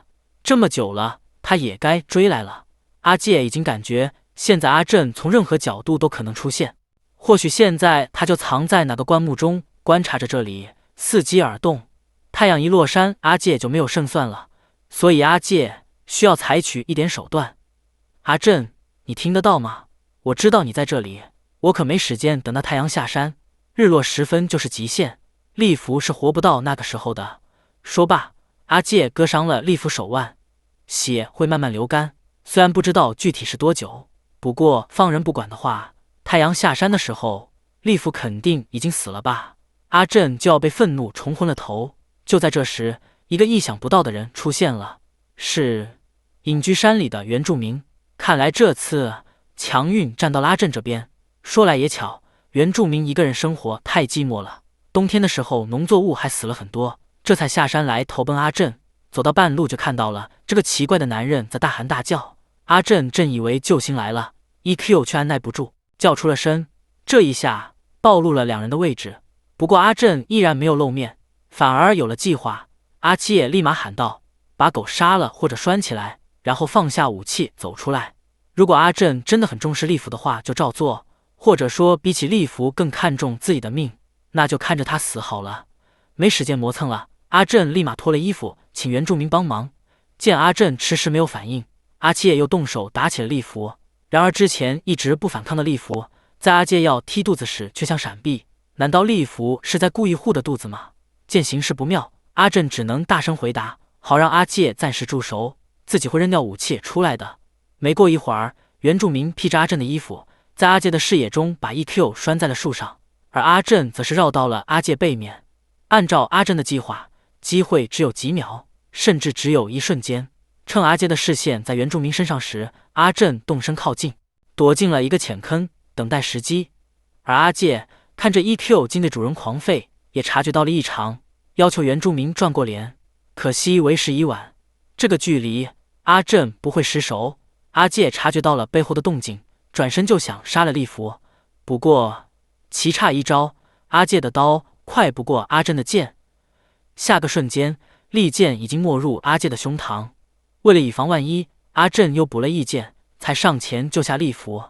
这么久了，他也该追来了。阿介已经感觉现在阿正从任何角度都可能出现，或许现在他就藏在哪个棺木中，观察着这里，伺机而动。太阳一落山，阿介就没有胜算了，所以阿介需要采取一点手段。阿正，你听得到吗？我知道你在这里，我可没时间等到太阳下山，日落时分就是极限，利弗是活不到那个时候的。说罢，阿介割伤了利弗手腕，血会慢慢流干，虽然不知道具体是多久，不过放人不管的话，太阳下山的时候，利弗肯定已经死了吧。阿正就要被愤怒冲昏了头。就在这时，一个意想不到的人出现了，是隐居山里的原住民。看来这次强运站到了阿正这边。说来也巧，原住民一个人生活太寂寞了，冬天的时候农作物还死了很多，这才下山来投奔阿正。走到半路就看到了这个奇怪的男人在大喊大叫。阿正正以为救星来了， EQ 却按耐不住，叫出了声。这一下暴露了两人的位置，不过阿正依然没有露面，反而有了计划。阿七也立马喊道：把狗杀了或者拴起来，然后放下武器走出来。如果阿正真的很重视利弗的话，就照做，或者说比起利弗更看重自己的命，那就看着他死好了。没时间磨蹭了，阿正立马脱了衣服，请原住民帮忙。见阿正迟迟没有反应，阿七也又动手打起了利弗。然而之前一直不反抗的利弗，在阿介要踢肚子时却想闪避，难道利弗是在故意护的肚子吗？见形势不妙，阿正只能大声回答，好让阿介暂时住手，自己会扔掉武器出来的。没过一会儿，原住民披着阿正的衣服，在阿介的视野中把 EQ 拴在了树上，而阿正则是绕到了阿介背面。按照阿正的计划，机会只有几秒，甚至只有一瞬间。趁阿介的视线在原住民身上时，阿正动身靠近，躲进了一个浅坑，等待时机。而阿介看着 EQ 竟对主人狂吠，也察觉到了异常，要求原住民转过脸，可惜为时已晚。这个距离，阿正不会失手。阿介察觉到了背后的动静，转身就想杀了利弗，不过棋差一招，阿介的刀快不过阿正的剑，下个瞬间，利剑已经没入阿介的胸膛。为了以防万一，阿正又补了一剑，才上前救下利弗。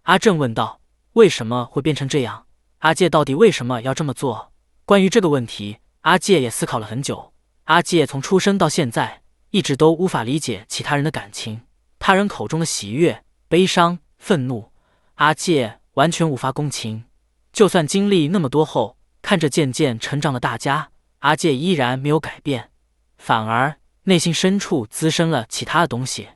阿正问道：为什么会变成这样？阿介到底为什么要这么做？关于这个问题，阿介也思考了很久。阿介从出生到现在，一直都无法理解其他人的感情，他人口中的喜悦、悲伤、愤怒，阿介完全无法共情。就算经历那么多后，看着渐渐成长的大家，阿介依然没有改变，反而内心深处滋生了其他的东西，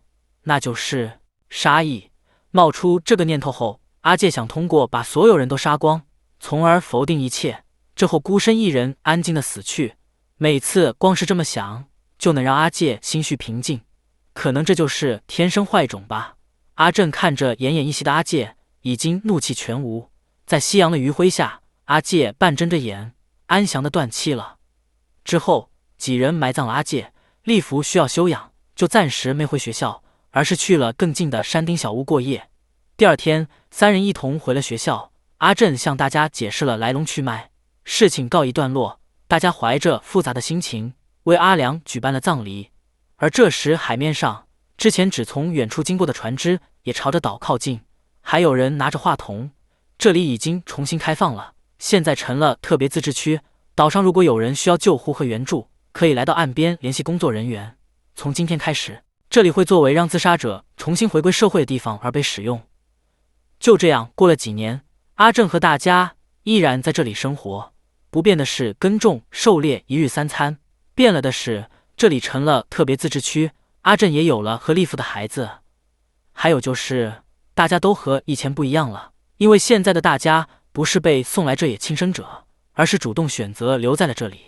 那就是杀意。冒出这个念头后，阿介想通过把所有人都杀光，从而否定一切，之后孤身一人安静的死去。每次光是这么想，就能让阿介心绪平静。可能这就是天生坏种吧。阿正看着奄奄一息的阿介，已经怒气全无。在夕阳的余晖下，阿介半睁着眼，安详的断气了。之后几人埋葬了阿介，立福需要休养，就暂时没回学校，而是去了更近的山丁小屋过夜。第二天，三人一同回了学校。阿正向大家解释了来龙去脉，事情告一段落。大家怀着复杂的心情，为阿良举办了葬礼。而这时，海面上之前只从远处经过的船只也朝着岛靠近，还有人拿着话筒。这里已经重新开放了，现在成了特别自治区。岛上如果有人需要救护和援助，可以来到岸边联系工作人员。从今天开始，这里会作为让自杀者重新回归社会的地方而被使用。就这样过了几年，阿正和大家依然在这里生活。不变的是耕种、狩猎，一日三餐；变了的是这里成了特别自治区，阿正也有了和立福的孩子。还有就是，大家都和以前不一样了，因为现在的大家不是被送来这野轻生者，而是主动选择留在了这里。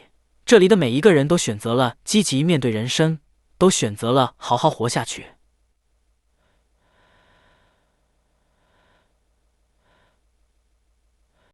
这里的每一个人都选择了积极面对人生，都选择了好好活下去。